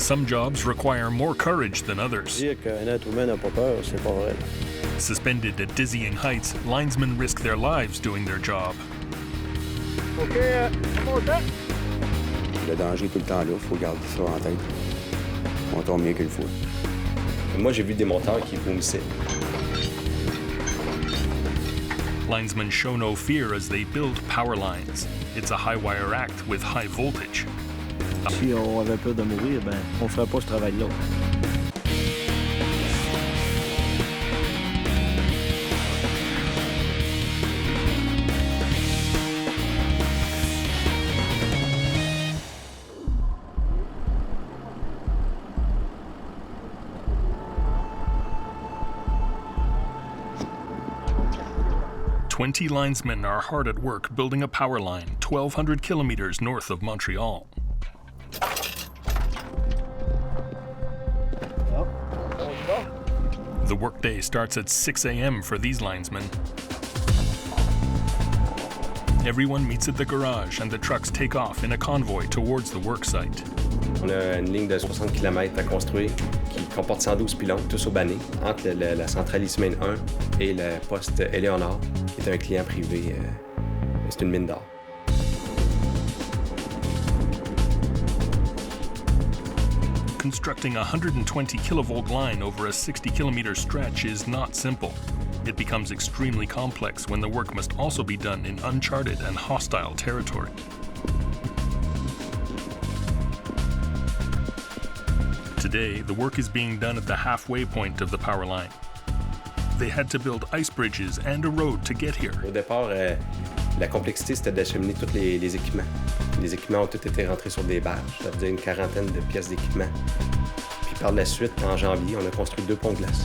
Some jobs require more courage than others. Dire qu'un être humain n'a pas peur, c'est pas vrai. Suspended at dizzying heights, linesmen risk their lives doing their job. OK, montant. Le danger est tout le temps là, il faut garder ça en tête. On tombe bien qu'une fois. Moi, j'ai vu des monteurs qui vomissaient. Linesmen show no fear as they build power lines. It's a high-wire act with high voltage. Si on avait peur de mourir, ben, on ferait pas ce travail-là. "20 linesmen are hard at work building a power line 1,200 kilometers north of Montreal. The workday starts at 6 a.m. for these linesmen. Everyone meets at the garage and the trucks take off in a convoy towards the work site. On a une ligne de 60 km à construire qui comporte 112 pylônes, tous au banné, entre la centrale Linesmen 1 et le poste Éléonore, qui est un client privé. C'est une mine d'or. Constructing a 120 kilovolt line over a 60-kilometer stretch is not simple. It becomes extremely complex when the work must also be done in uncharted and hostile territory. Today, the work is being done at the halfway point of the power line. They had to build ice bridges and a road to get here. Au départ, la complexité, c'était d'acheminer tous les équipements. Les équipements ont tous été rentrés sur des barges, ça veut dire une quarantaine de pièces d'équipement. Puis par la suite, en janvier, on a construit 2 ponts de glace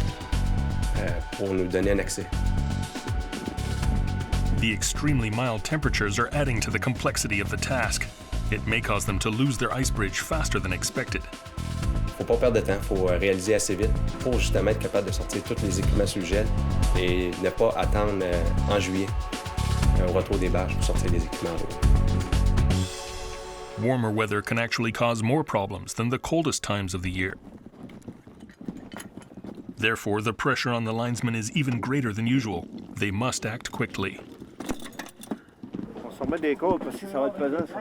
pour nous donner un accès. The extremely mild temperatures are adding to the complexity of the task. It may cause them to lose their ice bridge faster than expected. Faut pas perdre de temps, faut réaliser assez vite pour justement être capable de sortir tous les équipements sur le gel et ne pas attendre en juillet au retour des barges pour sortir les équipements. Warmer weather can actually cause more problems than the coldest times of the year. Therefore, the pressure on the linesmen is even greater than usual. They must act quickly. On s'en met des côtes parce que ça va être pesant, ça.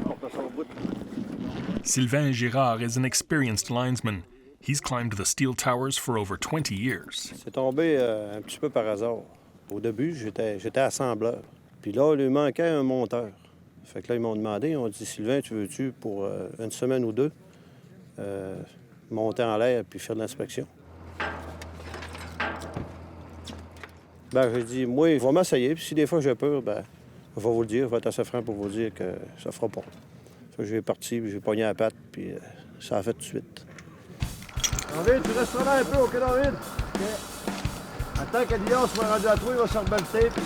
On peut s'en bout. Sylvain Girard is an experienced linesman. He's climbed the steel towers for over 20 years. C'est tombé un petit peu par hasard. Au début, j'étais assembleur. Puis là, il lui manquait un monteur. Fait que là, ils m'ont demandé, ils ont dit, Sylvain, tu veux-tu, pour une semaine ou deux, monter en l'air puis faire de l'inspection? Ben, j'ai dit, moi, je vais m'essayer, puis si des fois j'ai peur, ben, je vais vous le dire, je vais être assez franc pour vous dire que ça fera pas. Fait que j'ai parti, puis j'ai pogné la patte, puis ça a fait tout de suite. David, tu resteras là un peu, OK, David? OK. Attends que Lyon soit rendu à toi, il va se rebelleter, puis...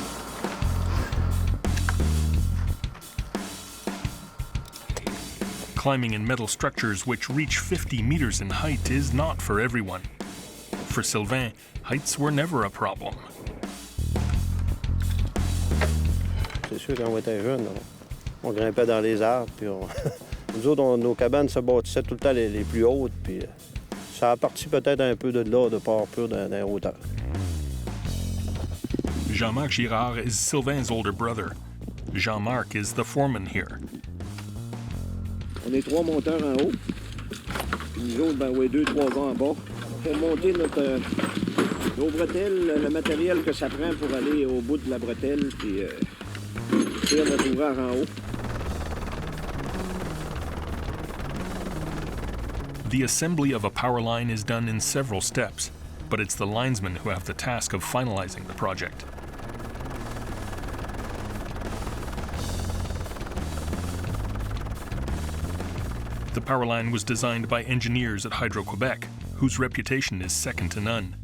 Climbing in metal structures which reach 50 meters in height is not for everyone. For Sylvain, heights were never a problem. C'est sûr, quand on était jeune, on grimpait dans les arbres, puis nous autres, nos cabanes se bâtissaient tout le temps les plus hautes, puis ça a parti peut-être un peu de là, de pas avoir peur dans les hauteurs. Jean-Marc Girard is Sylvain's older brother. Jean-Marc is the foreman here. On est 3 monteurs en haut. Puis nous autres, ben oui, 2, 3 gars en bas. Pour monter nos bretelles, le matériel que ça prend pour aller au bout de la bretelle, puis faire notre ouvrage en haut. The assembly of a power line is done in several steps, but it's the linesmen who have the task of finalizing the project. The power line was designed by engineers at Hydro-Quebec, whose reputation is second to none.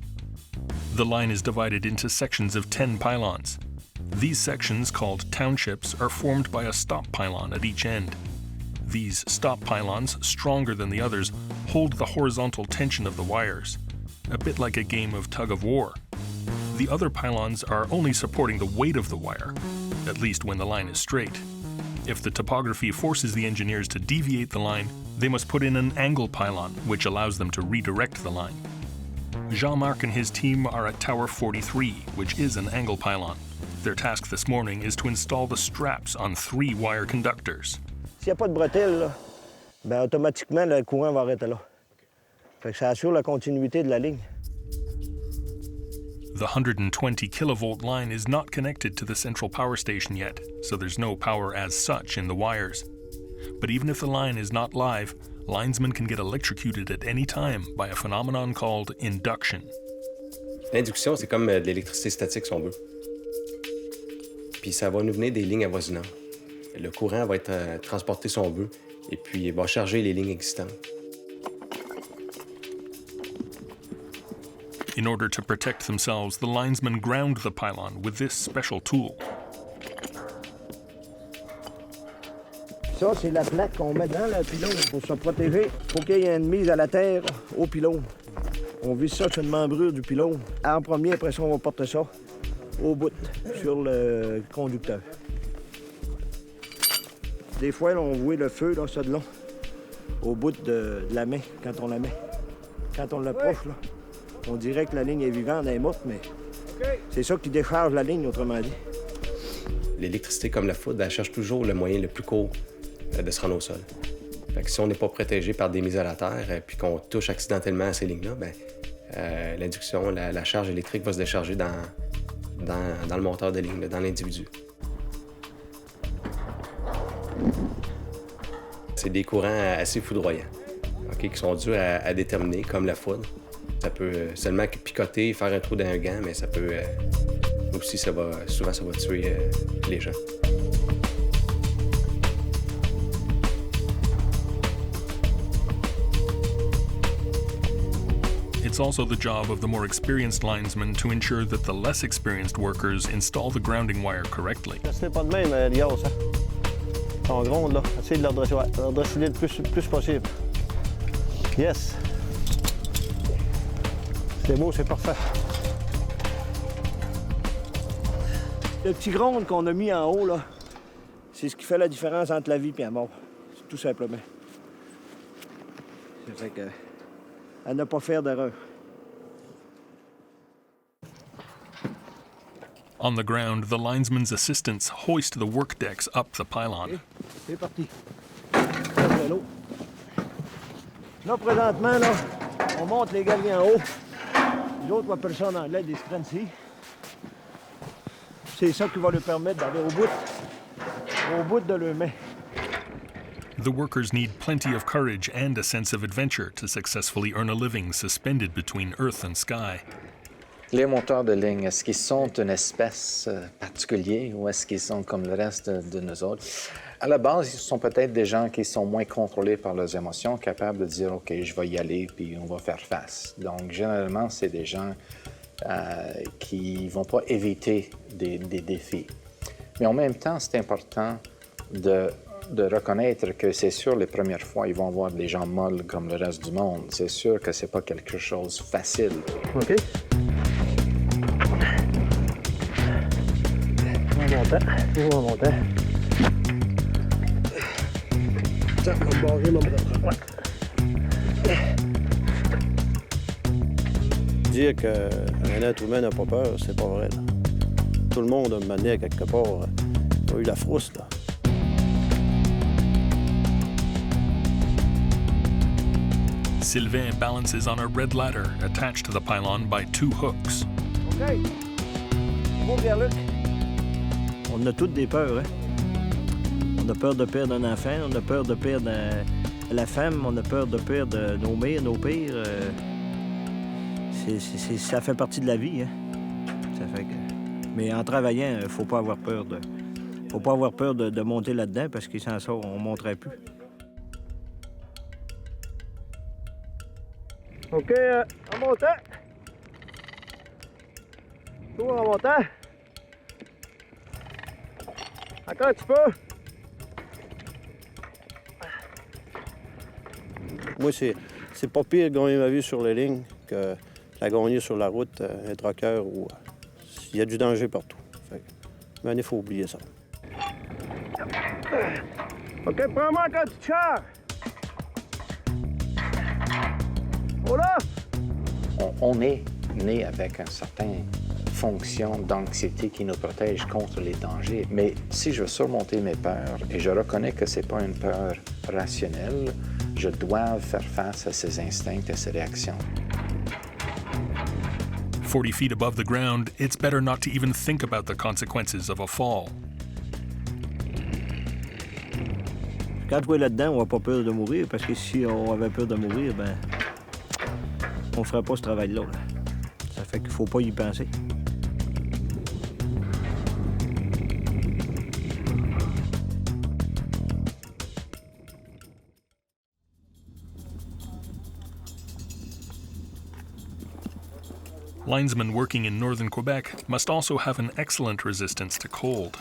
The line is divided into sections of 10 pylons. These sections, called townships, are formed by a stop pylon at each end. These stop pylons, stronger than the others, hold the horizontal tension of the wires, a bit like a game of tug-of-war. The other pylons are only supporting the weight of the wire, at least when the line is straight. If the topography forces the engineers to deviate the line, they must put in an angle pylon, which allows them to redirect the line. Jean-Marc and his team are at Tower 43, which is an angle pylon. Their task this morning is to install the straps on 3 wire conductors. S'il n'y a pas de bretelles, là, ben automatiquement, le courant va arrêter là. Fait que ça assure la continuité de la ligne. The 120 kilovolt line is not connected to the central power station yet, so there's no power as such in the wires. But even if the line is not live, linesmen can get electrocuted at any time by a phenomenon called induction. L'induction, c'est comme de l'électricité statique, si on veut. Puis ça va nous venir des lignes avoisinantes. Le courant va être transporté, si on veut, et puis il va charger les lignes existantes. In order to protect themselves, the linesmen ground the pylon with this special tool. Ça, c'est la plaque qu'on met dans le pylône pour se protéger. Il faut qu'il y ait une mise à la terre au pylône. On vise ça sur une membrure du pylône. En premier, après ça, on va porter ça au bout, sur le conducteur. Des fois, là, on voit le feu, là, ça de long, au bout de la main, quand on la met. Quand on l'approche, là, on dirait que la ligne est vivante, elle est morte, mais c'est ça qui décharge la ligne, autrement dit. L'électricité, comme la foudre, elle cherche toujours le moyen le plus court de se rendre au sol. Fait que si on n'est pas protégé par des mises à la terre puis qu'on touche accidentellement à ces lignes-là, ben, l'induction, la charge électrique va se décharger dans le moteur de ligne, dans l'individu. C'est des courants assez foudroyants, okay, qui sont durs à déterminer, comme la foudre. Ça peut seulement picoter, faire un trou dans un gant, mais ça peut aussi, souvent, ça va tuer les gens. It's also the job of the more experienced linesmen to ensure that the less experienced workers install the grounding wire correctly. Restez pas de même, les gars, ça. Ils sont grondes, là. Essayez de leur dresser le plus possible. Yes. C'est beau, c'est parfait. Le petit gronde qu'on a mis en haut, là, c'est ce qui fait la différence entre la vie et la mort. Tout simplement. Ça fait que... à ne pas faire d'erreur. On the ground, the linesmen's assistants hoist the work decks up the pylon. C'est parti. Là, présentement, là, on monte les galeries en haut. Les autres, on appelle ça en anglais des strancy. C'est ça qui va leur permettre d'aller au bout de leur main. The workers need plenty of courage and a sense of adventure to successfully earn a living suspended between earth and sky. Les monteurs de ligne, est-ce qu'ils sont une espèce particulière ou est-ce qu'ils sont comme le reste de nous autres? À la base, ils sont peut-être des gens qui sont moins contrôlés par leurs émotions, capables de dire « OK, je vais y aller, puis on va faire face ». Donc, généralement, c'est des gens qui ne vont pas éviter des défis. Mais en même temps, c'est important de reconnaître que c'est sûr, les premières fois, ils vont avoir des gens molles comme le reste du monde. C'est sûr que c'est pas quelque chose de facile. OK. On va monter. Tiens, on va barrer mon bras. Dire qu'un être humain n'a pas peur, c'est pas vrai. Là. Tout le monde, à un moment donné, quelque part, a eu la frousse, là. Sylvain balances on a red ladder attached to the pylon by 2 hooks. OK. Bon, Pierre-Luc. On a toutes des peurs, hein? On a peur de perdre un enfant, on a peur de perdre la femme, on a peur de perdre nos mères, nos pères. Ça fait partie de la vie, hein? Ça fait que... Mais en travaillant, il ne faut pas avoir peur de monter là-dedans parce que sans ça, on ne monterait plus. OK, en montant. Toujours en montant. Encore un petit peu. Moi, c'est pas pire de gagner ma vie sur les lignes que la gagner sur la route, un trucker où il y a du danger partout. Fait que, mais il faut oublier ça. OK, prends-moi quand tu te charges. Oh là! On est né avec une certaine fonction d'anxiété qui nous protège contre les dangers. Mais si je veux surmonter mes peurs, et je reconnais que c'est pas une peur rationnelle, je dois faire face à ces instincts et ces réactions. 40 feet above the ground, it's better not to even think about the consequences of a fall. Quand on est là-dedans, on n'a pas peur de mourir, parce que si on avait peur de mourir, ben on ne ferait pas ce travail-là. Là. Ça fait qu'il ne faut pas y penser. Linesmen working in northern Quebec must also have an excellent resistance to cold.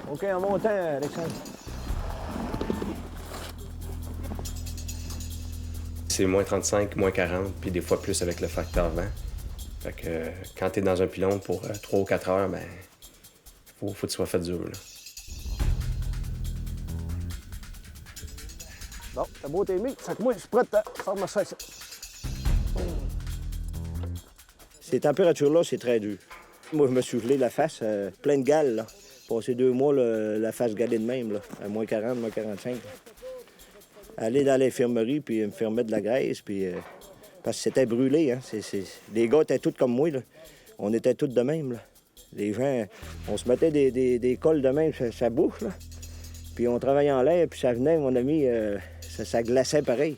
OK, en montant, Alexandre. C'est moins 35, moins 40, puis des fois plus avec le facteur vent. Fait que quand t'es dans un pylône pour 3 ou 4 heures, ben faut que tu sois fait dur, là. Bon, t'as beau t'aimer. Fait que moi, je suis prêt à faire ma ça. Ces températures-là, c'est très dur. Moi, je me suis gelé la face, plein de gales, là. Passé 2 mois, la face galée de même, là, à moins 40, moins 45. Aller dans l'infirmerie, puis me faire mettre de la graisse, puis... parce que c'était brûlé, hein. Les gars étaient tous comme moi, là. On était tous de même, là. Les gens, on se mettait des cols de même sur sa bouche, là. Puis on travaillait en l'air, puis ça venait, mon ami, ça glaçait pareil.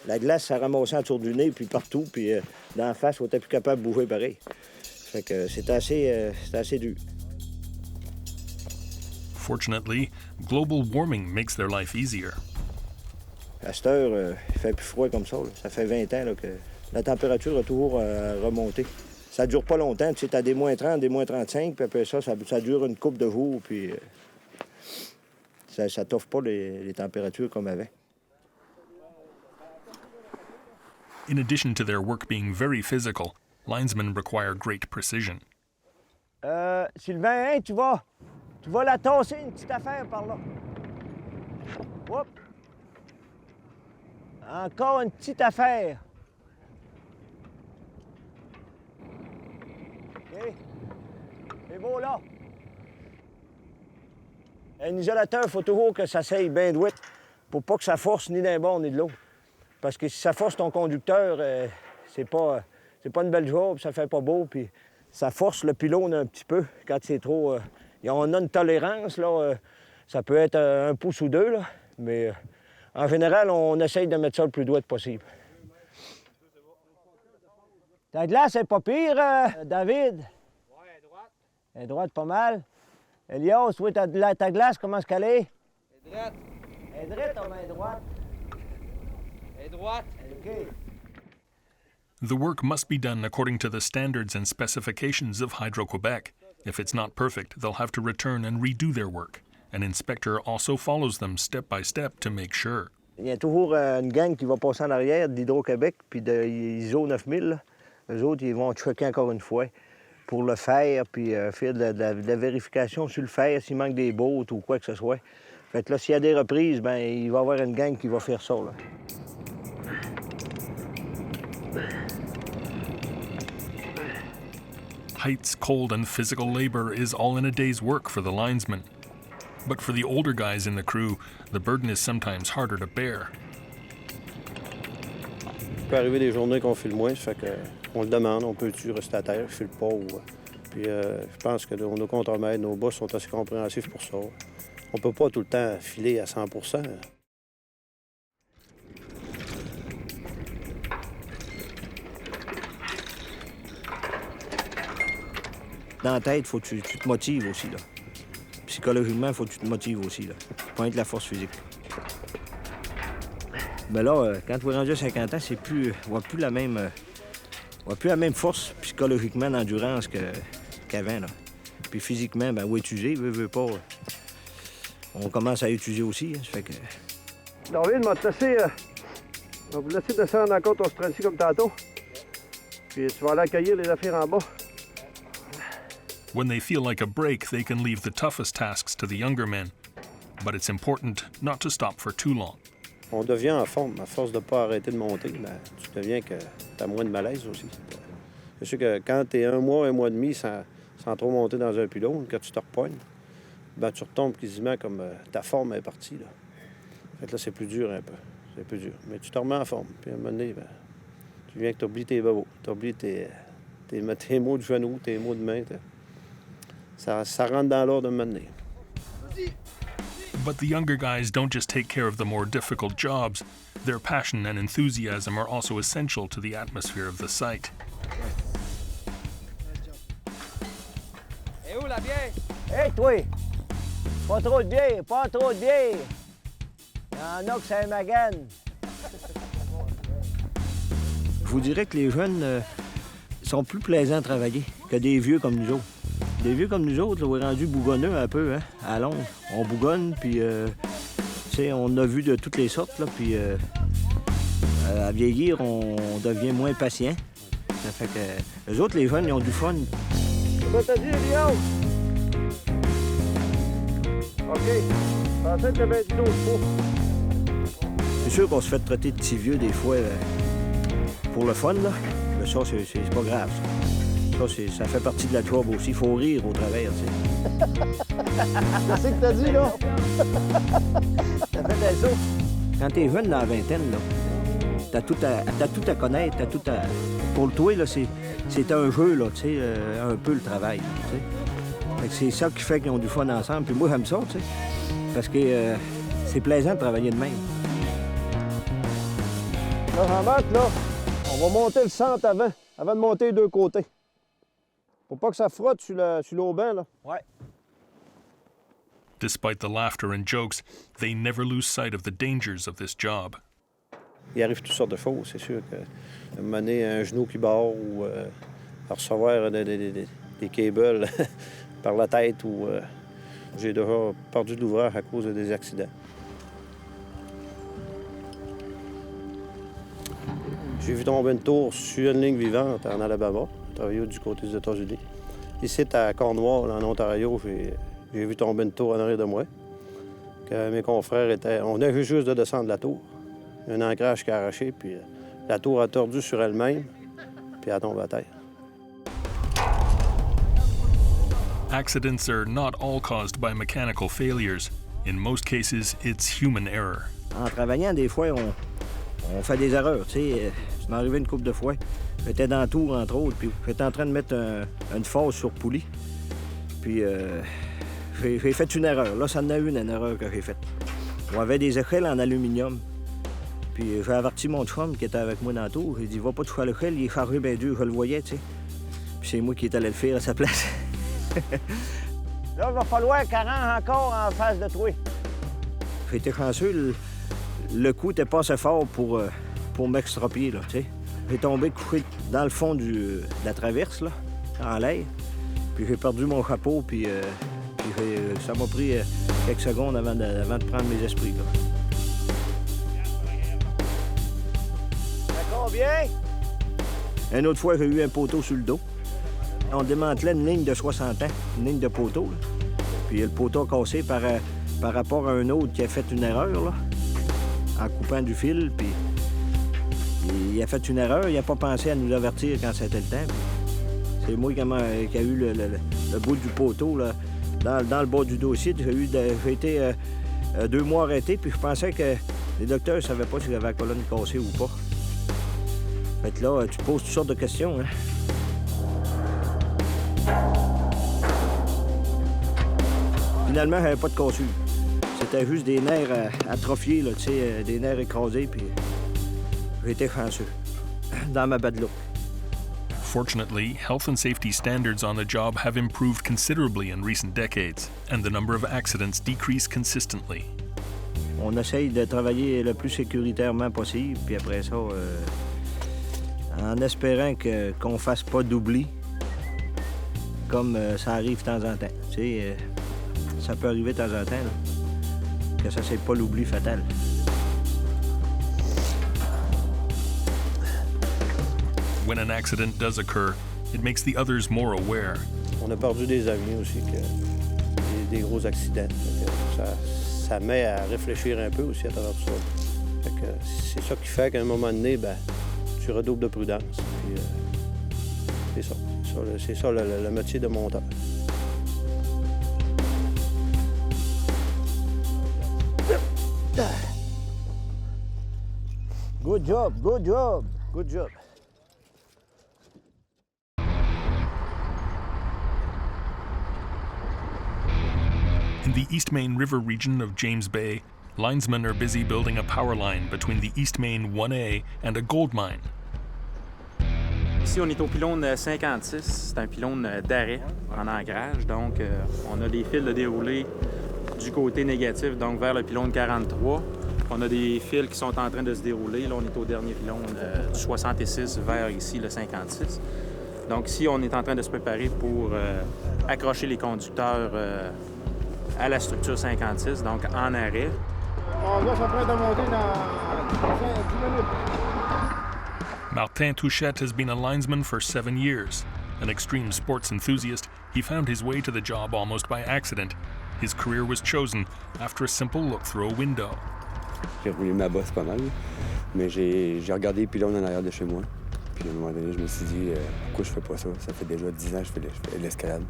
La glace, ça ramassait autour du nez, puis partout, puis dans la face, on était plus capable de bouger pareil. Fait que c'était assez dur. Fortunately, global warming makes their life easier. À cette heure, il fait plus froid comme ça. Là. Ça fait 20 ans là, que la température a toujours remonté. Ça dure pas longtemps. Tu sais, t'as des moins 30, des moins 35, puis après ça dure une couple de jours, puis ça t'offre pas les températures comme avant. In addition to their work being very physical, linesmen require great precision. Sylvain, hein, tu vas la tasser une petite affaire par là. Hop! Encore une petite affaire. OK. C'est beau, là. Un isolateur, il faut toujours que ça s'aille bien droit pour pas que ça force ni d'un bord ni de l'autre. Parce que si ça force ton conducteur, c'est pas une belle job, ça fait pas beau, puis ça force le pylône un petit peu quand c'est trop... on a une tolérance, là. Ça peut être 1 pouce ou 2, là, mais... En général, on essaye de mettre ça le plus droit possible. Ta glace est pas pire, David? Oui, elle est droite. Elle est droite pas mal. Elias, toi, ta glace, comment est-ce qu'elle est? Elle est droite. Elle est droite ou elle est droite? Elle est droite. OK. The work must be done according to the standards and specifications of Hydro-Quebec. If it's not perfect, they'll have to return and redo their work. An inspector also follows them step by step to make sure. Il y a toujours une gang qui va passer en arrière d'Hydro-Québec puis de ISO 9000. Là. Eux autres, ils vont checker encore une fois pour le faire puis faire de la vérification sur le fer s'il manque des bottes ou quoi que ce soit. Fait que là, s'il y a des reprises, ben il va y avoir une gang qui va faire ça, là. Heights, cold, and physical labor is all in a day's work for the linesmen. But for the older guys in the crew, the burden is sometimes harder to bear. Il peut arriver des journées qu'on file moins, ça fait qu'on le demande, on peut-tu rester à terre, je file pas. Puis je pense que nos contremaîtres, nos boss sont assez compréhensifs pour ça. On peut pas tout le temps filer à 100 %. Dans la tête, il faut que tu te motives aussi, là. Psychologiquement, il faut que tu te motives aussi, là. Pas être la force physique. Mais là, quand tu es rendu à 50 ans, on n'a plus la même force psychologiquement d'endurance qu'avant, là. Puis physiquement, ben, on étudier, veut pas. On commence à étudier aussi, hein, ça fait que... David m'a laissé... on va vous laisser descendre encore ton stress comme tantôt. Puis tu vas aller accueillir les affaires en bas. When they feel like a break, they can leave the toughest tasks to the younger men. But it's important not to stop for too long. On devient en forme. À force de ne pas arrêter de monter, ben, tu deviens que tu as moins de malaise aussi. C'est sûr que quand tu es un mois et demi sans trop monter dans un pylône, quand tu te repognes, ben, tu retombes quasiment comme ta forme est partie. Là. Fait que là, c'est plus dur un peu. C'est plus dur. Mais tu te remets en forme. Puis à un moment donné, ben, tu viens que tu oublies tes bobos. Tu oublies tes mots de genoux, tes mots de main. Ça rentre dans l'ordre à un moment donné. But the younger guys don't just take care of the more difficult jobs. Their passion and enthusiasm are also essential to the atmosphere of the site. Et où la bière? Hey, toi! Pas trop de bière, pas trop de bière! Il y en a que c'est un magane. Je vous dirais que les jeunes sont plus plaisants à travailler que des vieux comme nous autres. Des vieux comme nous autres, là, on est rendus bougonneux un peu, hein, à Londres. On bougonne, puis, tu sais, on a vu de toutes les sortes, là, puis à vieillir, on devient moins patient. Ça fait que les autres, les jeunes, ils ont du fun. Quoi t'as dit, Léon? OK. Je pensais que t'avais dit d'autres fois. C'est sûr qu'on se fait traiter de petits vieux des fois pour le fun, là. Mais ça, c'est pas grave, ça. Ça fait partie de la job aussi. Il faut rire au travers, tu sais. Qu'est-ce que t'as dit, là? T'as fait un saut. Quand t'es jeune dans la vingtaine, là, t'as tout à connaître, t'as tout à... Pour le toi, là, c'est un jeu, là, tu sais, un peu le travail, tu sais. Fait que c'est ça qui fait qu'ils ont du fun ensemble. Puis moi, j'aime ça, tu sais. Parce que c'est plaisant de travailler de même. Là, Jean-Marc, là, on va monter le centre avant de monter les deux côtés. Faut pas que ça frotte sur l'aubin, là. Ouais. Despite the laughter and jokes, they never lose sight of the dangers of this job. Il arrive toutes sortes de choses, c'est sûr que mener un genou qui barre ou recevoir des cables par la tête ou j'ai déjà perdu de l'ouvrage à cause des accidents. J'ai vu tomber une tour sur une ligne vivante en Alabama, travaillé du côté des États-Unis. Ici, à Cornwall, en Ontario, j'ai vu tomber une tour en arrière de moi. Que mes confrères étaient... On venait juste de descendre la tour. Un ancrage qui a arraché, puis la tour a tordu sur elle-même, puis elle a tombé à terre. Accidents are not all caused by mechanical failures. In most cases, it's human error. En travaillant, des fois, on fait des erreurs, tu sais. Ça m'est arrivé une couple de fois. J'étais dans la tour, entre autres, puis j'étais en train de mettre une fosse sur poulie. Puis j'ai fait une erreur. Là, ça en a une erreur que j'ai faite. On avait des échelles en aluminium. Puis j'ai averti mon chum qui était avec moi dans la tour. J'ai dit, va pas toucher à l'échelle, il est chargé bien dur, je le voyais, tu sais. Puis c'est moi qui est allé le faire à sa place. Là, il va falloir 40 encore en face de toi. J'ai été chanceux, le coup était pas assez fort pour m'extrapier, là, tu sais. J'ai tombé couché dans le fond de la traverse, là, en l'air. Puis j'ai perdu mon chapeau, puis ça m'a pris quelques secondes avant de prendre mes esprits, là. Ça combien? Une autre fois, j'ai eu un poteau sur le dos. On démantelait une ligne de 60 ans, une ligne de poteau, là. Puis le poteau a cassé par rapport à un autre qui a fait une erreur, là, en coupant du fil, puis il a fait une erreur, il n'a pas pensé à nous avertir quand c'était le temps. C'est moi qui a eu le bout du poteau, là, dans le bas du dossier. J'ai été 2 mois arrêté, puis je pensais que les docteurs ne savaient pas si j'avais la colonne cassée ou pas. Fait que là, tu poses toutes sortes de questions, hein. Finalement, j'avais pas de cassure. C'était juste des nerfs atrophiés, là, tu sais, des nerfs écrasés, puis j'étais chanceux dans ma bad luck. Fortunately, health and safety standards on the job have improved considerably in recent decades, and the number of accidents decrease consistently. On essaye de travailler le plus sécuritairement possible, puis après ça, en espérant qu'on fasse pas d'oubli, comme ça arrive de temps en temps. Tu sais, ça peut arriver de temps en temps, là, que ça c'est pas l'oubli fatal. When an accident does occur, It makes the others more aware. On a perdu des amis aussi, des gros accidents. Ça met à réfléchir un peu aussi à travers tout ça. C'est ça qui fait qu'à un moment donné, tu redoubles de prudence. Puis, c'est ça. C'est ça le métier de monteur. Good job, good job, good job. In the East Main River region of James Bay, linesmen are busy building a power line between the East Main 1A and a gold mine. Ici, on est au pylône 56. C'est un pylône d'arrêt en ancrage. Donc, on a des fils de déroulé du côté négatif, donc vers le pylône 43. On a des fils qui sont en train de se dérouler. Là, on est au dernier pylône du 66 vers ici, le 56. Donc, ici, on est en train de se préparer pour accrocher les conducteurs à la structure 56, donc en arrêt. On va s'apprêter à monter dans 10 minutes. Martin Touchette has been a linesman for 7 years. An extreme sports enthusiast, he found his way to the job almost by accident. His career was chosen after a simple look through a window. J'ai roulé ma bosse pas mal, mais j'ai regardé les pylônes en arrière de chez moi. Puis à un moment donné, je me suis dit, pourquoi je fais pas ça? Ça fait déjà 10 ans que je fais de l'escalade.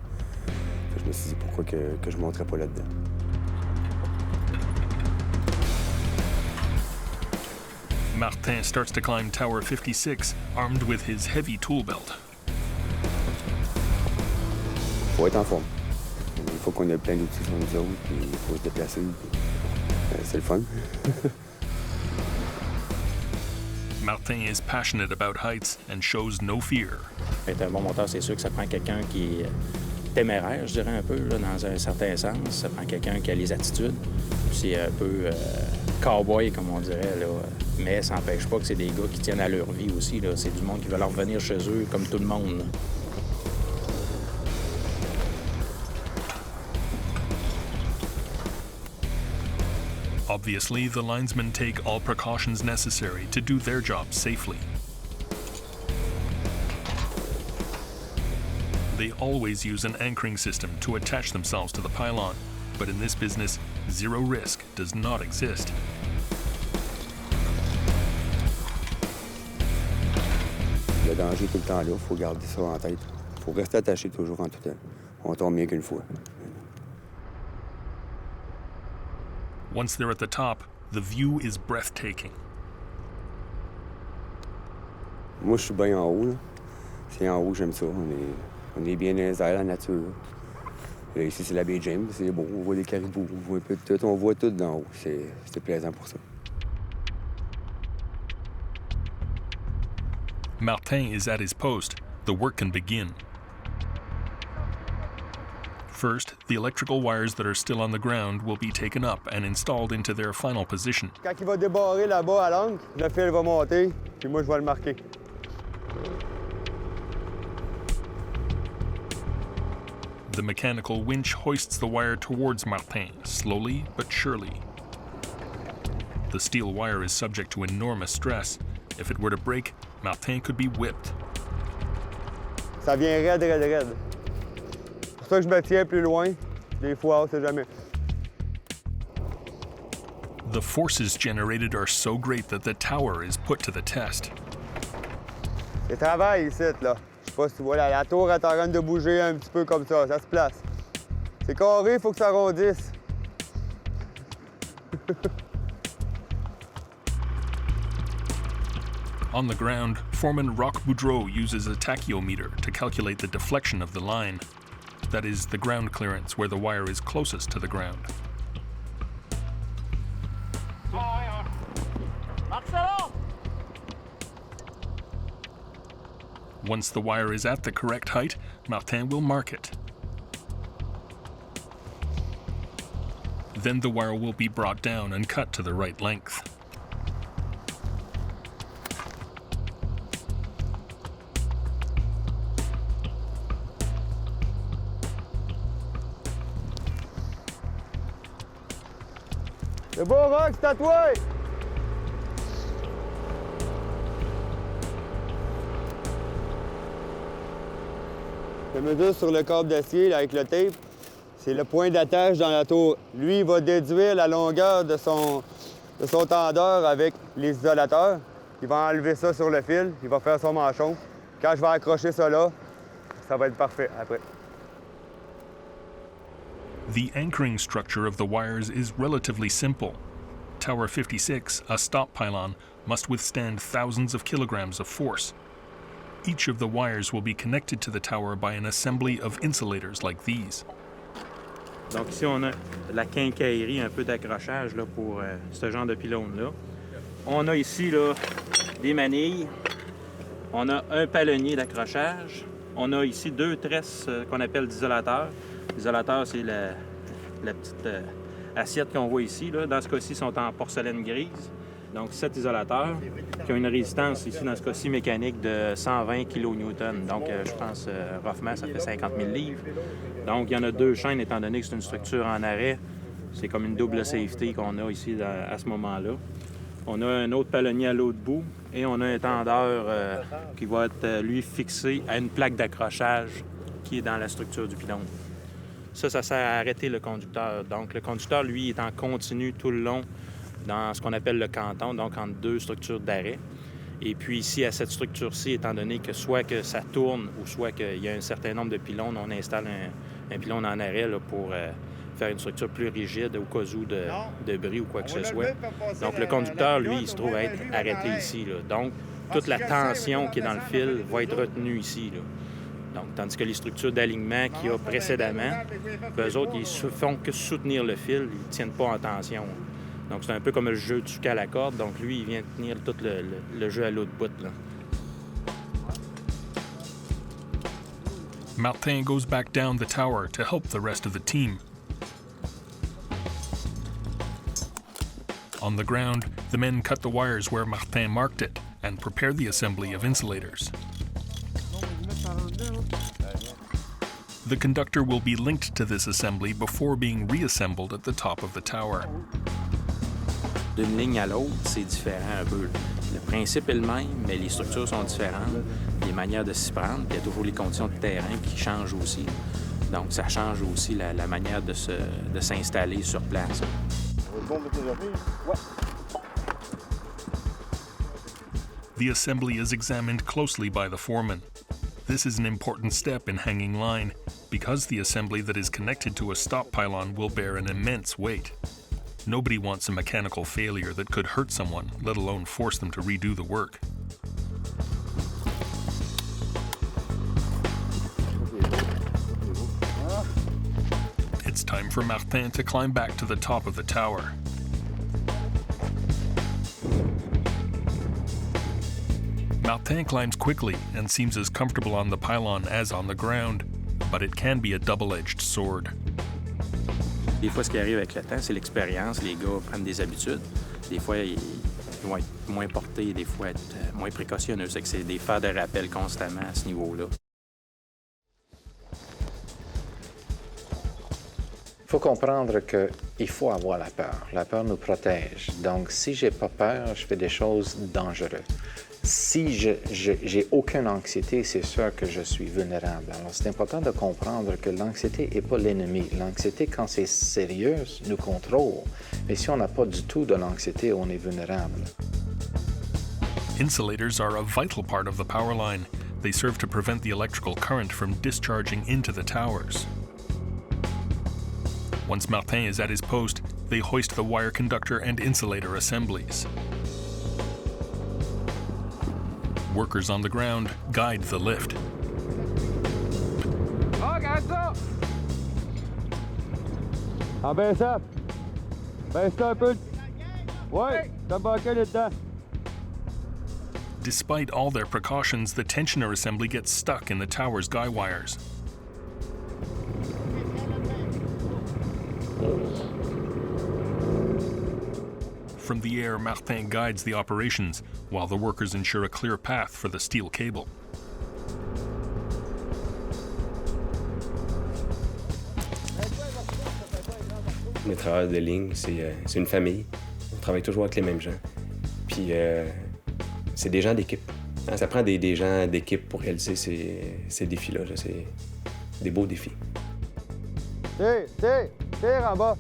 Je me suis dit, pourquoi que je ne monterais pas là-dedans? Martin starts to climb Tower 56, armed with his heavy tool belt. Faut être en forme. Il faut qu'on ait plein d'outils sur nous autres, puis il faut se déplacer. C'est le fun. Martin is passionate about heights and shows no fear. Être un bon monteur, c'est sûr que ça prend quelqu'un qui est téméraire, je dirais un peu, là, dans un certain sens. Ça prend quelqu'un qui a les attitudes. C'est un peu cowboy, comme on dirait, là. Mais ça n'empêche pas que c'est des gars qui tiennent à leur vie aussi, là. C'est du monde qui veut leur revenir chez eux, comme tout le monde, là. Obviously, the linesmen take all precautions necessary to do their job safely. They always use an anchoring system to attach themselves to the pylon, but in this business, zero risk does not exist. Le danger tout le temps là, il faut garder ça en tête. Il faut rester attaché toujours en tout temps. On tombe bien qu'une fois. Once they're at the top, the view is breathtaking. Moi, je suis bien en haut, là. C'est en haut, j'aime ça. On est bien dans les airs, la nature. Là, ici, c'est la baie James, c'est beau. On voit les caribous, on voit un peu de tout. On voit tout d'en haut. C'est plaisant pour ça. Martin is at his post. The work can begin. First, the electrical wires that are still on the ground will be taken up and installed into their final position. Quand il va débarrer là-bas à l'angle, le fil va monter, puis moi, je vais le marquer. The mechanical winch hoists the wire towards Martin, slowly but surely. The steel wire is subject to enormous stress. If it were to break, Martin could be whipped. Ça vient raide, raide, raide. C'est pour ça que je me tiens plus loin. Des fois, on sait jamais. The forces generated are so great that the tower is put to the test. C'est travail ici, là. Je sais pas si tu vois, la tour est en train de bouger un petit peu comme ça se place. C'est carré, il faut que ça arrondisse. On the ground, Foreman Roch Boudreau uses a tachyometer to calculate the deflection of the line. That is, the ground clearance where the wire is closest to the ground. Once the wire is at the correct height, Martin will mark it. Then the wire will be brought down and cut to the right length. C'est beau, Roch, c'est à toi! Je mesure sur le câble d'acier avec le tape. C'est le point d'attache dans la tour. Lui, il va déduire la longueur de son tendeur avec les isolateurs. Il va enlever ça sur le fil, il va faire son manchon. Quand je vais accrocher ça là, ça va être parfait après. The anchoring structure of the wires is relatively simple. Tower 56, a stop pylon, must withstand thousands of kilograms of force. Each of the wires will be connected to the tower by an assembly of insulators like these. Donc ici, on a la quincaillerie, un peu d'accrochage là, pour ce genre de pylône-là. On a ici là, des manilles. On a un palonnier d'accrochage. On a ici 2 tresses qu'on appelle d'isolateurs. L'isolateur, c'est la petite assiette qu'on voit ici. Là. Dans ce cas-ci, ils sont en porcelaine grise. Donc 7 isolateurs qui ont une résistance ici, dans ce cas-ci, mécanique de 120 kN. Donc je pense, roughement, ça fait 50 000 livres. Donc il y en a 2 chaînes, étant donné que c'est une structure en arrêt. C'est comme une double safety qu'on a ici à ce moment-là. On a un autre palonnier à l'autre bout et on a un tendeur qui va être, lui, fixé à une plaque d'accrochage qui est dans la structure du pylône. Ça sert à arrêter le conducteur. Donc, le conducteur, lui, est en continu tout le long dans ce qu'on appelle le canton, donc entre 2 structures d'arrêt. Et puis ici, à cette structure-ci, étant donné que soit que ça tourne ou soit qu'il y a un certain nombre de pylônes, on installe un pylône en arrêt là, pour faire une structure plus rigide au cas où de bris ou quoi que ce soit. Donc, le conducteur, lui, il se trouve à être arrêté ici. Là. Donc, toute la tension qui est dans le fil va être retenue ici. Là. Donc, tandis que les structures d'alignement qu'il y a précédemment, eux autres, ils ne font que soutenir le fil, ils ne tiennent pas en tension. Donc, c'est un peu comme le jeu du sucre à la corde. Donc, lui, il vient tenir tout le jeu à l'autre bout. Là. Martin goes back down the tower to help the rest of the team. On the ground, the men cut the wires where Martin marked it and prepare the assembly of insulators. The conductor will be linked to this assembly before being reassembled at the top of the tower. D'une ligne à l'autre, c'est différent un peu. Le principe est le même, mais les structures sont différentes, les manières de s'y prendre, puis il y a toujours les conditions de terrain qui changent aussi. Donc, ça change aussi la manière de s'installer sur place. The assembly is examined closely by the foreman. This is an important step in hanging line, because the assembly that is connected to a stop pylon will bear an immense weight. Nobody wants a mechanical failure that could hurt someone, let alone force them to redo the work. It's time for Martin to climb back to the top of the tower. Martin climbs quickly and seems as comfortable on the pylon as on the ground, but it can be a double-edged sword. Des fois, ce qui arrive avec le temps, c'est l'expérience. Les gars prennent des habitudes. Des fois, ils vont être moins portés, des fois être moins précautionneux. C'est des fers de rappel constamment à ce niveau-là. Il faut comprendre qu'il faut avoir la peur. La peur nous protège. Donc, si j'ai pas peur, je fais des choses dangereuses. Si j'ai aucune anxiété, c'est sûr que je suis vulnérable. Alors, c'est important de comprendre que l'anxiété n'est pas l'ennemi. L'anxiété, quand c'est sérieux, nous contrôle. Mais si on n'a pas du tout de l'anxiété, on est vulnérable. Insulators are a vital part of the power line. They serve to prevent the electrical current from discharging into the towers. Once Martin is at his post, they hoist the wire conductor and insulator assemblies. Workers on the ground guide the lift. Regarde ça! Ah ben ça! Ben c'est un peu... Ouais, t'as manqué là-dedans. Despite all their precautions, the tensioner assembly gets stuck in the tower's guy wires. From the air, Martin guides the operations, while the workers ensure a clear path for the steel cable. Les travailleurs de ligne, c'est une famille. On travaille toujours avec les mêmes gens. Puis c'est des gens d'équipe. Ça prend des gens d'équipe pour réaliser ces défis-là. des beaux défis. Tire en bas.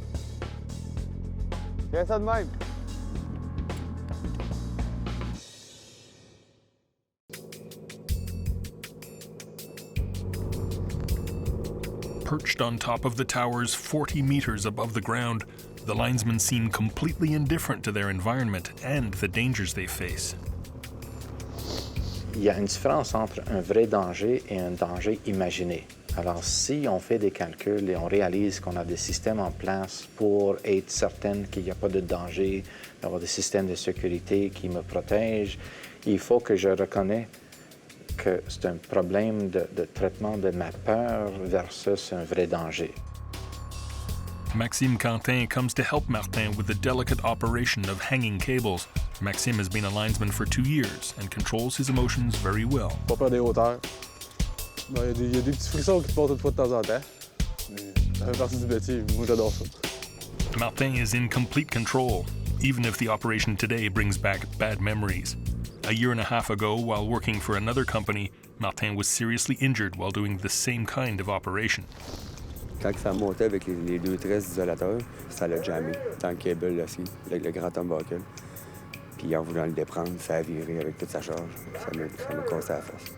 Tiens ça de même. Perched on top of the towers 40 meters above the ground, the linesmen seem completely indifferent to their environment and the dangers they face. Il y a une différence entre un vrai danger et un danger imaginé. Alors, si on fait des calculs et on réalise qu'on a des systèmes en place pour être certain qu'il n'y a pas de danger, d'avoir des systèmes de sécurité qui me protègent, il faut que je reconnais que c'est un problème de traitement de ma peur versus un vrai danger. Maxime Quentin comes to help Martin with the delicate operation of hanging cables. Maxime has been a linesman for 2 years and controls his emotions very well. Pas peur des hauteurs. Il y a des petits frissons qui te passent une fois de temps en temps. Mais ça fait partie du métier. Moi, j'adore ça. Martin is in complete control, even if the operation today brings back bad memories. A year and a half ago, while working for another company, Martin was seriously injured while doing the same kind of operation. Quand ça montait avec les deux tresses d'isolateurs, ça l'a jammé dans le cable aussi, avec le grand humbuckle. Puis en voulant le déprendre, ça a viré avec toute sa charge. Ça m'a cassé la face.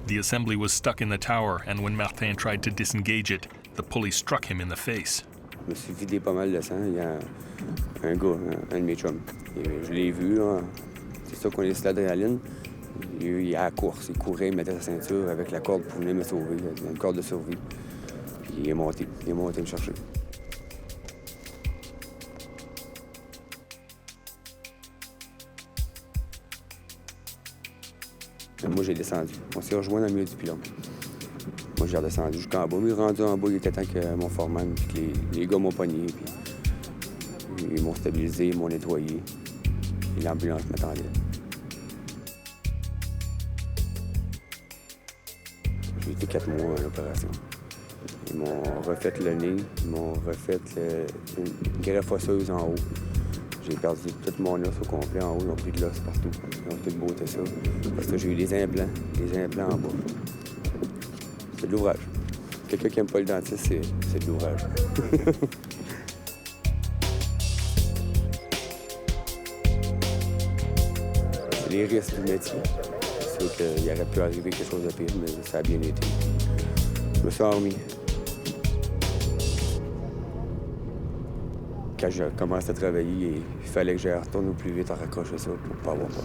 The assembly was stuck in the tower, and when Martin tried to disengage it, the pulley struck him in the face. Je me suis vidé pas mal de sang. Il y a un gars, un de mes chums. Je l'ai vu, là. C'est ça qu'on est sur l'adrénaline. Il est à la course. Il courait, il mettait sa ceinture avec la corde pour venir me sauver. Une corde de survie. Puis il est monté. Il est monté me chercher. Moi, j'ai descendu. On s'est rejoint dans le milieu du pylône. Moi, j'ai redescendu jusqu'en bas. Mais rendu en bas, il était temps que mon foreman, puis que les gars m'ont pogné, puis ils m'ont stabilisé, ils m'ont nettoyé. Et l'ambulance m'attendait. J'ai été 4 mois à l'opération. Ils m'ont refait le nez, ils m'ont refait une greffe osseuse en haut. J'ai perdu tout mon os au complet en haut, ils ont pris de l'os partout. Ils ont tout beauté ça. Parce que j'ai eu des implants en bas. C'est de l'ouvrage. Quelqu'un qui n'aime pas le dentiste, c'est de l'ouvrage. C'est les risques du métier. C'est sûr qu'il aurait pu arriver quelque chose de pire, mais ça a bien été. Je me suis remis. Quand je commence à travailler, il fallait que j'aille retourner au plus vite à raccrocher ça pour pas avoir peur.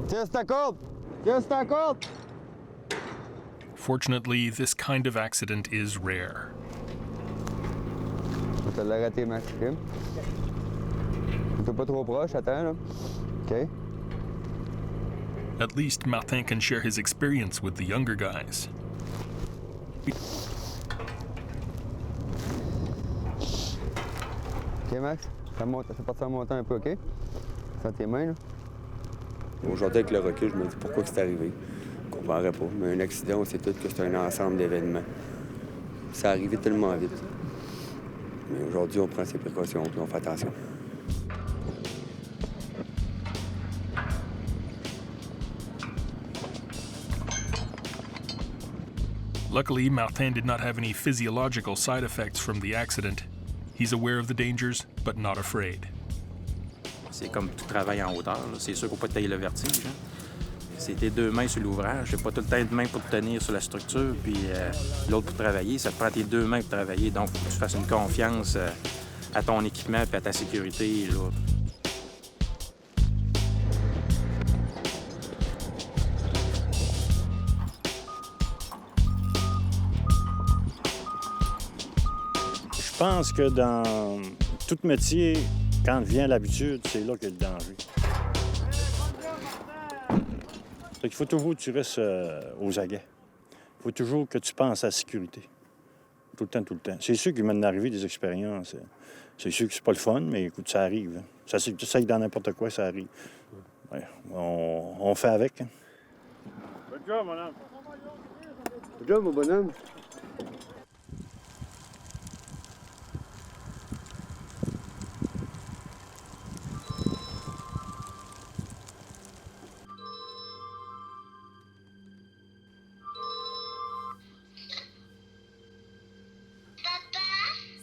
Tiens ta corde! Tiens ta corde! Fortunately, this kind of accident is rare. On va te l'arrêter, Max. OK? T'es pas trop proche, attends, là. OK? At least Martin can share his experience with the younger guys. OK, Max? Ça monte, ça part en montant un peu, OK? Sens tes mains, là. Aujourd'hui, avec le recul, je me dis pourquoi c'est arrivé. Je comprendrais pas. Mais un accident, on sait tous que c'est un ensemble d'événements. Ça arrivait tellement vite. Mais aujourd'hui, on prend ses précautions et on fait attention. Luckily, Martin did not have any physiological side effects from the accident. He's aware of the dangers, but not afraid. C'est comme tout travail en hauteur. Là. C'est sûr qu'il ne faut pas tailler le vertige. Hein. C'est tes 2 mains sur l'ouvrage. C'est pas tout le temps une main pour te tenir sur la structure, puis l'autre pour travailler. Ça te prend tes 2 mains pour travailler. Donc, il faut que tu fasses une confiance à ton équipement et à ta sécurité. Là. Je pense que dans tout métier, quand vient l'habitude, c'est là qu'il y a le danger. Il faut toujours que tu restes aux aguets. Il faut toujours que tu penses à la sécurité. Tout le temps, tout le temps. C'est sûr qu'il m'en est arrivé des expériences. C'est sûr que c'est pas le fun, mais écoute, ça arrive. Ça, tu sais que dans n'importe quoi, ça arrive. Ouais, on fait avec. Hein. Good job, mon homme. Good job, mon bonhomme.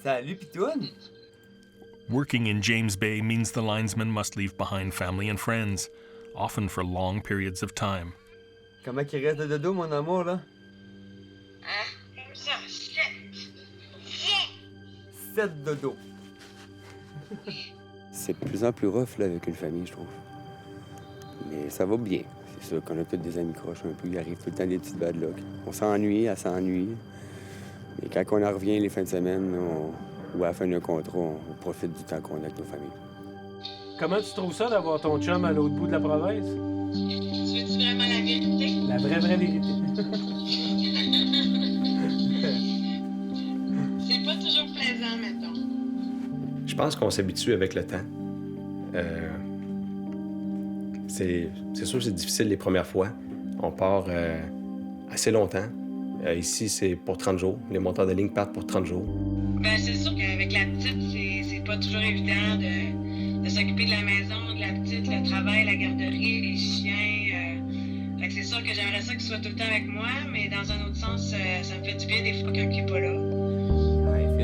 Salut, Pitoune! Working in James Bay means the linesman must leave behind family and friends, often for long periods of time. Comment il reste de dodo, mon amour, là? Ça, 7 dodo. C'est de plus en plus rough là, avec une famille, je trouve. Mais ça va bien. C'est sûr qu'on a tous des amis croches un peu. Il arrive tout le temps des petites bad luck. On s'ennuie, elle s'ennuie. Mais quand on en revient les fins de semaine, ou à la fin d'un contrat, on profite du temps qu'on a avec nos familles. Comment tu trouves ça d'avoir ton chum à l'autre bout de la province? Tu veux-tu vraiment la vérité? La vraie vérité. C'est pas toujours plaisant, mettons. Je pense qu'on s'habitue avec le temps. C'est sûr que c'est difficile les premières fois. On part assez longtemps. Ici, c'est pour 30 jours. Les monteurs de ligne partent pour 30 jours. Ben, c'est sûr qu'avec la petite, c'est pas toujours évident de s'occuper de la maison, de la petite, le travail, la garderie, les chiens. Fait que c'est sûr que j'aimerais ça qu'il soit tout le temps avec moi, mais dans un autre sens, ça me fait du bien des fois quand il est pas là.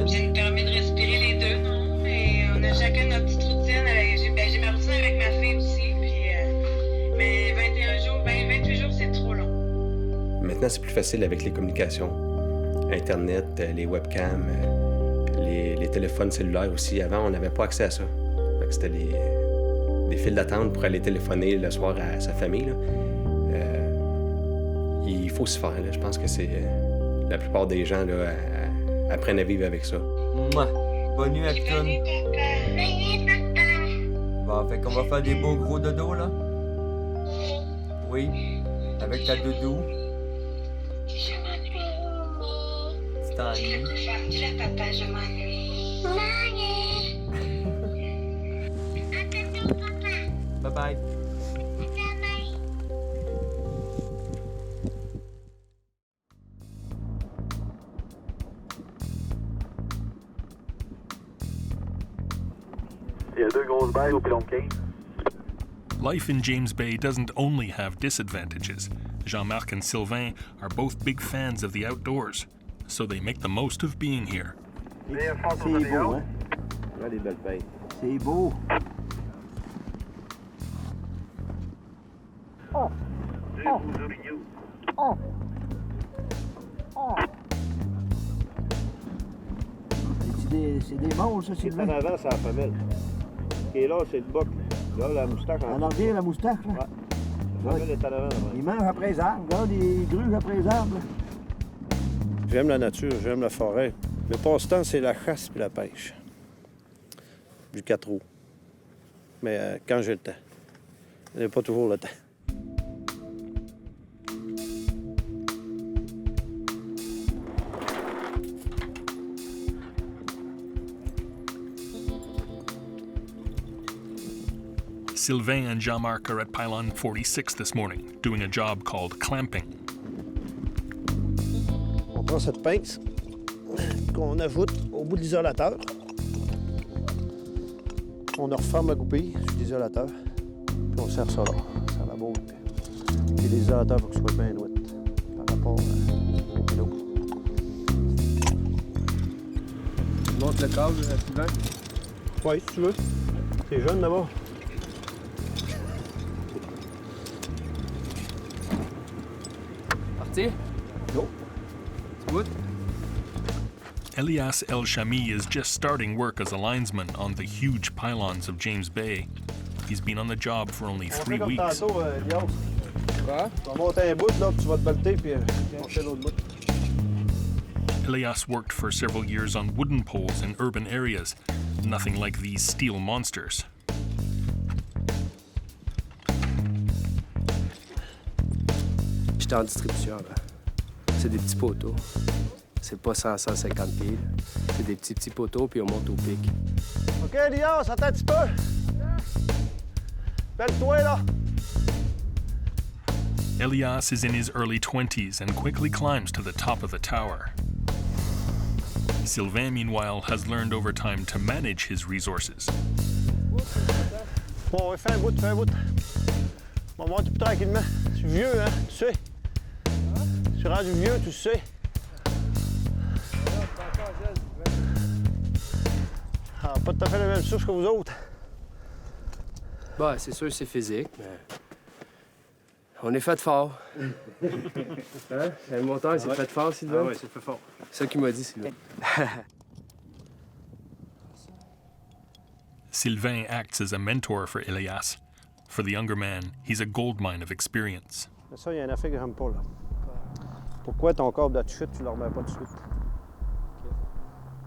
Ça nous permet de respirer les deux, non? Mais on a chacun notre petite routine. J'ai ma routine avec ma fille aussi, puis, mais 21 jours, 28 jours, c'est trop long. Maintenant, c'est plus facile avec les communications. Internet, les webcams, les téléphones cellulaires aussi. Avant, on n'avait pas accès à ça. Fait que c'était des files d'attente pour aller téléphoner le soir à sa famille, là. Il faut s'y faire, là. Je pense que c'est... la plupart des gens là, apprennent à vivre avec ça. Mouah! Bonne nuit, Pitoune. Bon, fait qu'on va faire des beaux gros dodos, là? Oui, avec ta doudou. Je m'ennuie. Tu t'ennuies? Dis-le, papa, je m'ennuie. À bientôt, papa. Bye-bye. Il y a 2 grosses bagues au pilon de 15. Life in James Bay doesn't only have disadvantages. Jean-Marc and Sylvain are both big fans of the outdoors, so they make the most of being here. C'est beau, hein? Regarde les belles feuilles. C'est beau. Oh! Oh! Oh! Oh! C'est des mâles, ça, c'est en avant, c'est la femelle. Ce qui est là, c'est le boc. Là, la moustache. En arrière, la moustache, là? Ouais. La femelle est en avant. Il mange après les arbres. Regarde, il gruge après les arbres. J'aime la nature, j'aime la forêt. Le passe-temps, c'est la chasse et la pêche. Du 4 roues. Mais quand j'ai le temps. Je n'ai pas toujours le temps. Sylvain and Jean-Marc are at pylon 46 this morning, doing a job called clamping. On prend cette pince qu'on ajoute au bout de l'isolateur. On referme la goupille sur l'isolateur, puis on serre ça là. Ça la boucle. Et l'isolateur pour qu'il soit bien droit par rapport au pilot. Tu montes le câble, Sylvain? Oui, si tu veux. T'es jeune d'abord. Parti? Non. Tu goûtes? Elias El Shami is just starting work as a linesman on the huge pylons of James Bay. He's been on the job for only 3 weeks. Tantôt, Elias. Quoi? Tu vas monter un bout, là, puis tu vas te balter, puis on fait l'autre bout. Elias worked for several years on wooden poles in urban areas, nothing like these steel monsters. J'étais en distribution avant. C'est des petits poteaux. C'est pas 150 pieds. C'est des petits poteaux, puis on monte au pic. OK, Elias, attends un petit peu. Belle-toi, là. Elias is in his early 20s and quickly climbs to the top of the tower. Sylvain, meanwhile, has learned over time to manage his resources. Bon, fais un bout, fais un bout. On va monter plus tranquillement. Je suis vieux, hein, tu sais. Je suis rendu vieux, tu sais. Pas tout à fait la même chose que vous autres. Bah, c'est sûr, c'est physique, mais on est fait fort. Hein? Le moteur, c'est fait fort, Sylvain? Ah oui, c'est fait fort. C'est ça qu'il m'a dit, Sylvain. Sylvain acts as a mentor for Elias. For the younger man, he's a goldmine of experience. Mais ça, il y a une affaire que j'aime pas, là. Pourquoi ton câble de chute, tu le remets pas tout de suite?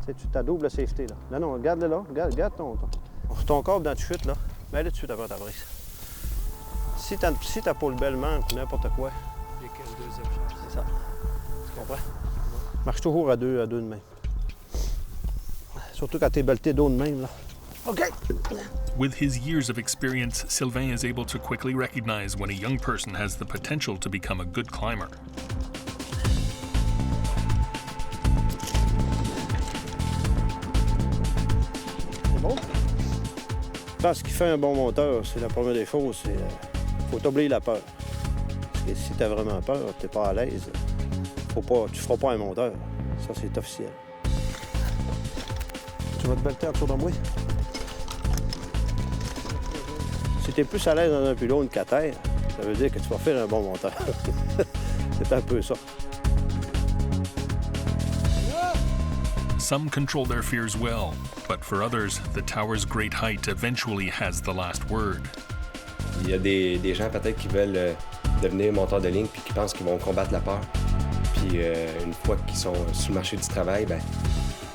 Tu sais, tu t'as double safety, là. Non, non, garde-le là. Garde ton câble dans la chute, là. Mets-le tout de suite avant ta brise. Si t'as pas le bel manque ou n'importe quoi. Il y a qu'un deuxième charge. C'est ça. Tu comprends? Marche toujours à deux de même. Surtout quand t'es belté d'eau de même, là. OK! With his years of experience, Sylvain is able to quickly recognize when a young person has the potential to become a good climber. C'est bon? Je pense qu'il fait un bon monteur, c'est la première des choses, c'est faut t'oublier la peur. Parce que si t'as vraiment peur, t'es pas à l'aise, tu feras pas un monteur. Ça, c'est officiel. Tu vas te belter en dessous de moi? Si t'es plus à l'aise dans un pylône qu'à terre, ça veut dire que tu vas faire un bon monteur. C'est un peu ça. Some control their fears well, but for others, the tower's great height eventually has the last word. Il y a des gens peut-être qui veulent devenir monteurs de ligne puis qui pensent qu'ils vont combattre la peur. Puis une fois qu'ils sont sur le marché du travail, ben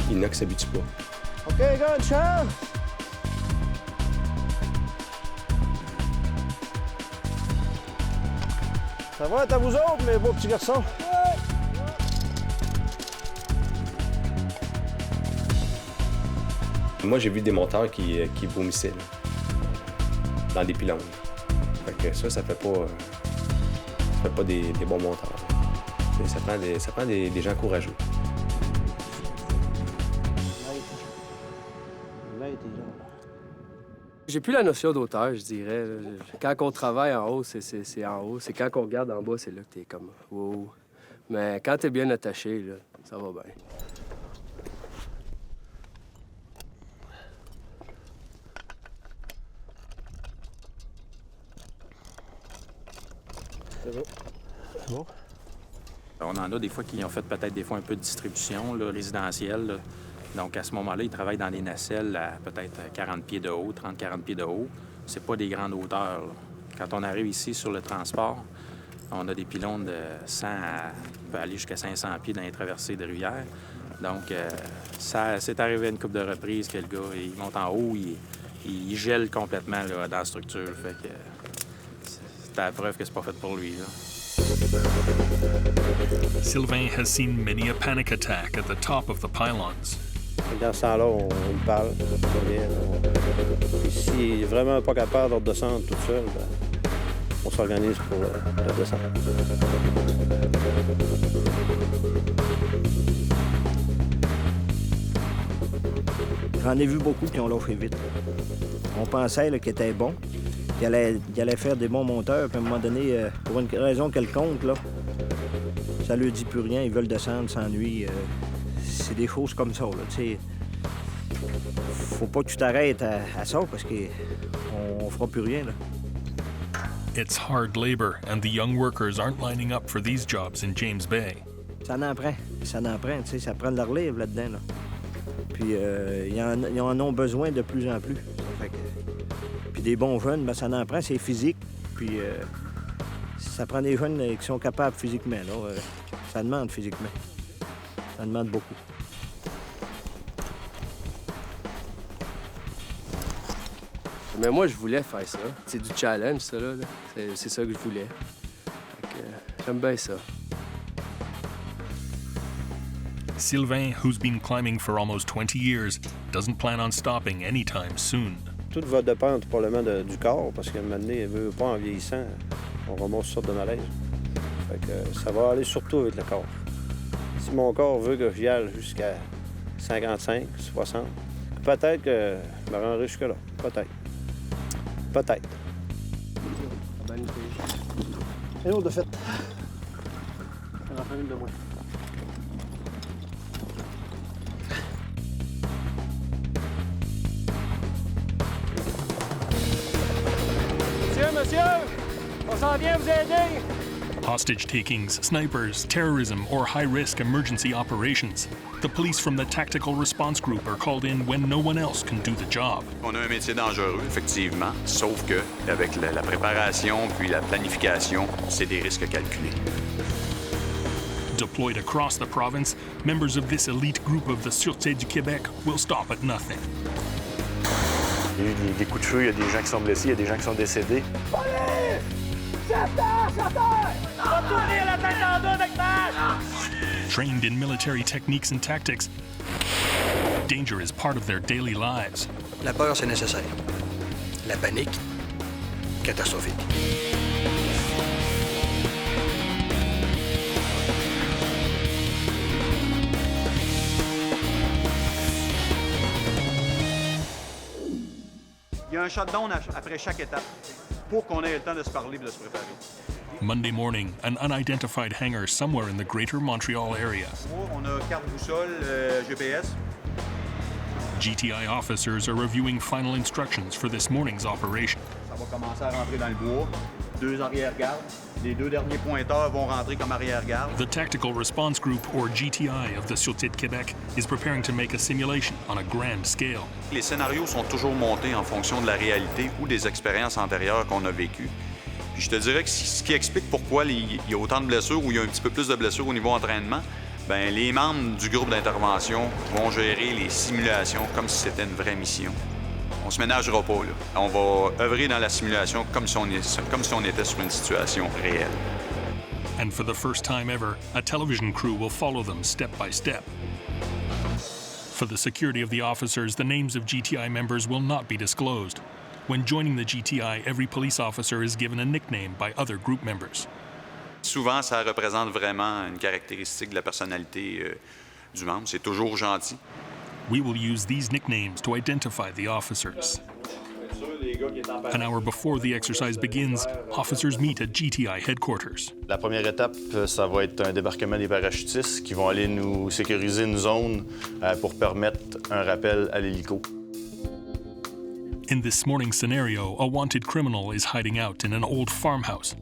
il y en a qui s'habituent pas. OK, good, Charles! Ça va être à vous autres, mes beaux petits garçons? Moi, j'ai vu des monteurs qui vomissaient là, dans des pylônes. Fait que ça fait pas des bons monteurs. Ça prend des gens courageux. J'ai plus la notion d'auteur, je dirais. Quand on travaille en haut, c'est en haut. C'est quand on regarde en bas, c'est là que t'es comme wow. Mais quand t'es bien attaché, là, ça va bien. C'est bon. C'est bon. On en a des fois qui ont fait peut-être des fois un peu de distribution là, résidentielle. Là. Donc, à ce moment-là, ils travaillent dans des nacelles à peut-être 40 pieds de haut, 30-40 pieds de haut. C'est pas des grandes hauteurs. Là. Quand on arrive ici sur le transport, on a des pylônes de 100 à... On peut aller jusqu'à 500 pieds dans les traversées de rivière. Donc, ça c'est arrivé à une couple de reprises que le gars, il monte en haut, il gèle complètement là, dans la structure. Fait que c'est la preuve que c'est pas fait pour lui. Là. Sylvain has seen many a panic attack at the top of the pylons. Dans ce temps-là, on parle, Puis s'il est vraiment pas capable de redescendre tout seul, ben, on s'organise pour le descendre. J'en ai vu beaucoup qui ont lâché vite. On pensait qu'ils étaient bons, qu'ils allaient faire des bons monteurs, puis à un moment donné, pour une raison quelconque, là, ça leur dit plus rien, ils veulent descendre, s'ennuient. C'est des choses comme ça, là, tu sais. Faut pas que tu t'arrêtes à ça, parce qu'on fera plus rien, là. It's hard labor, and the young workers aren't lining up for these jobs in James Bay. Ça en prend, tu sais, ça prend de la relève là-dedans, là. Puis ils en ont besoin de plus en plus. Fait que... Puis des bons jeunes, ben, ça en prend, c'est physique. Puis ça prend des jeunes qui sont capables physiquement, là. Ça demande physiquement. Ça demande beaucoup. Mais moi, je voulais faire ça. C'est du challenge, ça, là. C'est ça que je voulais. J'aime bien ça. Sylvain, who's been climbing for almost 20 years, doesn't plan on stopping anytime soon. Tout va dépendre probablement du corps, parce qu'à un moment donné, veut pas en vieillissant, on remonte sur sorte de malaise. Fait que ça va aller surtout avec le corps. Si mon corps veut que j'y aille jusqu'à 55, 60, peut-être que je me rendrai jusque-là. Peut-être. Peut-être. Et l'autre de fait. Ça en fait une de moins. Monsieur! On s'en vient vous aider! Hostage takings, snipers, terrorism, or high-risk emergency operations. The police from the Tactical Response Group are called in when no one else can do the job. On a un métier dangereux, effectivement, sauf que avec la préparation puis la planification, c'est des risques calculés. Deployed across the province, members of this elite group of the Sûreté du Québec will stop at nothing. Il y a eu des coups de feu, il y a des gens qui sont blessés, il y a des gens qui sont décédés. Police! Chasseur! Chasseur! Retournez la tête en deux avec match! Trained in military techniques and tactics, danger is part of their daily lives. La peur, c'est nécessaire. La panique, catastrophique. Il y a un shutdown après chaque étape pour qu'on ait le temps de se parler et de se préparer. Monday morning, an unidentified hangar somewhere in the greater Montreal area. On a carte boussole, GPS. GTI officers are reviewing final instructions for this morning's operation. Ça va commencer à rentrer dans le bois. 2 arrière-gardes. Les 2 derniers pointeurs vont rentrer comme arrière-garde. The Tactical Response Group, or GTI, of the Sûreté de Québec is preparing to make a simulation on a grand scale. Les scénarios sont toujours montés en fonction de la réalité ou des expériences antérieures qu'on a vécues. Puis je te dirais que ce qui explique pourquoi il y a autant de blessures ou il y a un petit peu plus de blessures au niveau entraînement, bien, les membres du groupe d'intervention vont gérer les simulations comme si c'était une vraie mission. On se ménagera pas, là. On va œuvrer dans la simulation comme si on était sur une situation réelle. And for the first time ever, a television crew will follow them step by step. For the security of the officers, the names of GTI members will not be disclosed. When joining the GTI, every police officer is given a nickname by other group members. Souvent, ça représente vraiment une caractéristique de la personnalité du membre. C'est toujours gentil. We will use these nicknames to identify the officers. An hour before the exercise begins, officers meet at GTI headquarters. La première étape, ça va être un débarquement des parachutistes qui vont aller nous sécuriser une zone pour permettre un rappel à l'hélico. In this morning's scenario, a wanted criminal is hiding out in an old farmhouse.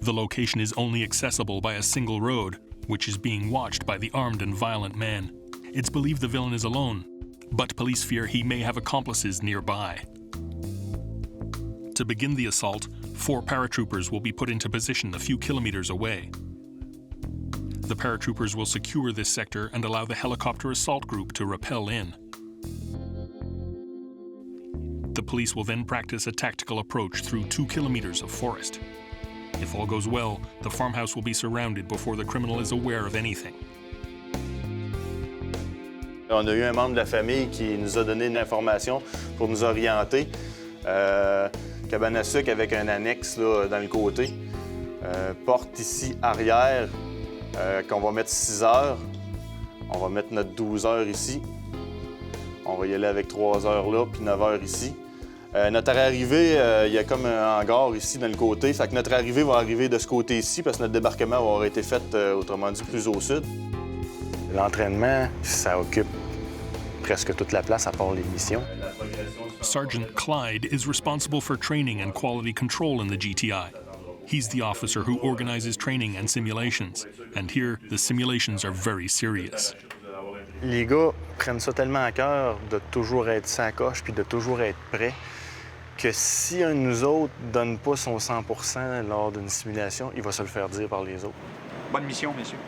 The location is only accessible by a single road, which is being watched by the armed and violent man. It's believed the villain is alone, but police fear he may have accomplices nearby. To begin the assault, 4 paratroopers will be put into position a few kilometers away. The paratroopers will secure this sector and allow the helicopter assault group to rappel in. The police will then practice a tactical approach through 2 kilometers of forest. If all goes well, the farmhouse will be surrounded before the criminal is aware of anything. On a eu un membre de la famille qui nous a donné une information pour nous orienter. Cabane à sucre avec un annexe là, dans le côté. Porte ici arrière qu'on va mettre 6 heures. On va mettre notre 12 heures ici. On va y aller avec 3 heures là, puis 9 heures ici. Notre arrivée, il y a comme un hangar ici dans le côté. Fait que notre arrivée va arriver de ce côté-ci parce que notre débarquement va avoir été fait, autrement dit, plus au sud. L'entraînement, ça occupe presque toute la place à part les missions. Sergeant Clyde is responsible for training and quality control in the GTI. He's the officer who organizes training and simulations. And here, the simulations are very serious. Les gars prennent ça tellement à cœur de toujours être sans coche puis de toujours être prêt que si un de nous autres donne pas son 100% lors d'une simulation, il va se le faire dire par les autres. Bonne mission, messieurs.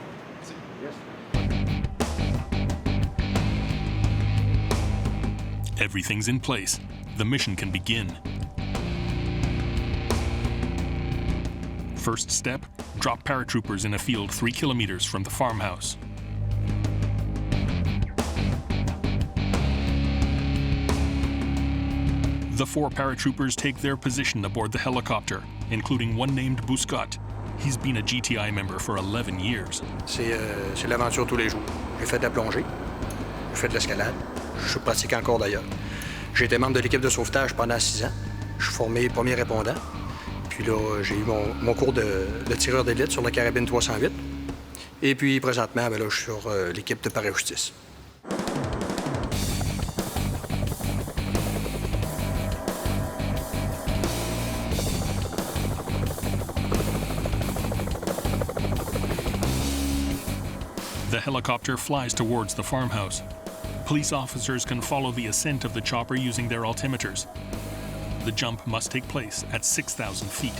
Everything's in place. The mission can begin. First step, drop paratroopers in a field 3 kilometers from the farmhouse. The 4 paratroopers take their position aboard the helicopter, including one named Bouscotte. He's been a GTI member for 11 years. C'est l'aventure tous les jours. J'ai fait de la plongée, j'ai fait de l'escalade, je pratique encore d'ailleurs. J'ai été membre de l'équipe de sauvetage pendant 6 ans. Je suis formé premier répondant. Puis là, j'ai eu mon cours de tireur d'élite sur la carabine 308. Et puis présentement, ben là, je suis sur l'équipe de parachutistes. The helicopter flies towards the farmhouse. Police officers can follow the ascent of the chopper using their altimeters. The jump must take place at 6,000 feet.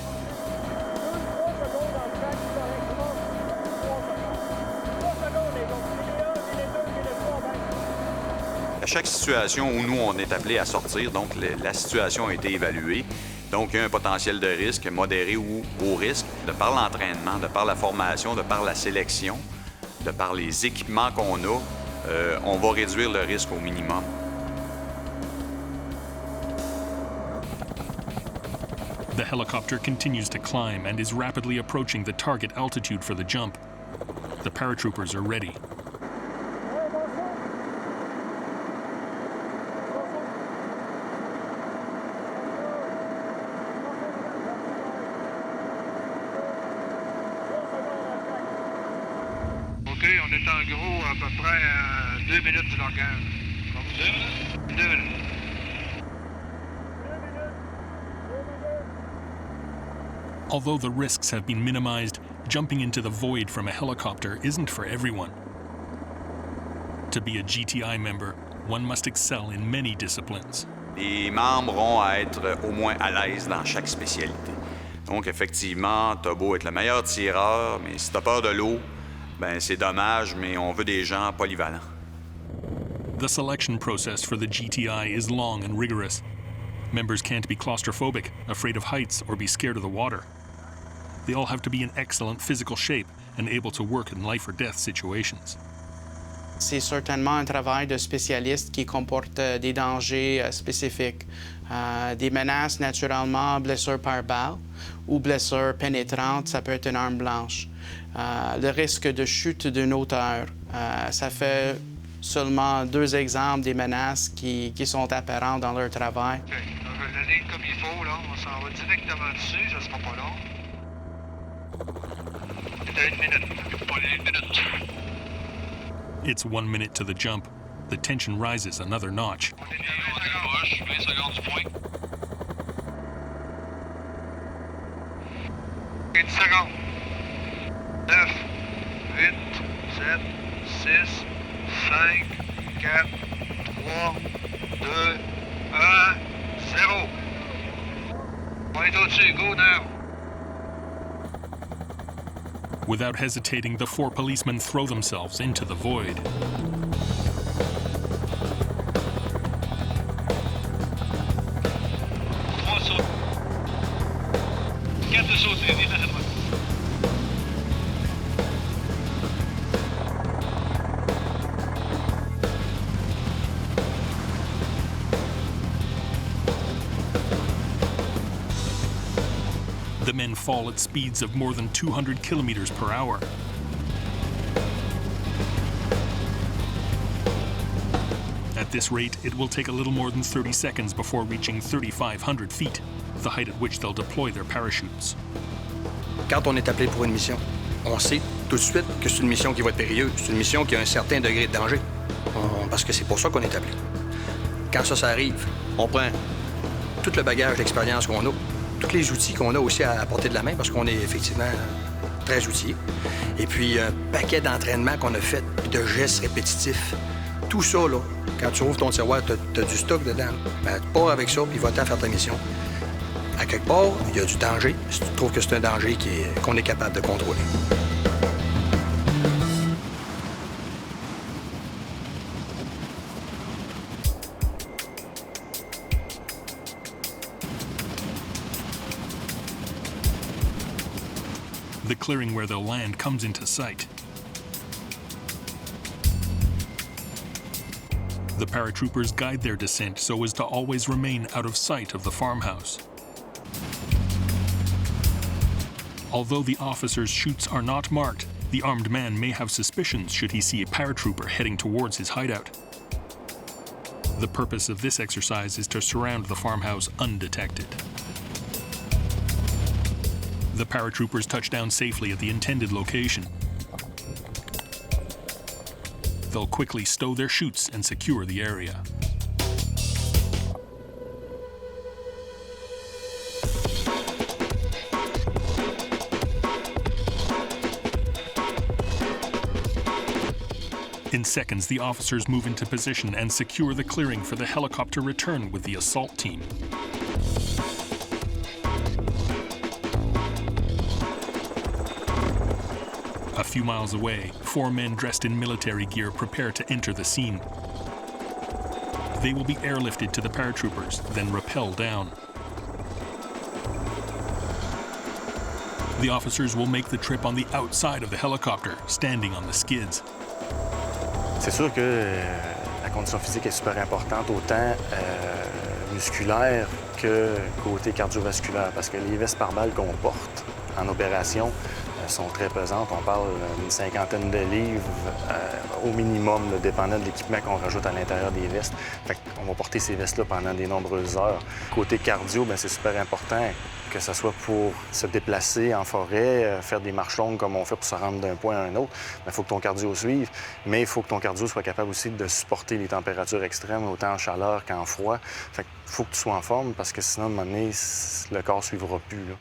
À chaque situation où nous, on est appelé à sortir, donc la situation a été évaluée. Donc, il y a un potentiel de risque modéré ou haut risque. De par l'entraînement, de par la formation, de par la sélection, de par les équipements qu'on a, on va réduire le risque au minimum. The helicopter continues to climb and is rapidly approaching the target altitude for the jump. The paratroopers are ready. OK, on est en gros à peu près à 2 minutes du largage. 2 minutes? 2 minutes. Although the risks have been minimized, jumping into the void from a helicopter isn't for everyone. To be a GTI member, one must excel in many disciplines. Les membres ont à être au moins à l'aise dans chaque spécialité. Donc, effectivement, t'as beau être le meilleur tireur, mais si t'as peur de l'eau, ben c'est dommage, mais on veut des gens polyvalents. The selection process for the GTI is long and rigorous. Members can't be claustrophobic, afraid of heights, or be scared of the water. They all have to be in excellent physical shape and able to work in life or death situations. C'est certainement un travail de spécialiste qui comporte des dangers spécifiques, des menaces naturellement, blessures par balle ou blessures pénétrantes, ça peut être une arme blanche. Le risque de chute d'une hauteur, ça fait seulement 2 exemples des menaces qui sont apparentes dans leur travail. OK, on va l'analyser comme il faut, là. On s'en va directement dessus, ça sera pas long. C'est à 1 minute, pas 1 minute. It's 1 minute to the jump. The tension rises another notch. 20 secondes du point. 10 secondes. 9, 8, 7, 6, 5, 4, 3, 2, 1, 0. On est au-dessus, go now. Without hesitating, the 4 policemen throw themselves into the void. The men fall at speeds of more than 200 kilometers per hour. At this rate, it will take a little more than 30 seconds before reaching 3,500 feet, the height at which they'll deploy their parachutes. Quand on est appelé pour une mission, on sait tout de suite que c'est une mission qui va être périlleuse, c'est une mission qui a un certain degré de danger, parce que c'est pour ça qu'on est appelé. Quand ça arrive, on prend tout le bagage d'expérience qu'on a, tous les outils qu'on a aussi à portée de la main, parce qu'on est effectivement très outillés. Et puis, un paquet d'entraînements qu'on a fait, de gestes répétitifs. Tout ça, là, quand tu ouvres ton tiroir, t'as du stock dedans. Ben, tu pars avec ça, puis va-t'en faire ta mission. À quelque part, il y a du danger. Si tu trouves que c'est un danger qu'on est capable de contrôler. The clearing where they'll land comes into sight. The paratroopers guide their descent so as to always remain out of sight of the farmhouse. Although the officer's chutes are not marked, the armed man may have suspicions should he see a paratrooper heading towards his hideout. The purpose of this exercise is to surround the farmhouse undetected. The paratroopers touch down safely at the intended location. They'll quickly stow their chutes and secure the area. In seconds, the officers move into position and secure the clearing for the helicopter return with the assault team. A few miles away, 4 men dressed in military gear prepare to enter the scene. They will be airlifted to the paratroopers, then rappel down. The officers will make the trip on the outside of the helicopter, standing on the skids. C'est sûr que la condition physique est super importante, autant musculaire que côté cardiovasculaire, parce que les vestes par balle qu'on porte en opération sont très pesantes. On parle d'une 50aine de livres au minimum, là, dépendant de l'équipement qu'on rajoute à l'intérieur des vestes. On va porter ces vestes-là pendant de nombreuses heures. Côté cardio, c'est super important, que ce soit pour se déplacer en forêt, faire des marches longues comme on fait pour se rendre d'un point à un autre. Il faut que ton cardio suive, mais il faut que ton cardio soit capable aussi de supporter les températures extrêmes, autant en chaleur qu'en froid. Il faut que tu sois en forme, parce que sinon, à un moment donné, le corps ne suivra plus, là.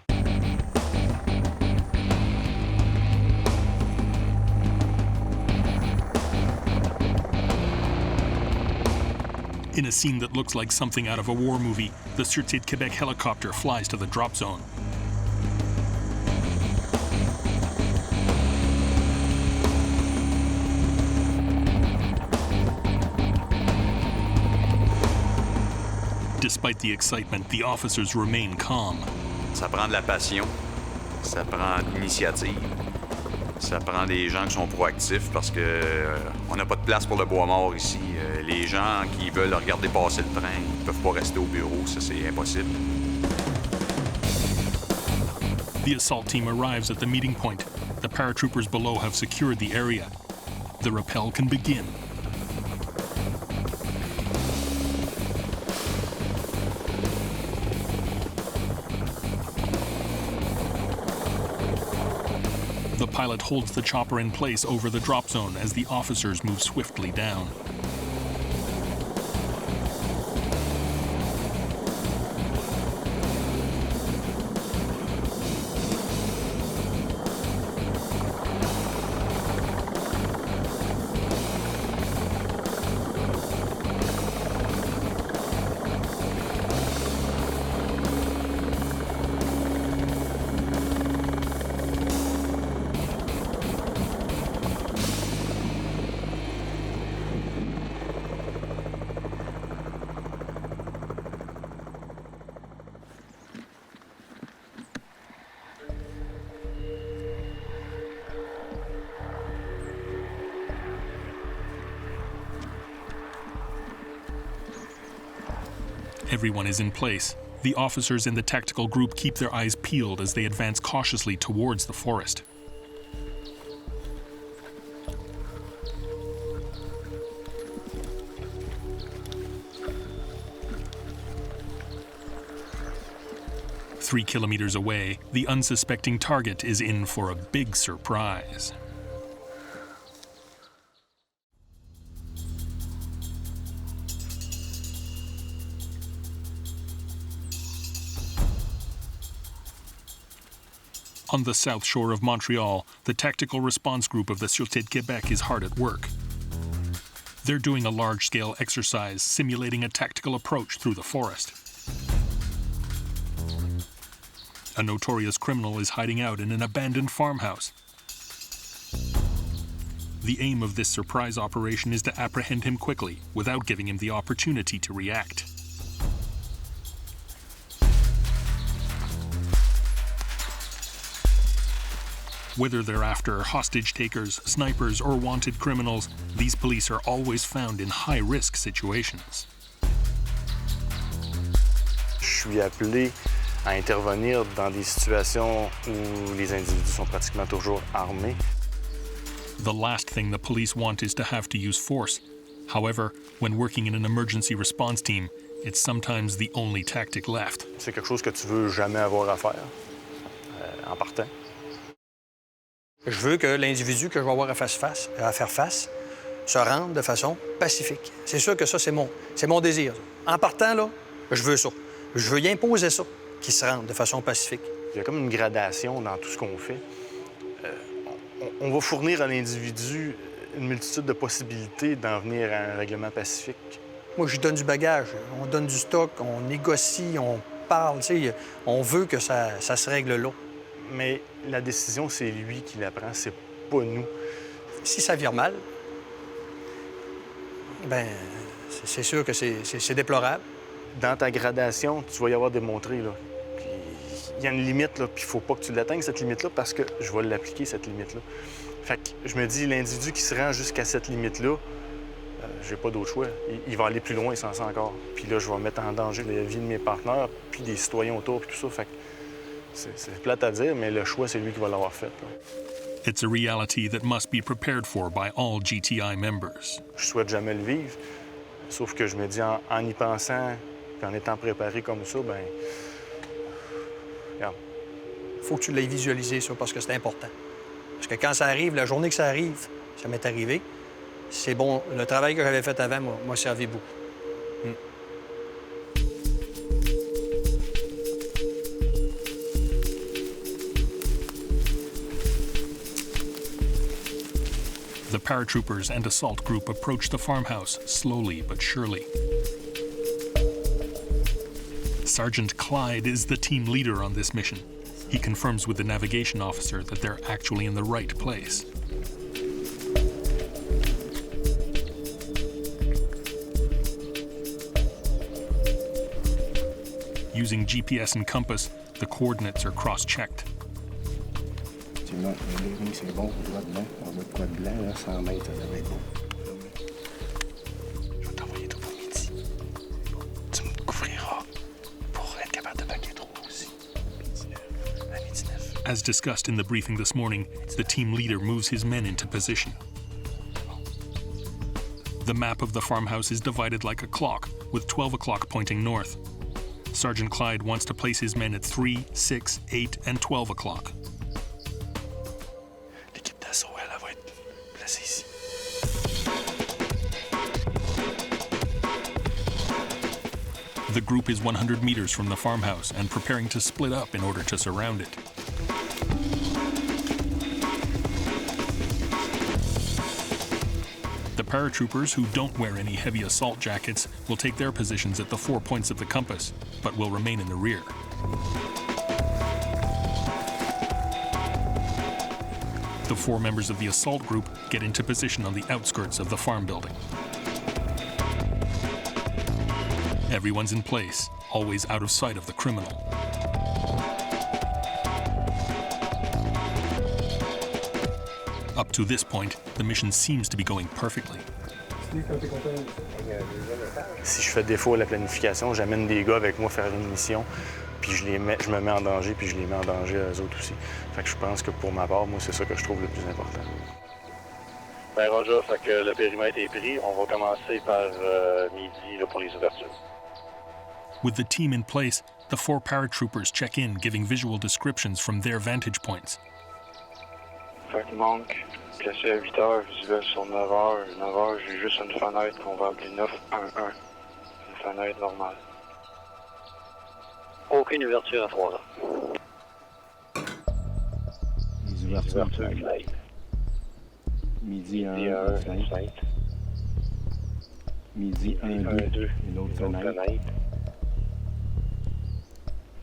In a scene that looks like something out of a war movie, the Sûreté de Québec helicopter flies to the drop zone. Despite the excitement, the officers remain calm. Ça prend de la passion, ça prend de l'initiative, ça prend des gens qui sont proactifs parce que on n'a pas de place pour le bois mort ici. Les gens qui veulent regarder passer le train, ils ne peuvent pas rester au bureau, ça c'est impossible. The assault team arrives at the meeting point. The paratroopers below have secured the area. The rappel can begin. The pilot holds the chopper in place over the drop zone as the officers move swiftly down. Everyone is in place. The officers in the tactical group keep their eyes peeled as they advance cautiously towards the forest. Three kilometers away, the unsuspecting target is in for a big surprise. On the south shore of Montreal, the tactical response group of the Sûreté de Québec is hard at work. They're doing a large-scale exercise simulating a tactical approach through the forest. A notorious criminal is hiding out in an abandoned farmhouse. The aim of this surprise operation is to apprehend him quickly, without giving him the opportunity to react. Whether they're after hostage takers, snipers, or wanted criminals, these police are always found in high-risk situations. Je suis appelé à intervenir dans des situations où les individus sont pratiquement toujours armés. The last thing the police want is to have to use force. However, when working in an emergency response team, it's sometimes the only tactic left. C'est quelque chose que tu veux jamais avoir à faire en partant. Je veux que l'individu que je vais avoir à faire face se rende de façon pacifique. C'est sûr que ça, c'est mon désir. En partant, là, je veux ça. Je veux y imposer ça, qu'il se rende de façon pacifique. Il y a comme une gradation dans tout ce qu'on fait. On va fournir à l'individu une multitude de possibilités d'en venir à un règlement pacifique. Moi, je donne du bagage, on donne du stock, on négocie, on parle, tu sais, on veut que ça se règle là. Mais la décision, c'est lui qui la prend, c'est pas nous. Si ça vire mal, bien, c'est sûr que c'est déplorable. Dans ta gradation, tu vas y avoir démontré, là. Il y a une limite, là, puis il faut pas que tu l'atteignes, cette limite-là, parce que je vais l'appliquer, cette limite-là. Fait que je me dis, l'individu qui se rend jusqu'à cette limite-là, j'ai pas d'autre choix. Il va aller plus loin sans ça encore. Puis là, je vais mettre en danger la vie de mes partenaires, puis des citoyens autour, puis tout ça. Fait que c'est plate à dire, mais le choix, c'est lui qui va l'avoir fait, là. It's a reality that must be prepared for by all GTI members. Je souhaite jamais le vivre, sauf que je me dis, en y pensant, puis en étant préparé comme ça, ben regarde. Faut que tu l'aies visualisé, ça, parce que c'est important. Parce que quand ça arrive, la journée que ça arrive, ça m'est arrivé, c'est bon. Le travail que j'avais fait avant m'a servi beaucoup. The paratroopers and assault group approach the farmhouse slowly but surely. Sergeant Clyde is the team leader on this mission. He confirms with the navigation officer that they're actually in the right place. Using GPS and compass, the coordinates are cross-checked. C'est bon, droit de blanc. On voit de quoi de blanc, là, 100 mètres, ça devrait être beau. Je vais t'envoyer tout pour midi. Tu me couvriras pour être capable de baquer trop aussi. À midi 9. As discussed in the briefing this morning, the team leader moves his men into position. The map of the farmhouse is divided like a clock, with 12 o'clock pointing north. Sergeant Clyde wants to place his men at 3, 6, 8, and 12 o'clock. The group is 100 meters from the farmhouse and preparing to split up in order to surround it. The paratroopers, who don't wear any heavy assault jackets, will take their positions at the 4 points of the compass, but will remain in the rear. The 4 members of the assault group get into position on the outskirts of the farm building. Everyone's in place, always out of sight of the criminal. Up to this point, the mission seems to be going perfectly. Si je fais défaut à la planification, j'amène des gars avec moi faire une mission, puis je me mets en danger, puis je les mets en danger eux autres aussi. Fait que je pense que pour ma part, moi, c'est ça que je trouve le plus important. Ben Roger, fait que le périmètre est pris. On va commencer par midi là, pour les ouvertures. With the team in place, the 4 paratroopers check in, giving visual descriptions from their vantage points. Fait qu'il manque, placé à 8h, visuel sur 9h. 9h, j'ai juste une fenêtre qu'on va appeler 911. Une fenêtre normale. Aucune ouverture à 3h. Les ouvertures, fenêtre. Midi 1, fenêtre. Midi 1, 2, une autre fenêtre.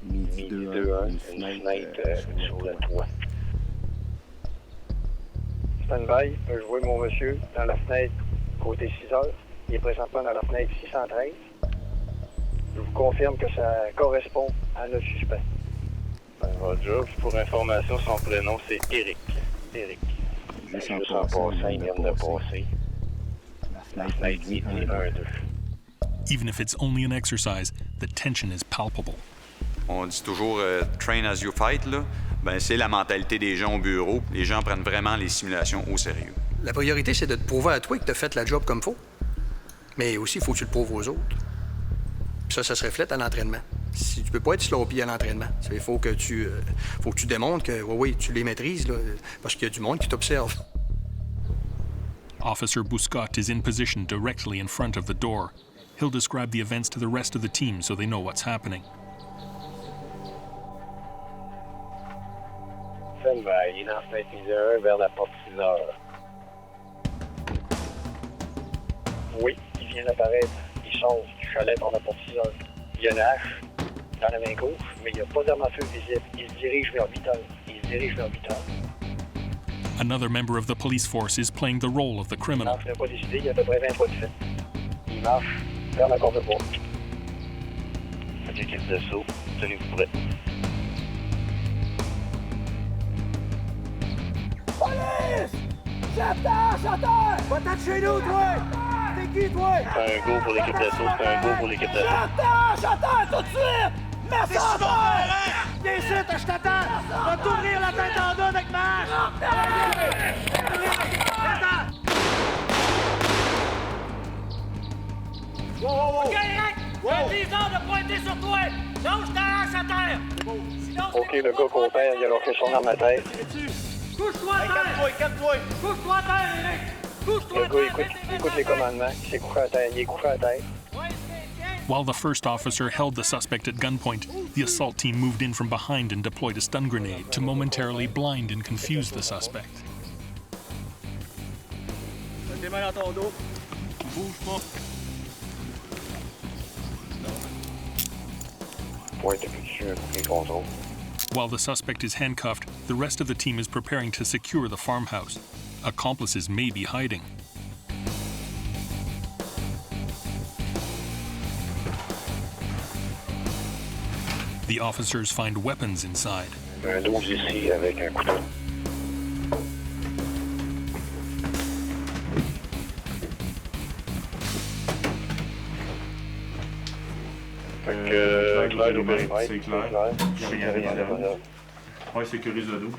Midi 2, 1, une fenêtre sur le toit. Stand-by, je vois mon monsieur dans la fenêtre côté 6h. Il est présentement dans la fenêtre 613. Je vous confirme que ça correspond à notre suspect. Roger, pour information, son prénom c'est Eric. Eric. Juste en passant, il vient de passer. La fenêtre midi 1, 2. Even if it's only an exercise, the tension is palpable. On dit toujours train as you fight, là. Ben, c'est la mentalité des gens au bureau. Les gens prennent vraiment les simulations au sérieux. La priorité, c'est de te prouver à toi que tu as fait la job comme il faut. Mais aussi, il faut que tu le prouves aux autres. Puis ça se reflète à l'entraînement. Si tu peux pas être sloppy à l'entraînement, il faut que tu démontres que oui, tu les maîtrises, là, parce qu'il y a du monde qui t'observe. Officer Bouscott is in position directly in front of the door. He'll describe the events to the rest of the team so they know what's happening. Il est dans la fenêtre midi 1 vers la porte 6h. vient d'apparaître. Il sort du chalet par la porte 6 heures. Il y a une hache dans la main gauche, mais il n'y a pas d'arme à feu visible. Il se dirige vers 8 heures. Another member of the police force is playing the role of the criminal. Je n'ai pas décidé, il y a à peu près 20 pas de fait. Il marche vers la corde de bois. Cette équipe de saut, tenez-vous prêts. Police! Chanteur! Va-t'en de chez nous, toi! T'es qui, toi? C'est un go pour l'équipe d'assaut, Chanteur, tout de suite! Mets ça en terre! Viens ici, je t'attends! Va t'ouvrir la tête en deux avec ma hache! OK, Eric! J'ai 10 heures de pointer sur toi! Lâche ta hache à terre! OK, le gars content, il a lâché son arme à terre. Couche-toi à terre! Calme-toi! Couche-toi à terre, Eric! Le gars écoute les commandements, il s'est couché à terre, il est couché à terre. While the first officer held the suspect at gunpoint, the assault team moved in from behind and deployed a stun grenade to momentarily blind and confuse the suspect. Tes mains dans ton dos. Bouge pas. Pointe dessus, les contrôles. While the suspect is handcuffed, the rest of the team is preparing to secure the farmhouse. Accomplices may be hiding. The officers find weapons inside. Un 12 ici avec un couteau. Fait que clair au périmètre, c'est clair. Il n'y a rien là. Oui, sécurise le dos.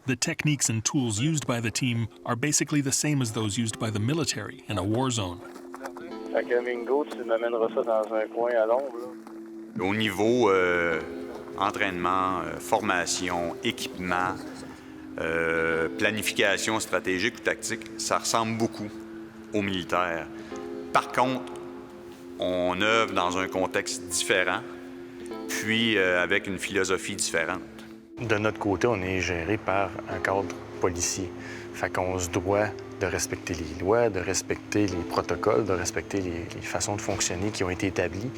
The techniques and tools used by the team are basically the same as those used by the military in a war zone. Fait que Mingo, tu m'amèneras ça dans un coin à l'ombre. Au niveau entraînement, formation, équipement, planification stratégique ou tactique, ça ressemble beaucoup aux militaires. Par contre, on œuvre dans un contexte différent, puis avec une philosophie différente. De notre côté, on est géré par un cadre policier. Fait qu'on se doit de respecter les lois, de respecter les protocoles, de respecter les façons de fonctionner qui ont été établies.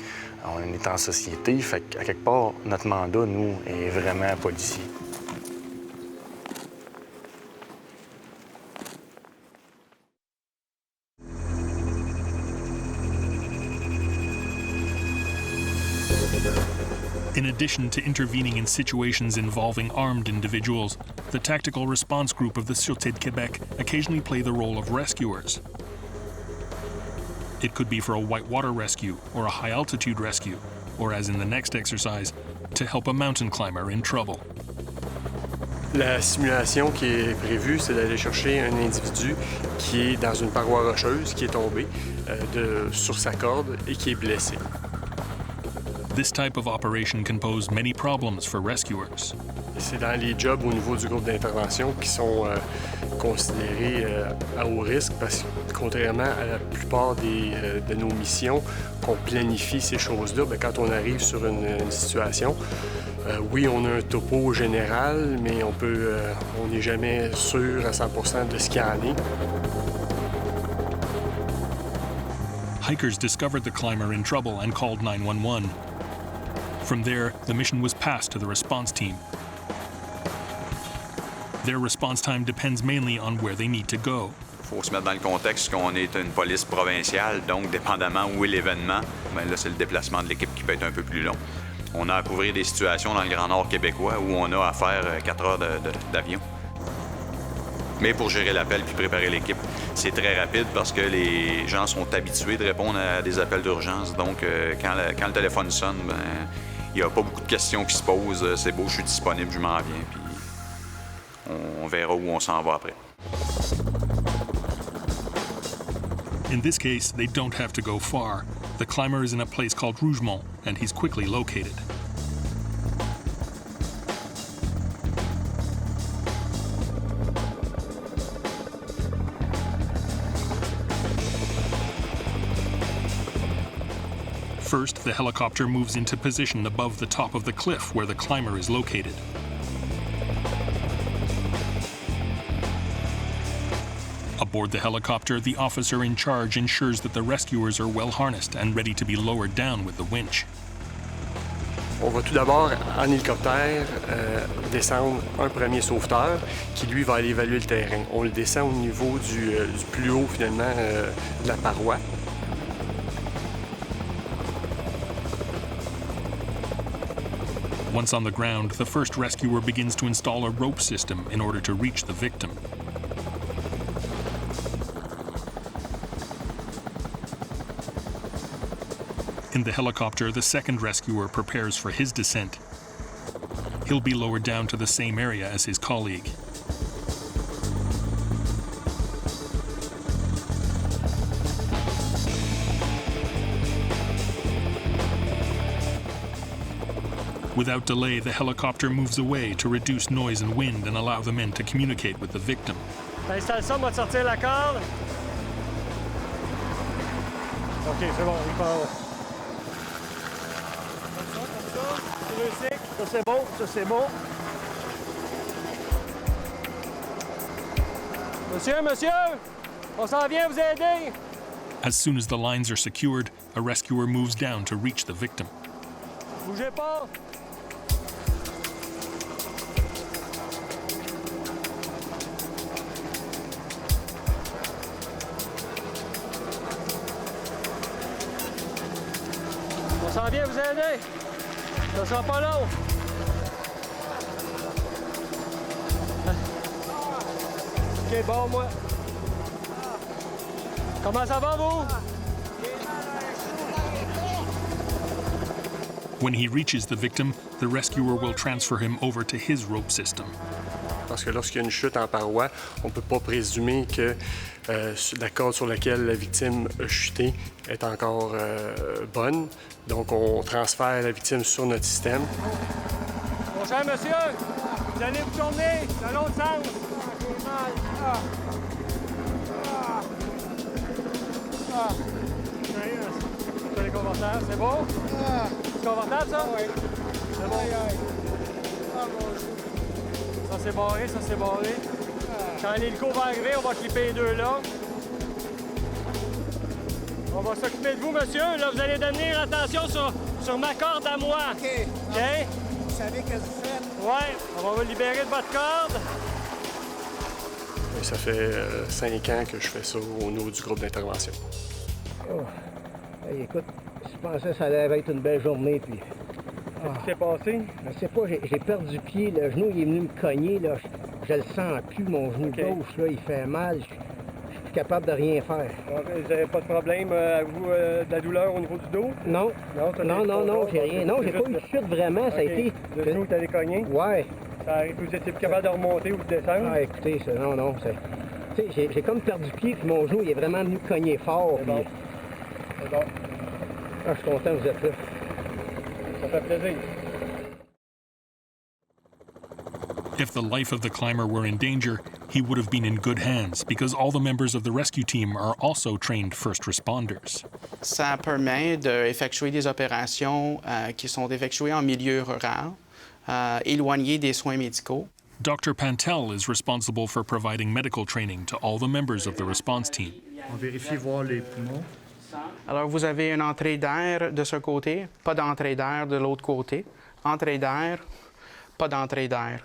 On est en société, fait qu'à quelque part, notre mandat, nous, est vraiment policier. In addition to intervening in situations involving armed individuals, the tactical response group of the Sûreté de Québec occasionally play the role of rescuers. It could be for a whitewater rescue or a high-altitude rescue, or as in the next exercise, to help a mountain climber in trouble. La simulation qui est prévue, c'est d'aller chercher un individu qui est dans une paroi rocheuse, qui est tombé sur sa corde et qui est blessé. This type of operation can pose many problems for rescuers. C'est dans les jobs au niveau du groupe d'intervention qui sont considérés à haut risque parce que, contrairement à la plupart de nos missions, qu'on planifie ces choses-là, bien, quand on arrive sur une situation, oui, on a un topo général, mais on n'est jamais sûr à 100% de ce qu'il y en est. Hikers discovered the climber in trouble and called 911. From there, the mission was passed to the response team. Their response time depends mainly on where they need to go. Il faut se mettre dans le contexte qu'on est une police provinciale, donc dépendamment où est l'événement, bien là, c'est le déplacement de l'équipe qui peut être un peu plus long. On a à couvrir des situations dans le Grand Nord québécois où on a à faire 4 heures d'avion. Mais pour gérer l'appel puis préparer l'équipe, c'est très rapide parce que les gens sont habitués de répondre à des appels d'urgence. Donc, quand le téléphone sonne, ben, il n'y a pas beaucoup de questions qui se posent. C'est beau, je suis disponible, je m'en viens, puis on verra où on s'en va après. In this case, they don't have to go far. The climber is in a place called Rougemont, and he's quickly located. First, the helicopter moves into position above the top of the cliff where the climber is located. Aboard the helicopter, the officer in charge ensures that the rescuers are well harnessed and ready to be lowered down with the winch. On va tout d'abord, en hélicoptère, descendre un premier sauveteur qui, lui, va aller évaluer le terrain. On le descend au niveau du plus haut, finalement, de la paroi. Once on the ground, the first rescuer begins to install a rope system in order to reach the victim. In the helicopter, the second rescuer prepares for his descent. He'll be lowered down to the same area as his colleague. Without delay, the helicopter moves away to reduce noise and wind and allow the men to communicate with the victim. Installe ça, on va sortir la corde. OK, c'est bon, il part. Ça c'est bon, ça c'est bon. Monsieur, on s'en vient vous aider. As soon as the lines are secured, a rescuer moves down to reach the victim. Bougez pas. On s'en vient vous aider. Ça sera pas long. OK, bon, moi. Comment ça va, vous? When he reaches the victim, the rescuer will transfer him over to his rope system. Parce que lorsqu'il y a une chute en paroi, on ne peut pas présumer que la corde sur laquelle la victime a chuté est encore bonne. Donc, on transfère la victime sur notre système. Mon cher monsieur, vous allez vous tourner dans l'autre sens. J'ai mal. C'est confortable, c'est bon? C'est confortable, ça? Oui. C'est bon. Ça, c'est barré, ça, c'est barré. Quand l'hélico va arriver, on va clipper les deux là. On va s'occuper de vous, monsieur. Là, vous allez donner attention sur ma corde à moi. OK. OK? Vous savez qu'est-ce que vous faites? Oui. On va vous libérer de votre corde. Et ça fait 5 ans que je fais ça au niveau du groupe d'intervention. Oh. Hey, écoute, je pensais que ça allait être une belle journée, puis... Qu'est-ce qui s'est passé? Je sais pas, j'ai perdu pied, le genou il est venu me cogner, là. Je le sens plus, mon genou gauche, là, il fait mal. Je suis capable de rien faire. Vous n'avez pas de problème, vous, de la douleur au niveau du dos? Non. Non, j'ai rien. Non, j'ai pas eu de chute vraiment, ça a été... Le genou est allé cogner? Ouais. Vous étiez plus capable de remonter ou de descendre? Ah, écoutez, ça, non, c'est... J'ai comme perdu pied, puis mon genou il est vraiment venu cogner fort. C'est bon. C'est bon. Ah, je suis content que vous êtes là. Ça fait plaisir. If the life of the climber were in danger, he would have been in good hands because all the members of the rescue team are also trained first responders. Ça permet d'effectuer des opérations qui sont effectuées en milieu rural, éloignées des soins médicaux. Dr. Pantel is responsible for providing medical training to all the members of the response team. On vérifie voir les poumons. Alors, vous avez une entrée d'air de ce côté, pas d'entrée d'air de l'autre côté. Entrée d'air, pas d'entrée d'air.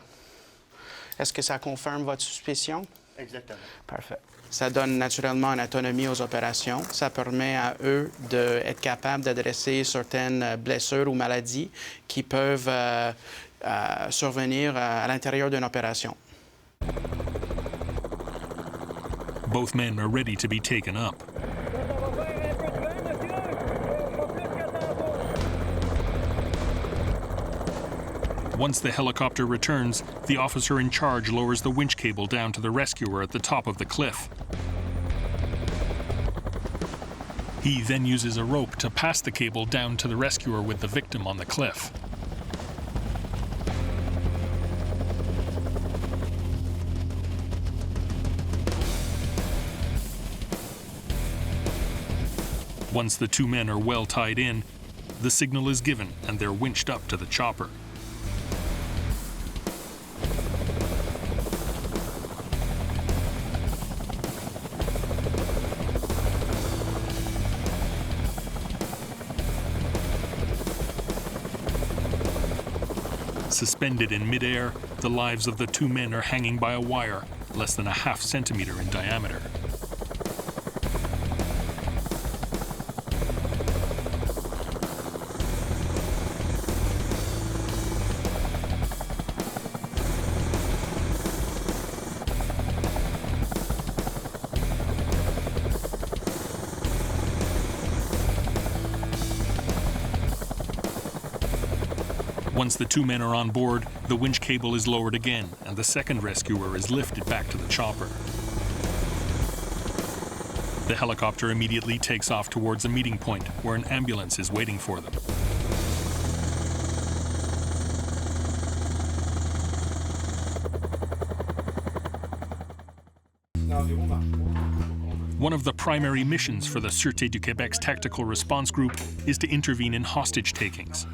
Est-ce que ça confirme votre suspicion? Exactement. Parfait. Ça donne naturellement une autonomie aux opérations. Ça permet à eux d'être capables d'adresser certaines blessures ou maladies qui peuvent survenir à l'intérieur d'une opération. Both men are ready to be taken up. Once the helicopter returns, the officer in charge lowers the winch cable down to the rescuer at the top of the cliff. He then uses a rope to pass the cable down to the rescuer with the victim on the cliff. Once the two men are well tied in, the signal is given and they're winched up to the chopper. Suspended in midair, the lives of the two men are hanging by a wire, less than a half centimeter in diameter. Once the two men are on board, the winch cable is lowered again, and the second rescuer is lifted back to the chopper. The helicopter immediately takes off towards a meeting point where an ambulance is waiting for them. One of the primary missions for the Sûreté du Québec's tactical response group is to intervene in hostage takings.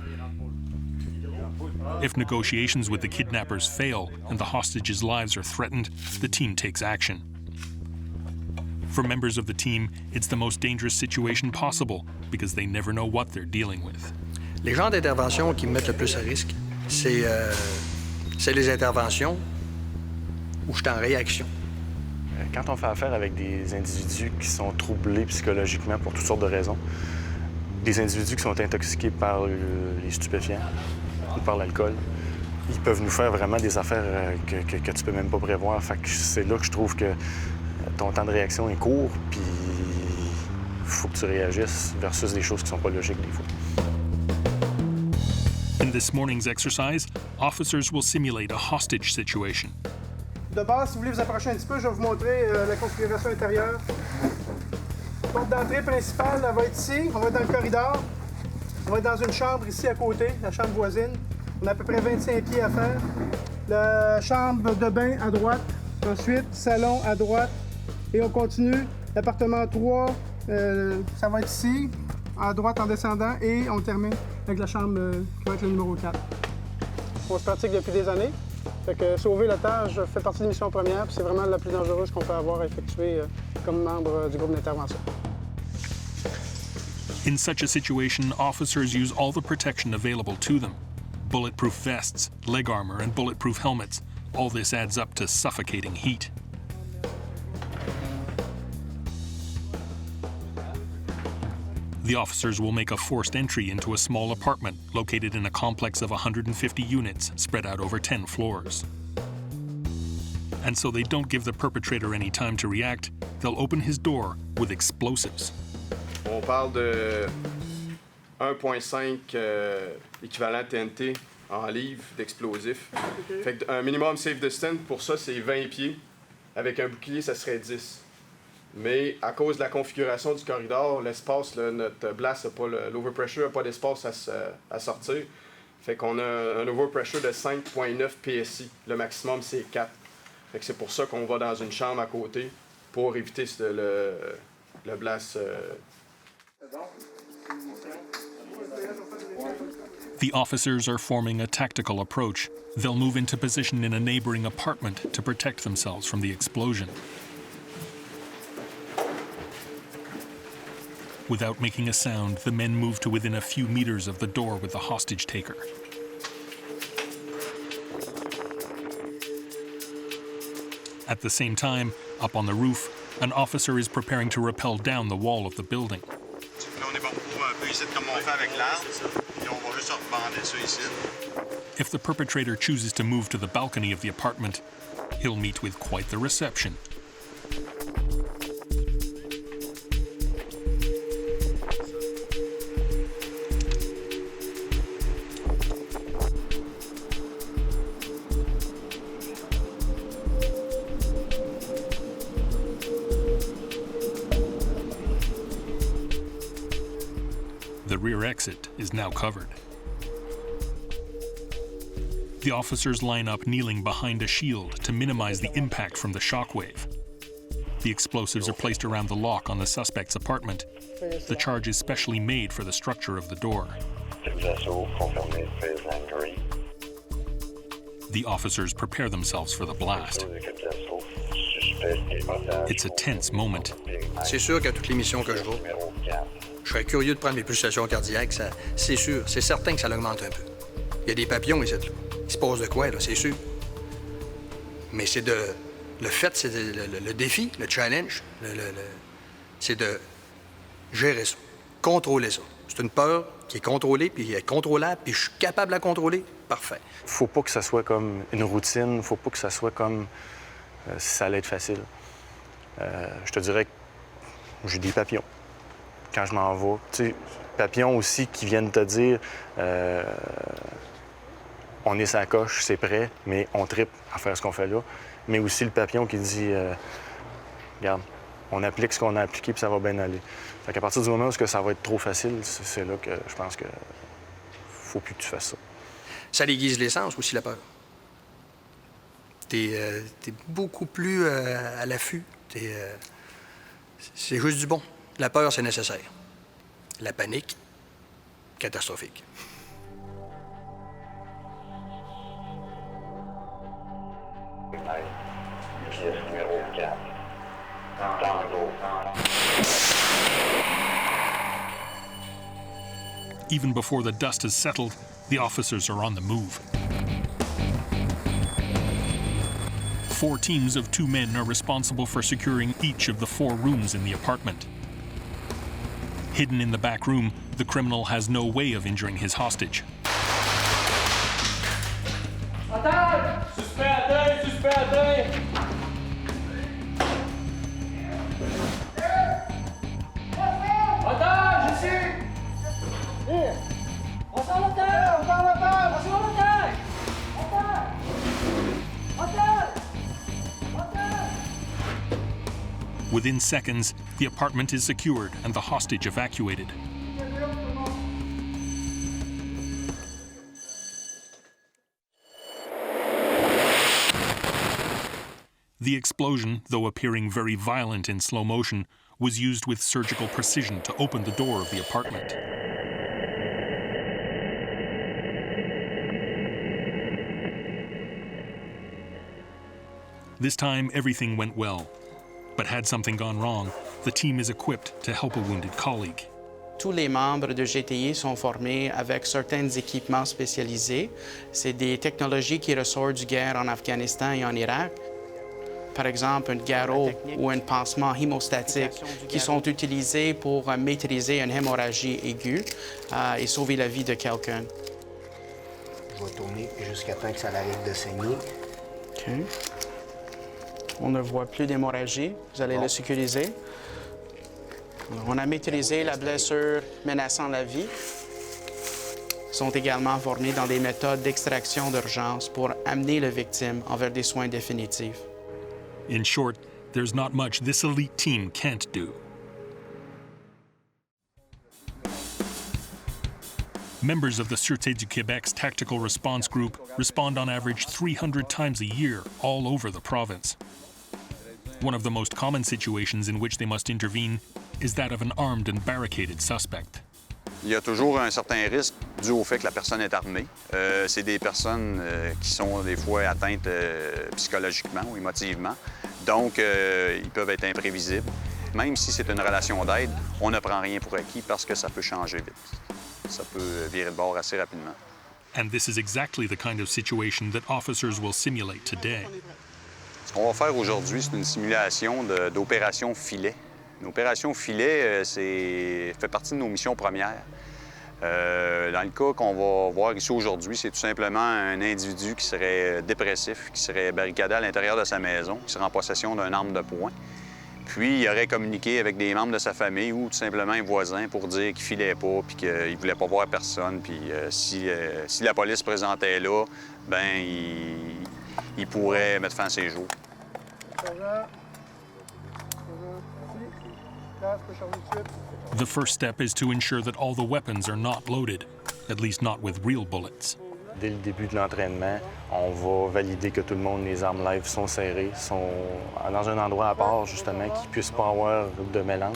If negotiations with the kidnappers fail and the hostages' lives are threatened, the team takes action. For members of the team, it's the most dangerous situation possible because they never know what they're dealing with. Les genres d'interventions qui me mettent le plus à risque, c'est les interventions où je suis en réaction. Quand on fait affaire avec des individus qui sont troublés psychologiquement pour toutes sortes de raisons, des individus qui sont intoxiqués par les stupéfiants, par l'alcool, ils peuvent nous faire vraiment des affaires que tu peux même pas prévoir. Fait que c'est là que je trouve que ton temps de réaction est court, puis il faut que tu réagisses versus des choses qui sont pas logiques des fois. In this morning's exercise, officers will simulate a hostage situation. De base, si vous voulez vous approcher un petit peu, je vais vous montrer la configuration intérieure. La porte d'entrée principale, elle va être ici. On va être dans le corridor. On va être dans une chambre ici à côté, la chambre voisine. On a à peu près 25 pieds à faire. La chambre de bain à droite. Ensuite, salon à droite. Et on continue. L'appartement 3, ça va être ici, à droite en descendant. Et on termine avec la chambre qui va être le numéro 4. On se pratique depuis des années. Fait que sauver l'otage fait partie des missions premières. Puis c'est vraiment la plus dangereuse qu'on peut avoir à effectuer comme membre du groupe d'intervention. In such a situation, officers use all the protection available to them. Bulletproof vests, leg armor, and bulletproof helmets. All this adds up to suffocating heat. The officers will make a forced entry into a small apartment located in a complex of 150 units spread out over 10 floors. And so they don't give the perpetrator any time to react, they'll open his door with explosives. On parle de 1,5 équivalent TNT en livres d'explosifs. Okay. Fait qu'un minimum safe distance, pour ça, c'est 20 pieds. Avec un bouclier, ça serait 10. Mais à cause de la configuration du corridor, l'espace, notre blast, l'overpressure n'a pas d'espace à sortir. Fait qu'on a un overpressure de 5,9 PSI. Le maximum, c'est 4. Fait que c'est pour ça qu'on va dans une chambre à côté pour éviter le blast. The officers are forming a tactical approach. They'll move into position in a neighboring apartment to protect themselves from the explosion. Without making a sound, the men move to within a few meters of the door with the hostage taker. At the same time, up on the roof, an officer is preparing to rappel down the wall of the building. If the perpetrator chooses to move to the balcony of the apartment, he'll meet with quite the reception. The rear exit is now covered. The officers line up kneeling behind a shield to minimize the impact from the shockwave. The explosives are placed around the lock on the suspect's apartment. The charge is specially made for the structure of the door. The officers prepare themselves for the blast. It's a tense moment. C'est sûr qu'à toutes les missions que je vais, je serais curieux de prendre mes pulsations cardiaques. C'est sûr, c'est certain que ça l'augmente un peu. Il y a des papillons ici, là. Il se passe de quoi, là, c'est sûr. Mais c'est de... Le fait, c'est le défi, le challenge, c'est de gérer ça, contrôler ça. C'est une peur qui est contrôlée, puis elle est contrôlable, puis je suis capable de la contrôler. Parfait. Faut pas que ça soit comme une routine, faut pas que ça soit comme si ça allait être facile. Je te dirais que j'ai des papillons quand je m'en vais. Tu sais, papillons aussi qui viennent te dire on est sa coche, c'est prêt, mais on tripe à faire ce qu'on fait là. Mais aussi le papillon qui dit regarde, on applique ce qu'on a appliqué puis ça va bien aller. Fait qu'à partir du moment où ça va être trop facile, c'est là que je pense que faut plus que tu fasses ça. Ça déguise l'essence aussi, la peur. T'es beaucoup plus à l'affût. C'est juste du bon. La peur, c'est nécessaire. La panique, catastrophique. Pièce numéro 4. Tango. Even before the dust has settled, the officers are on the move. 4 teams of 2 men are responsible for securing each of the 4 rooms in the apartment. Hidden in the back room, the criminal has no way of injuring his hostage. Attends! Suspect atteint! Suspect atteint! Attends! Je suis! On s'en va terre! On s'en va terre! On s'en va terre! Within seconds, the apartment is secured and the hostage evacuated. The explosion, though appearing very violent in slow motion, was used with surgical precision to open the door of the apartment. This time, everything went well. But had something gone wrong, the team is equipped to help a wounded colleague. Tous les membres de GTI sont formés avec certains équipements spécialisés. C'est des technologies qui ressortent du guerre en Afghanistan et en Irak. Par exemple, un garrot ou un pansement hémostatique qui sont utilisés pour maîtriser une hémorragie aiguë et sauver la vie de quelqu'un. Je vais tourner jusqu'à temps que ça arrête de saigner. OK. On ne voit plus d'hémorragie. Vous allez le sécuriser. On a maîtrisé la blessure menaçant la vie. Ils sont également formés dans des méthodes d'extraction d'urgence pour amener la victime envers des soins définitifs. In short, there's not much this elite team can't do. Members of the Sûreté du Québec's Tactical Response Group respond on average 300 times a year all over the province. One of the most common situations in which they must intervene is that of an armed and barricaded suspect. Il y a toujours un certain risque dû au fait que la personne est armée. C'est des personnes qui sont des fois atteintes psychologiquement ou émotivement. Donc, ils peuvent être imprévisibles. Même si c'est une relation d'aide, on ne prend rien pour acquis parce que ça peut changer vite. Ça peut virer de bord assez rapidement. And this is exactly the kind of situation that officers will simulate today. Ce qu'on va faire aujourd'hui, c'est une simulation d'opération filet. Une opération filet, fait partie de nos missions premières. Dans le cas qu'on va voir ici aujourd'hui, c'est tout simplement un individu qui serait dépressif, qui serait barricadé à l'intérieur de sa maison, qui serait en possession d'une arme de poing. Puis, il aurait communiqué avec des membres de sa famille ou tout simplement un voisin pour dire qu'il filait pas puis qu'il ne voulait pas voir personne. Puis, si la police se présentait là, ben il pourrait mettre fin à ses jours. The first step is to ensure that all the weapons are not loaded, at least not with real bullets. Dès le début de l'entraînement, on va valider que tout le monde, les armes live sont serrées, sont dans un endroit à part, justement, qu'ils ne puissent pas avoir de mélange.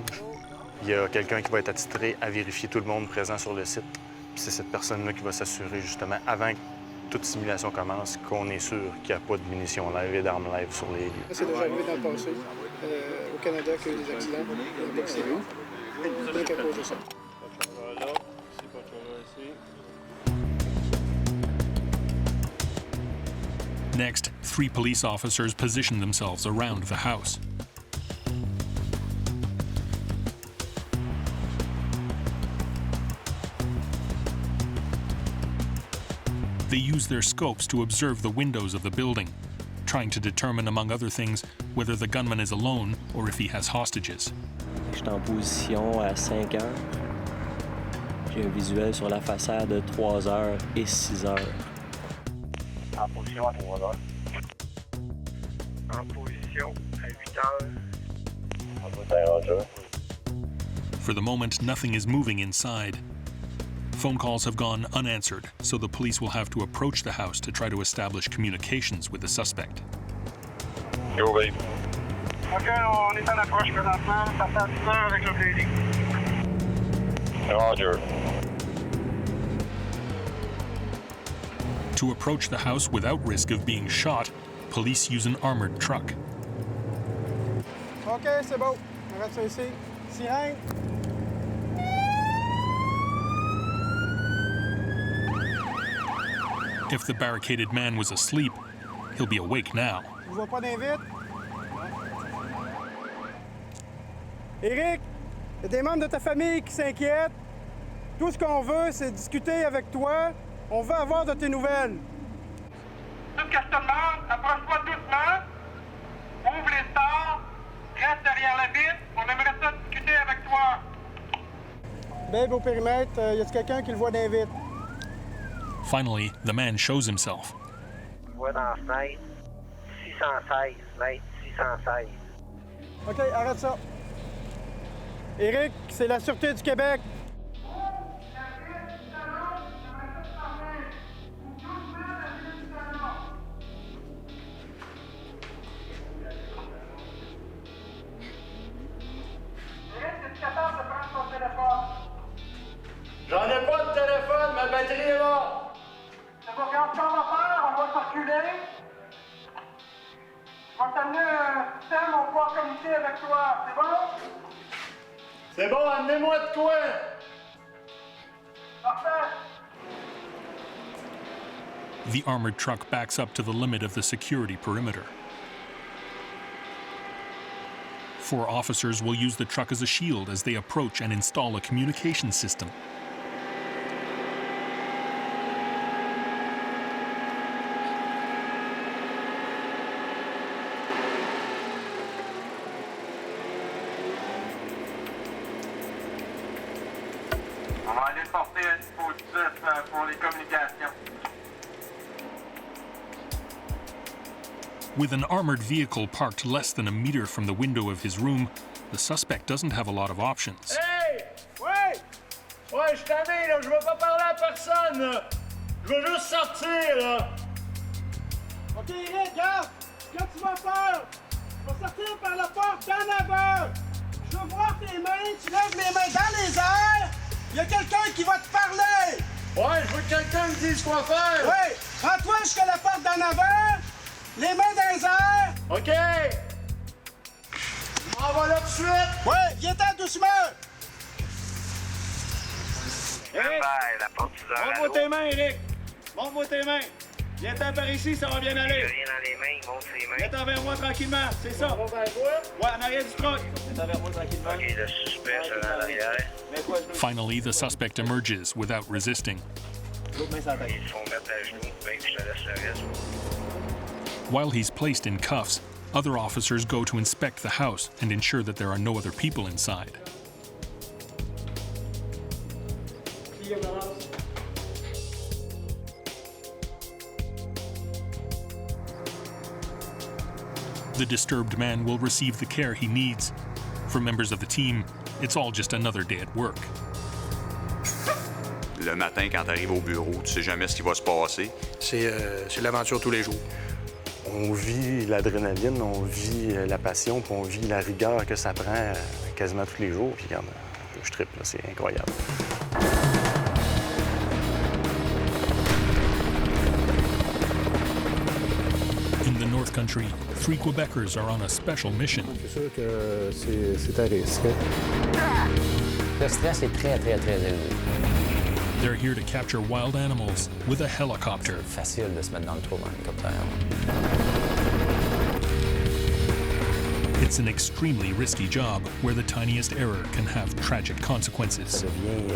Il y a quelqu'un qui va être attitré à vérifier tout le monde présent sur le site. Puis c'est cette personne-là qui va s'assurer, justement, avant que toute simulation commence, qu'on est sûr qu'il n'y a pas de munitions live et d'armes live sur les lieux. C'est déjà arrivé dans le passé, au Canada, qu'il y a eu des accidents, donc c'est lui. Rien qu'à cause de ça. Next, 3 police officers position themselves around the house. They use their scopes to observe the windows of the building, trying to determine, among other things, whether the gunman is alone or if he has hostages. Je suis en position à 5 heures. J'ai un visuel sur la façade de 3 heures et 6 heures. En position à 3 heures. En position à 8 heures. For the moment, nothing is moving inside. Phone calls have gone unanswered, so the police will have to approach the house to try to establish communications with the suspect. Go, babe. OK, on est en approche présentement. Ça fait 10 heures avec le bleeding. Roger. To approach the house without risk of being shot, police use an armored truck. OK, c'est bon. On arrête ça ici. Sirène. If the barricaded man was asleep, he'll be awake now. Je vois pas d'invite. Éric, il y a des membres de ta famille qui s'inquiètent. Tout ce qu'on veut, c'est discuter avec toi. On veut avoir de tes nouvelles. Tout ce que je te demande, approche-toi doucement. Ouvre les stores. Reste derrière la vitre. On aimerait ça discuter avec toi. Babe, au périmètre, y a-t-il quelqu'un qui le voit d'invite? Finally, the man shows himself. Je vois dans la fenêtre 616, mètre 616. OK, arrête ça. Éric, c'est la Sûreté du Québec. J'en ai pas de téléphone, ma batterie est là. C'est bon, regarde ce qu'on va faire, on va circuler. Je vais t'amener un système, on va pouvoir communiquer avec toi. C'est bon? C'est bon, amenez-moi de quoi? Parfait. The armored truck backs up to the limit of the security perimeter. 4 officers will use the truck as a shield as they approach and install a communication system. On va aller porter un dispositif pour les communications. With an armored vehicle parked less than a meter from the window of his room, the suspect doesn't have a lot of options. Hey! Ouais! Ouais, je suis tanné, là. Je veux pas parler à personne, là. Je veux juste sortir, là. OK, Eric, regarde. Ce que tu vas faire, tu vas sortir par la porte d'en avant. Je veux voir tes mains. Tu lèves les mains dans les airs. Il y a quelqu'un qui va te parler. Ouais, je veux que quelqu'un me dise quoi faire. Oui, rends-toi jusqu'à la porte d'en avant. Les mains dans les airs. OK. Je m'en vais là tout de suite. Oui, viens-t'en doucement. Eric, La porte montre-moi tes mains, Eric. Montre-moi tes mains. Viens-t'en par ici, ça va bien aller. Rien dans les mains, il monte ses mains. Viens-t'en vers moi tranquillement, c'est ça. Ouais, en arrière du truck. Viens-t'en vers moi tranquillement. OK, le suspect, je vais en arrière. Finally, the suspect emerges without resisting. Ils se font mettre à genoux, ben, je te laisse le reste. While he's placed in cuffs, other officers go to inspect the house and ensure that there are no other people inside. The disturbed man will receive the care he needs. For members of the team, it's all just another day at work. Le matin, quand tu arrives au bureau, tu sais jamais ce qui va se passer. C'est l'aventure tous les jours. On vit l'adrénaline, on vit la passion, puis on vit la rigueur que ça prend quasiment tous les jours. Puis regarde, je trippe, là, c'est incroyable. In the North Country, 3 Quebecers are on a special mission. C'est sûr que c'est à risque. Le stress est très, très, très élevé. They're here to capture wild animals with a helicopter. Facile de se mettre dans le trouble en hélicoptère. It's an extremely risky job where the tiniest error can have tragic consequences. Ça devient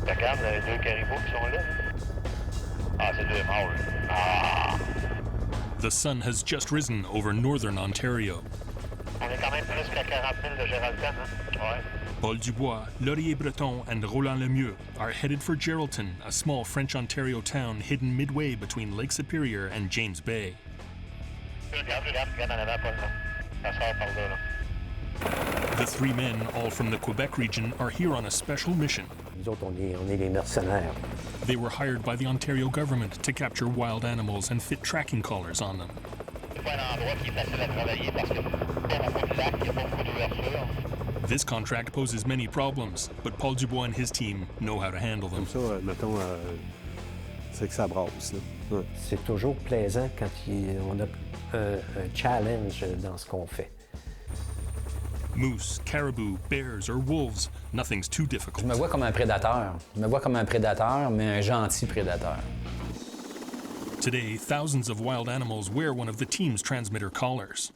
Regarde, les deux caribous qui sont là. Ah, c'est deux morts. Ah! The sun has just risen over northern Ontario. On est quand même plus qu'à 40 000 de Geraldton, hein? Ouais. Paul Dubois, Laurier Breton, and Roland Lemieux are headed for Geraldton, a small French Ontario town hidden midway between Lake Superior and James Bay. Regarde en avant, Paul, là. Ça sort par là, là. The three men, all from the Quebec region, are here on a special mission. Nous autres, on est les mercenaires. They were hired by the Ontario government to capture wild animals and fit tracking collars on them. This contract poses many problems, but Paul Dubois and his team know how to handle them. Comme ça, mettons, c'est que ça brasse, là. Ouais. C'est toujours plaisant quand on a un challenge dans ce qu'on fait. Moose, caribou, bears, or wolves, nothing's too difficult. Je me vois comme un prédateur. Je me vois comme un prédateur, mais un gentil prédateur. Today, thousands of wild animals wear one of the team's transmitter collars.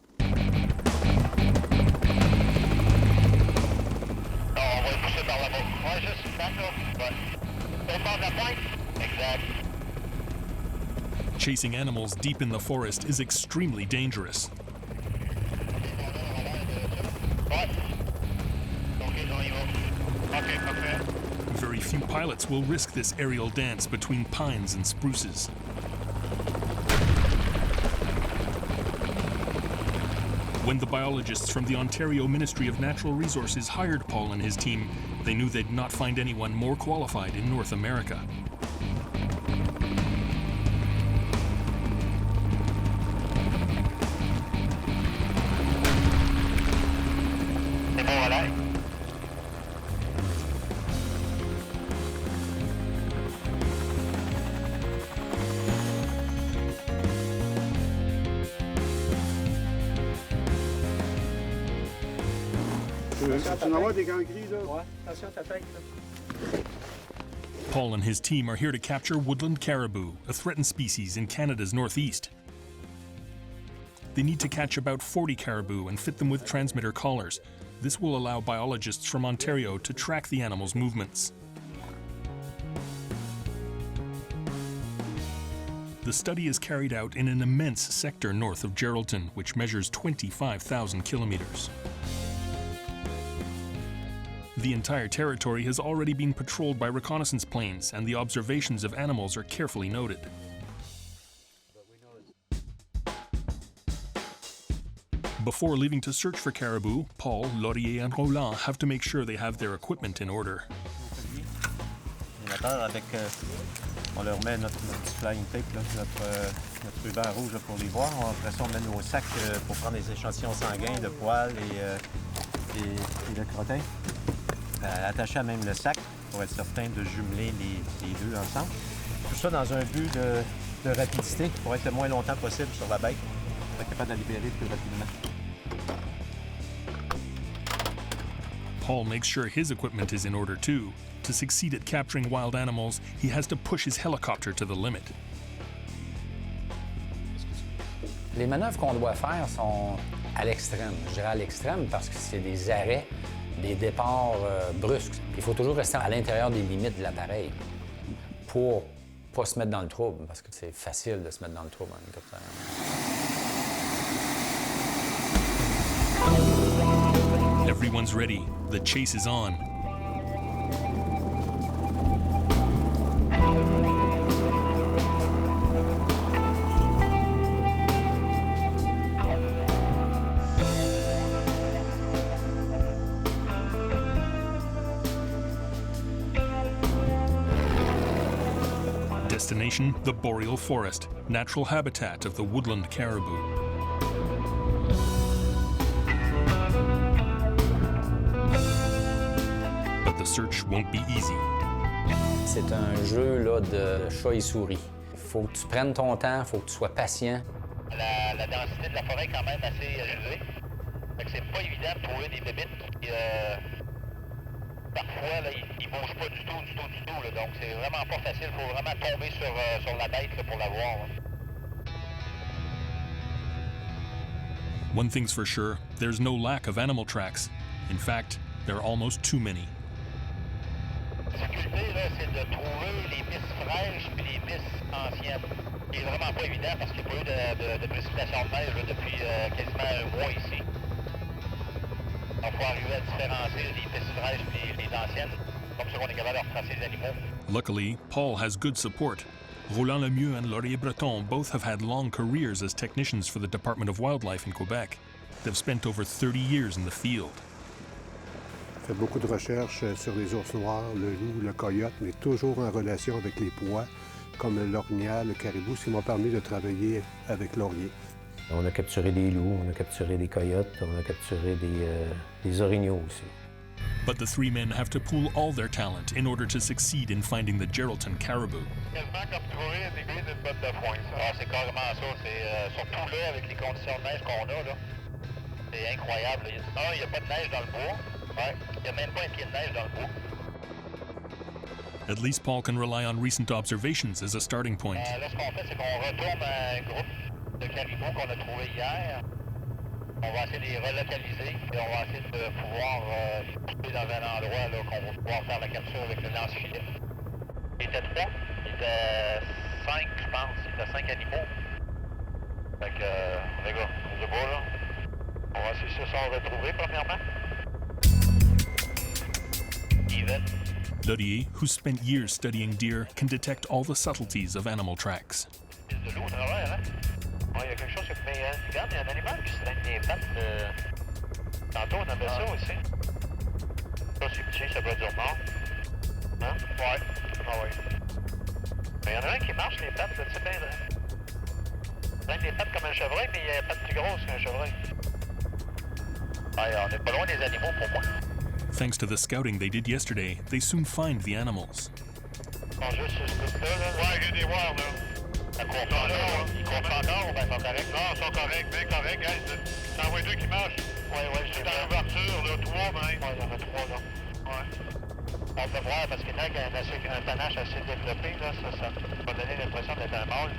Chasing animals deep in the forest is extremely dangerous. Very few pilots will risk this aerial dance between pines and spruces. When the biologists from the Ontario Ministry of Natural Resources hired Paul and his team, they knew they'd not find anyone more qualified in North America. Paul and his team are here to capture woodland caribou, a threatened species in Canada's northeast. They need to catch about 40 caribou and fit them with transmitter collars. This will allow biologists from Ontario to track the animals' movements. The study is carried out in an immense sector north of Geraldton, which measures 25,000 kilometers. The entire territory has already been patrolled by reconnaissance planes, and the observations of animals are carefully noted. Before leaving to search for caribou, Paul, Laurier, and Roland have to make sure they have their equipment in order. On leur met notre petit flying tape, là, notre ruban rouge là, pour les voir. Après ça, on met nos sacs pour prendre des échantillons sanguins de poils et de crottin. Attacher à même le sac pour être certain de jumeler les deux ensemble. Tout ça dans un but de rapidité pour être le moins longtemps possible sur la bête, pour être capable de la libérer plus rapidement. Paul makes sure his equipment is in order too. To succeed at capturing wild animals, he has to push his helicopter to the limit. Les manœuvres qu'on doit faire sont à l'extrême. Je dirais à l'extrême parce que c'est des arrêts, des départs brusques. Il faut toujours rester à l'intérieur des limites de l'appareil pour pas se mettre dans le trouble, parce que c'est facile de se mettre dans le trouble en hélicoptère. Everyone's ready. The chase is on. destination, the boreal forest, natural habitat of the woodland caribou. But the search won't be easy. C'est un jeu là, de chat et souris. Il faut que tu prennes ton temps, il faut que tu sois patient. La densité de la forêt est quand même assez élevée. Fait que c'est pas évident de trouver des bébites qui, parfois, là, ils bougent pas du tout. Là. Donc, c'est vraiment pas facile. Il faut vraiment tomber sur la bête là, pour la voir. Là. One thing's for sure, there's no lack of animal tracks. In fact, there are almost too many. La difficulté, là, c'est de trouver les pistes fraîches et les pistes anciennes. Ce qui est vraiment pas évident parce qu'il n'y a pas eu de précipitation de neige là, depuis quasiment un mois ici. Donc, il faut arriver à différencier les pistes fraîches et les anciennes, comme ça qu'on est capable de retracer les animaux. Luckily, Paul has good support. Roland Lemieux and Laurier Breton both have had long careers as technicians for the Department of Wildlife in Quebec. They've spent over 30 years in the field. Fait beaucoup de recherches sur les ours noirs, le loup, le coyote, mais toujours en relation avec les proies, comme l'orignal, le caribou, ce qui m'a permis de travailler avec Laurier. On a capturé des loups, on a capturé des coyotes, on a capturé des orignaux aussi. But the three men have to pool all their talent in order to succeed in finding the Geraldton caribou. Quasiment comme trouver des billes d'une botte de foin. Alors, c'est carrément ça. C'est surtout là, avec les conditions de neige qu'on a, là. C'est incroyable. Il n'y a pas de neige dans le bois. Ouais. Il n'y a même pas un pied de neige dans le bois. At least Paul can rely on recent observations as a starting point. Là, ce qu'on fait, c'est qu'on retourne à un groupe de caribous qu'on a trouvé hier. On va essayer de les relocaliser et on va essayer de pouvoir les couper dans un endroit là, qu'on va pouvoir faire la capture avec le lance-filet. Il était 3, il était 5, je pense. Il était 5 animaux. Fait que, les gars, on se bat là. On va essayer de se retrouver premièrement. Even. Laurier, who's spent years studying deer, can detect all the subtleties of animal tracks. De l'eau au travers, hein? Il y a quelque chose qui me met. Regarde, il y a un animal qui se traîne des pattes. Tantôt, on avait ça aussi. Ça, c'est petit, ça doit être du remords. Hein? Ouais. Ah ouais. Mais il y en a un qui marche les pattes, là, tu sais bien. Il traîne des pattes comme un chevreuil, mais il a des pattes plus grosses qu'un chevreuil. Ouais, on n'est pas loin des animaux pour moi. Thanks to the scouting they did yesterday, they soon find the animals. Bon, juste sur ce bout-là, là. Ouais, j'ai des voir, là. Ça court pas encore, ils courent pas encore ou bien ils sont corrects? Non, ils sont corrects, bien corrects, hein. T'en vois deux qui marchent? Ouais, je suis dans l'ouverture, là, 3 même. Ouais, il y en a 3, là. Ouais. On peut voir, parce que quand il y a un panache assez développé, là, ça va donner l'impression d'être un mâle.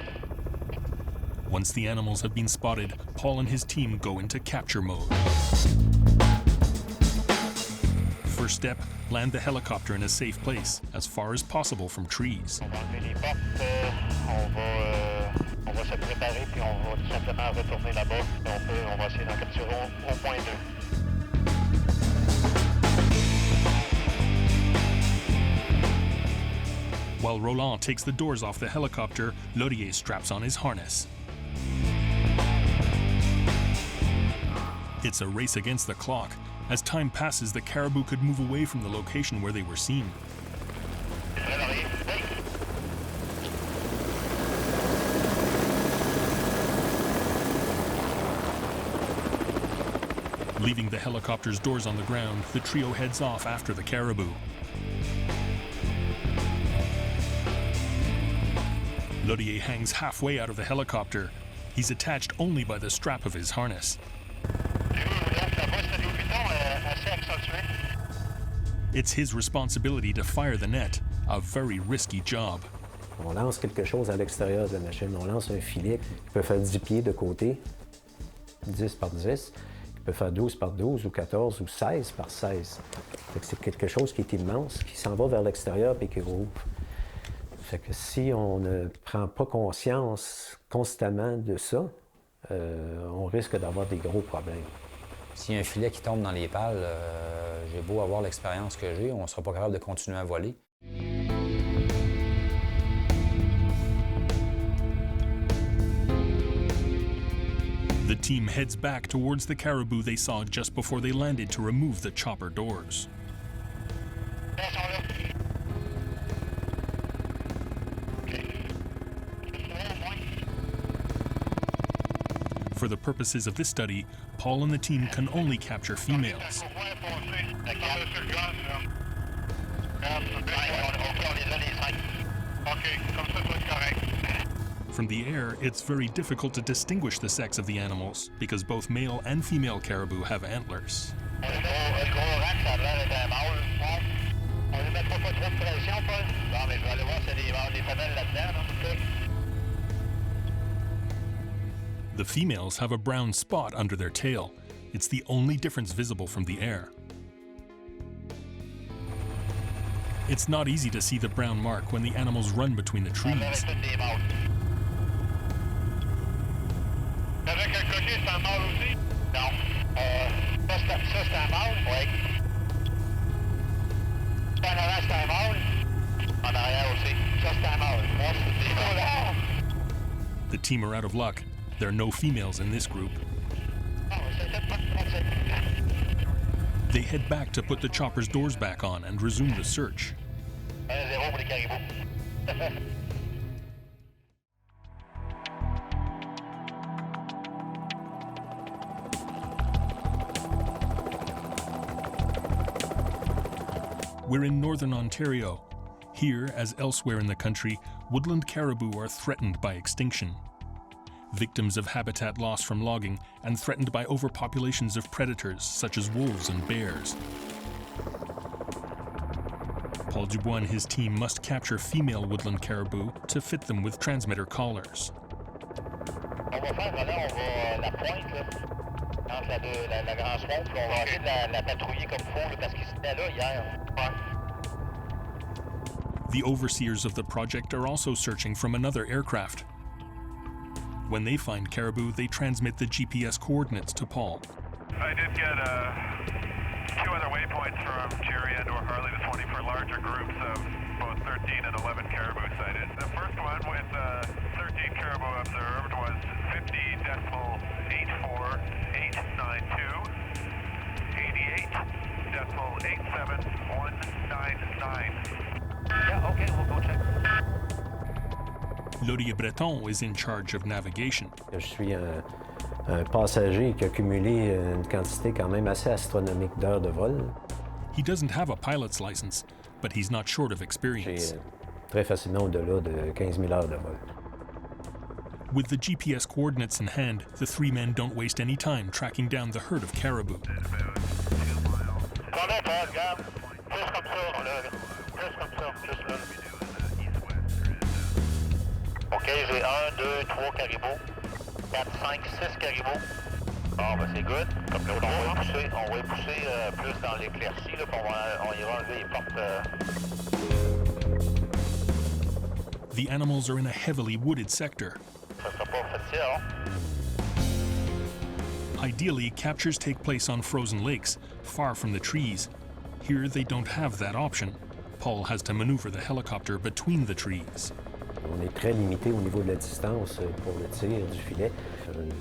Once the animals have been spotted, Paul and his team go into capture mode. First step, land the helicopter in a safe place, as far as possible from trees. On va enlever les portes, on va se préparer, puis on va tout simplement retourner là-bas. On va essayer d'en capturer au point 2. While Roland takes the doors off the helicopter, Laurier straps on his harness. It's a race against the clock. As time passes, the caribou could move away from the location where they were seen. Leaving the helicopter's doors on the ground, the trio heads off after the caribou. Laurier hangs halfway out of the helicopter. He's attached only by the strap of his harness. It's his responsibility to fire the net, a very risky job. On lance quelque chose à l'extérieur de la machine. On lance un filet qui peut faire 10 pieds de côté, 10 par 10, qui peut faire 12 par 12 ou 14 ou 16 par 16. Fait que c'est quelque chose qui est immense, qui s'en va vers l'extérieur et qui rouvre. Fait que si on ne prend pas conscience constamment de ça, on risque d'avoir des gros problèmes. S'il y a un filet qui tombe dans les pales, j'ai beau avoir l'expérience que j'ai, on ne sera pas capable de continuer à voler. The team heads back towards the caribou they saw just before they landed to remove the chopper doors. For the purposes of this study, Paul and the team can only capture females. From the air, it's very difficult to distinguish the sex of the animals because both male and female caribou have antlers. The females have a brown spot under their tail. It's the only difference visible from the air. It's not easy to see the brown mark when the animals run between the trees. The team are out of luck. There are no females in this group. They head back to put the chopper's doors back on and resume the search. We're in northern Ontario. Here, as elsewhere in the country, woodland caribou are threatened by extinction. Victims of habitat loss from logging and threatened by overpopulations of predators such as wolves and bears. Paul Dubois and his team must capture female woodland caribou to fit them with transmitter collars. The overseers of the project are also searching from another aircraft. When they find caribou, they transmit the GPS coordinates to Paul. I did get 2 other waypoints from Jerry and or Harley this morning for larger groups of both 13 and 11 caribou sighted. The first one with 13 caribou observed was 50.84892, 88.87199. Yeah, okay, we'll go check. Laurier Breton is in charge of navigation. Je suis un passager qui a cumulé une quantité quand même assez astronomique d'heures de vol. He doesn't have a pilot's license, but he's not short of experience. J'ai très facilement au-delà de 15 000 heures de vol. With the GPS coordinates in hand, the 3 men don't waste any time tracking down the herd of caribou. OK, j'ai 1, 2, 3 caribous, 4, 5, 6 caribous. Ah, ben c'est good. Comme là, on va y pousser plus dans l'éclaircie, là, puis on ira enlever les portes. The animals are in a heavily wooded sector. Ça sera pas facile, hein? Ideally, captures take place on frozen lakes, far from the trees. Here, they don't have that option. Paul has to maneuver the helicopter between the trees. On est très limité au niveau de la distance pour le tir du filet.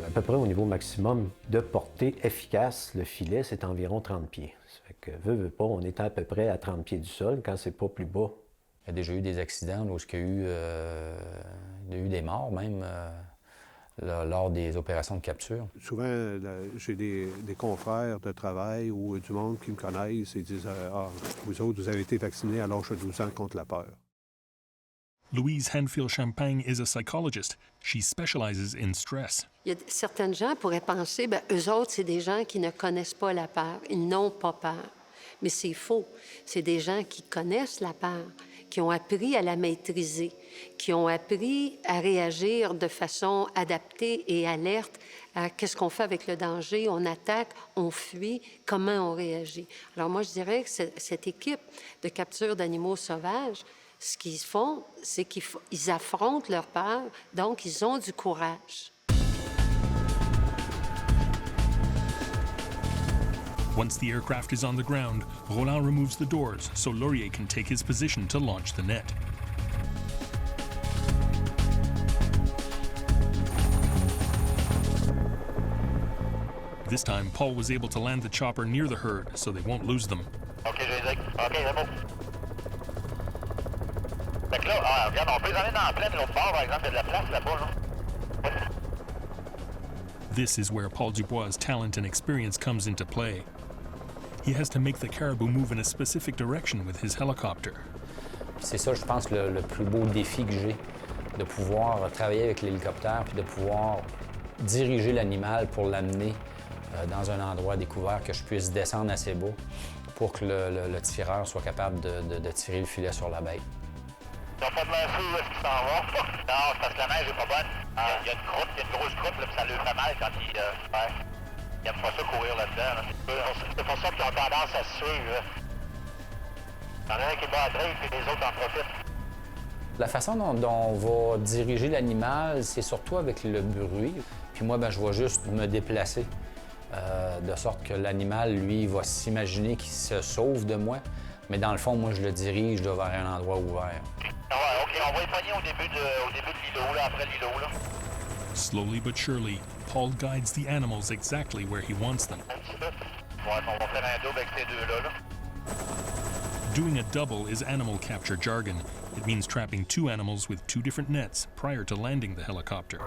À peu près au niveau maximum de portée efficace, le filet, c'est environ 30 pieds. Ça fait que, veut pas, on est à peu près à 30 pieds du sol quand c'est pas plus bas. Il y a déjà eu des accidents où il y a eu des morts même lors des opérations de capture. Souvent, j'ai des confrères de travail ou du monde qui me connaissent et disent « Ah, vous autres, vous avez été vaccinés à l'âge de 12 ans contre la peur. » Louise Hanfield-Champagne is a psychologist. She specializes in stress. Il y a certaines gens pourraient penser, ben eux autres, c'est des gens qui ne connaissent pas la peur. Ils n'ont pas peur. Mais c'est faux. C'est des gens qui connaissent la peur, qui ont appris à la maîtriser, qui ont appris à réagir de façon adaptée et alerte à qu'est-ce qu'on fait avec le danger, on attaque, on fuit, comment on réagit. Alors moi, je dirais que cette équipe de capture d'animaux sauvages, ce qu'ils font, c'est qu'ils affrontent leur peur, donc ils ont du courage. Once the aircraft is on the ground, Roland removes the doors so Laurier can take his position to launch the net. This time, Paul was able to land the chopper near the herd so they won't lose them. OK, OK, c'est bon. Fait que là, regarde, on peut les emmener dans la plaine de l'autre bord, par exemple, il y a de la place là-bas, là. This is where Paul Dubois' talent and experience comes into play. He has to make the caribou move in a specific direction with his helicopter. C'est ça, je pense, le plus beau défi que j'ai, de pouvoir travailler avec l'hélicoptère puis de pouvoir diriger l'animal pour l'amener dans un endroit découvert, que je puisse descendre assez bas pour que le tireur soit capable de tirer le filet sur la bête. Ils n'ont pas de l'air fou, où est-ce qu'ils s'en vont? Non, c'est parce que la neige n'est pas bonne. Il y a une croûte, il y a une grosse croûte, là, puis ça lui fait mal quand ils n'aiment pas ça courir là-dedans. Là. C'est pour ça qu'ils ont tendance à se suivre. Il y en a un qui bat à drive, puis les autres en profitent. La façon dont on va diriger l'animal, c'est surtout avec le bruit. Puis moi, ben, je vais juste me déplacer, de sorte que l'animal, lui, va s'imaginer qu'il se sauve de moi. Mais dans le fond, moi, je le dirige vers un endroit ouvert. Ah ouais, OK, on va y pogner au début de l'îlot, là, après l'îlot, là. Slowly but surely, Paul guides the animals exactly where he wants them. Ouais, on va faire un double avec ces deux-là, là. Doing a double is animal capture jargon. It means trapping two animals with two different nets prior to landing the helicopter.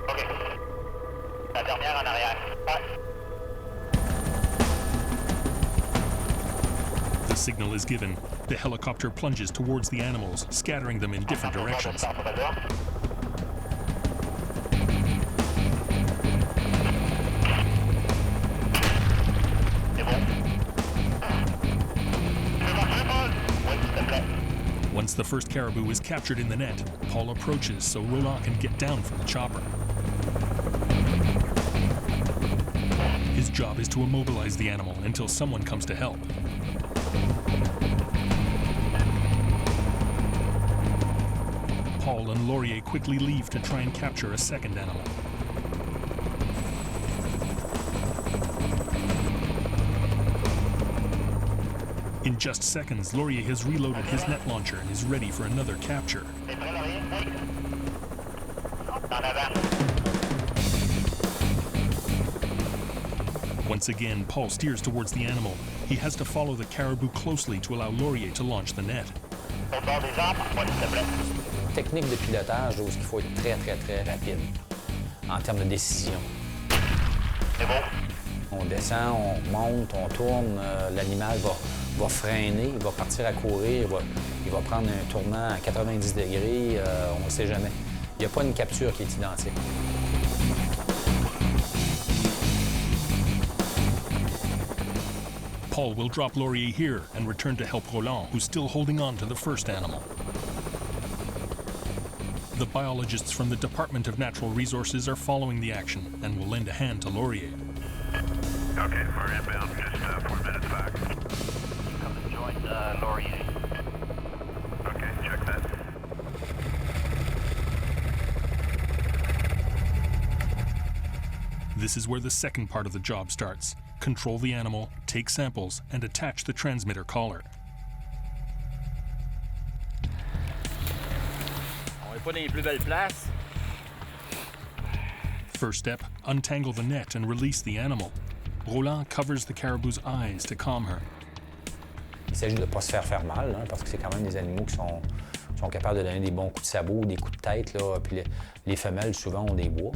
OK. La dernière en arrière. Ouais. The signal is given. The helicopter plunges towards the animals, scattering them in different directions. Once the first caribou is captured in the net, Paul approaches so Roland can get down from the chopper. His job is to immobilize the animal until someone comes to help. Paul and Laurier quickly leave to try and capture a second animal. In just seconds, Laurier has reloaded his net launcher and is ready for another capture. Once again, Paul steers towards the animal. He has to follow the caribou closely to allow Laurier to launch the net. Technique de pilotage où il faut être très, très, très rapide en termes de décision. On descend, on monte, on tourne, l'animal va freiner, il va partir à courir, il va prendre un tournant à 90 degrés, on ne sait jamais. Il n'y a pas une capture qui est identique. Paul will drop Laurier here and return to help Roland, who's still holding on to the first animal. The biologists from the Department of Natural Resources are following the action and will lend a hand to Laurier. Okay, we're inbound, just 4 minutes back. Come and join Laurier. Okay, check that. This is where the second part of the job starts. Control the animal, take samples, and attach the transmitter collar. On est pas dans les plus belles places. First step, untangle the net and release the animal. Roland covers the caribou's eyes to calm her. Il s'agit de ne pas se faire mal, hein, parce que c'est quand même des animaux qui sont capables de donner des bons coups de sabot, des coups de tête. Là, puis les femelles, souvent, ont des bois.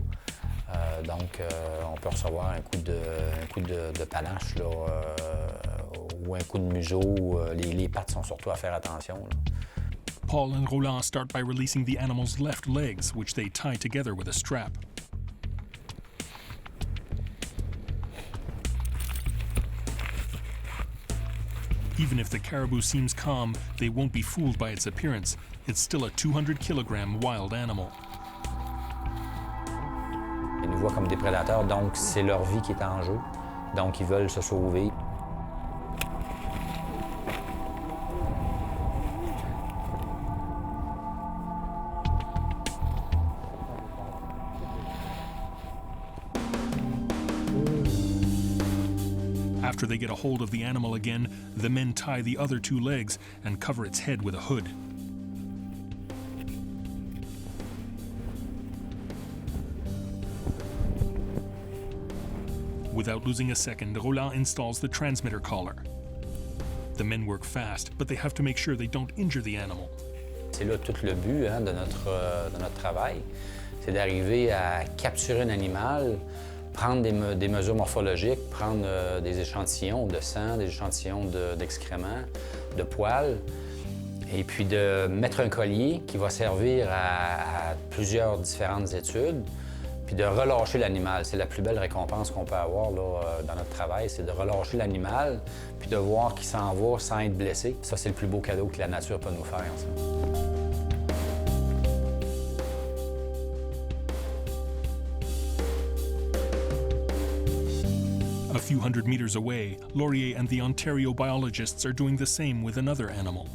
Donc, on peut recevoir un coup de panache là, ou un coup de museau. Les pattes sont surtout à faire attention. Là. Paul and Roland start by releasing the animal's left legs, which they tie together with a strap. Even if the caribou seems calm, they won't be fooled by its appearance. It's still a 200-kilogram wild animal. Ils nous voient comme des prédateurs, donc c'est leur vie qui est en jeu. Donc ils veulent se sauver. After they get a hold of the animal again, the men tie the other two legs and cover its head with a hood. Without losing a second, Roland installs the transmitter collar. The men work fast, but they have to make sure they don't injure the animal. C'est là tout le but hein, de notre travail. C'est d'arriver à capturer un animal, prendre des mesures morphologiques, prendre des échantillons de sang, des échantillons d'excréments, de poils, et puis de mettre un collier qui va servir à plusieurs différentes études, puis de relâcher l'animal. C'est la plus belle récompense qu'on peut avoir là, dans notre travail, c'est de relâcher l'animal, puis de voir qu'il s'en va sans être blessé. Ça, c'est le plus beau cadeau que la nature peut nous faire. Ça. A few hundred meters away, Laurier and the Ontario biologists are doing the same with another animal.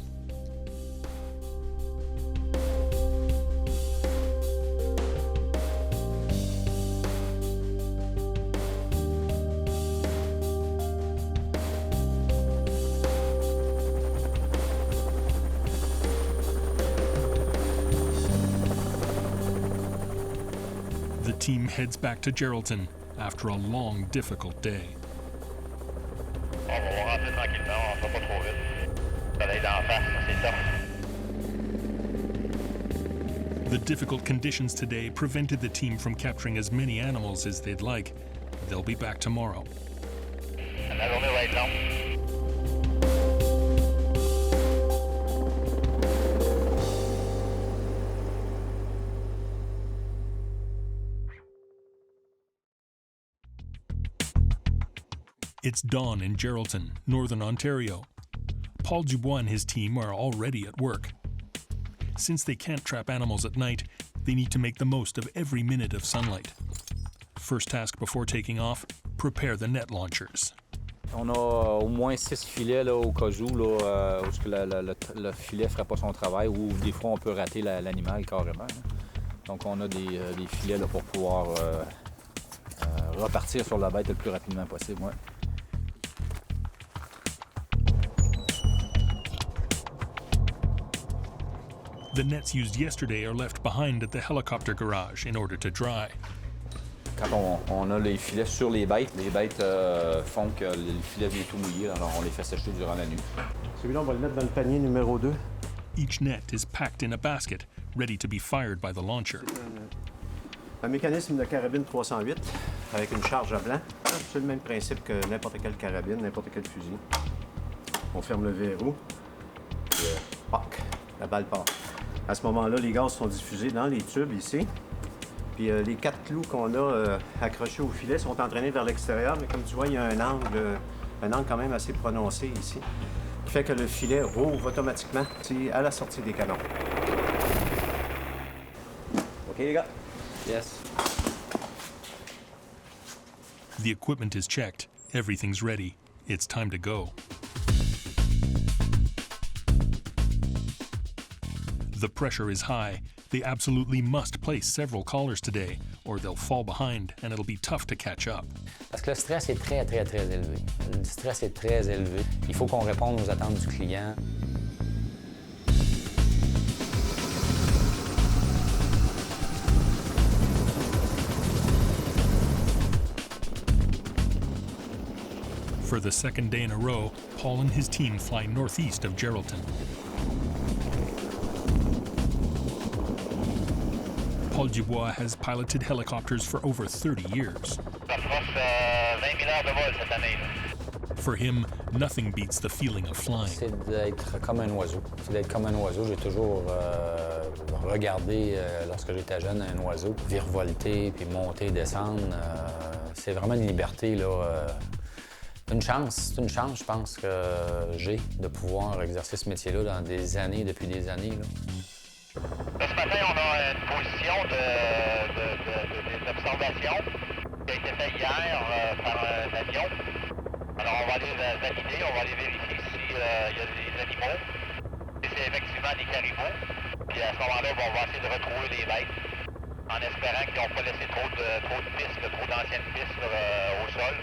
The team heads back to Geraldton after a long, difficult day. On va rentrer tranquillement, on va pas trop vite. Soleil d'en face, c'est tough. The difficult conditions today prevented the team from capturing as many animals as they'd like. They'll be back tomorrow. La journée va être longue. It's dawn in Geraldton, Northern Ontario. Paul Dubois and his team are already at work. Since they can't trap animals at night, they need to make the most of every minute of sunlight. First task before taking off, prepare the net launchers. On a au moins 6 filets là, au cas où, là, où le filet ne ferait pas son travail, ou des fois on peut rater l'animal carrément. Donc on a des filets là, pour pouvoir repartir sur la bête le plus rapidement possible. Ouais. The nets used yesterday are left behind at the helicopter garage in order to dry. Quand on a les filets sur les bêtes font que le filet vient tout mouillé, alors on les fait sécher durant la nuit. Celui-là, on va le mettre dans le panier numéro 2. Each net is packed in a basket, ready to be fired by the launcher. Un mécanisme de carabine 308 avec une charge à blanc. C'est le même principe que n'importe quelle carabine, n'importe quel fusil. On ferme le verrou et pac, la balle part. À ce moment-là, les gaz sont diffusés dans les tubes ici. Puis les 4 clous qu'on a accrochés au filet sont entraînés vers l'extérieur, mais comme tu vois, il y a un angle quand même assez prononcé ici, qui fait que le filet rouvre automatiquement à la sortie des canons. OK, les gars? Yes. The equipment is checked. Everything's ready. It's time to go. The pressure is high. They absolutely must place several collars today, or they'll fall behind and it'll be tough to catch up. Parce que le stress est très, très, très élevé. Le stress est très élevé. Il faut qu'on réponde aux attentes du client. For the second day in a row, Paul and his team fly northeast of Geraldton. Paul Dubois has piloted helicopters for over 30 years. For him, nothing beats the feeling of flying. C'est d'être comme un oiseau. C'est d'être comme un oiseau. J'ai toujours regardé, lorsque j'étais jeune, un oiseau virevolter, puis monter, descendre. C'est vraiment une liberté, là. C'est une chance, je pense, que j'ai de pouvoir exercer ce métier-là dans des années, depuis des années. Là. Ce matin, on a une position d'observation qui a été faite hier par un avion. Alors, on va aller valider, on va aller vérifier s'il y a des animaux. Si c'est effectivement des caribous. Puis à ce moment-là, on va essayer de retrouver les bêtes en espérant qu'ils n'ont pas laissé trop de pistes, trop d'anciennes pistes au sol.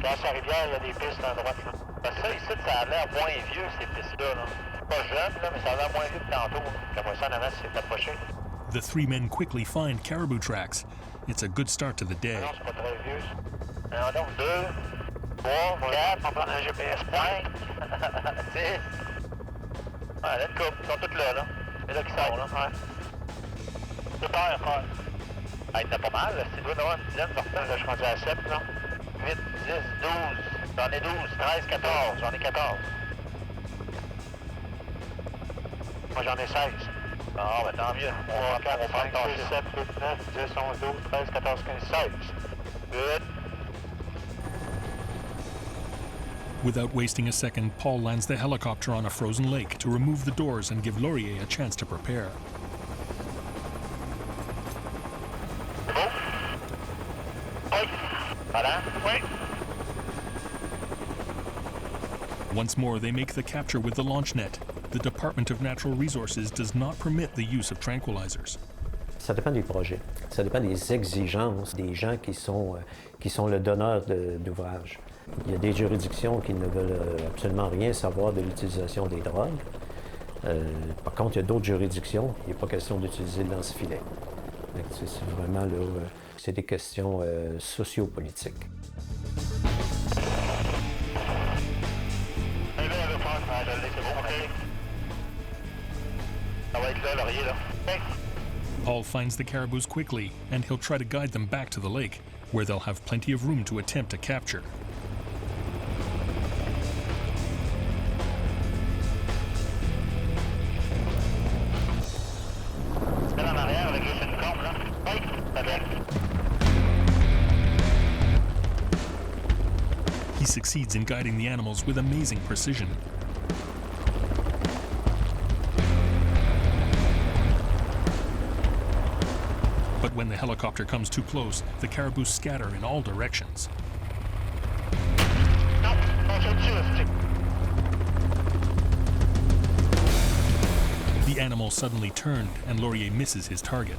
Dans sa rivière, il y a des pistes à droite. Là. Parce que ça, ici, ça a l'air moins vieux, ces pistes-là. Là. Pas jeune, là, mais ça a l'air moins vieux que tantôt. Comme ça, en avant, c'est approché. The 3 men quickly find caribou tracks. It's a good start to the day. Non, c'est pas très vieux. Alors donc, 2, 3, 4, on prend un GPS point. 6. Ah, là, une couple, ils sont toutes là, là. C'est là qui sort, là. Ouais. Tout à l'heure, hey, t'as pas mal, là. C'est doit d'avoir une dizaine par temps. Là, je suis rendu à 7, là. 8, 10, 12. J'en ai 12, 13, 14. J'en ai 14. Moi, j'en ai 16. Ah, ben tant mieux. 3, 4, 5, 6, 7, 8, 9, 10, 11, 12, 13, 14, 15, 16. Good. Without wasting a second, Paul lands the helicopter on a frozen lake to remove the doors and give Laurier a chance to prepare. Once more, they make the capture with the launch net. The Department of Natural Resources does not permit the use of tranquilizers. Ça dépend des projets. Ça dépend des exigences des gens qui sont le donneur d'ouvrage. Il y a des juridictions qui ne veulent absolument rien savoir de l'utilisation des drogues. Par contre, il y a d'autres juridictions, il n'est pas question d'utiliser le lance-filet. C'est vraiment là, c'est des questions sociopolitiques. Paul finds the caribous quickly, and he'll try to guide them back to the lake, where they'll have plenty of room to attempt a capture. He succeeds in guiding the animals with amazing precision. But when the helicopter comes too close, the caribou scatter in all directions. The animal suddenly turned, and Laurier misses his target.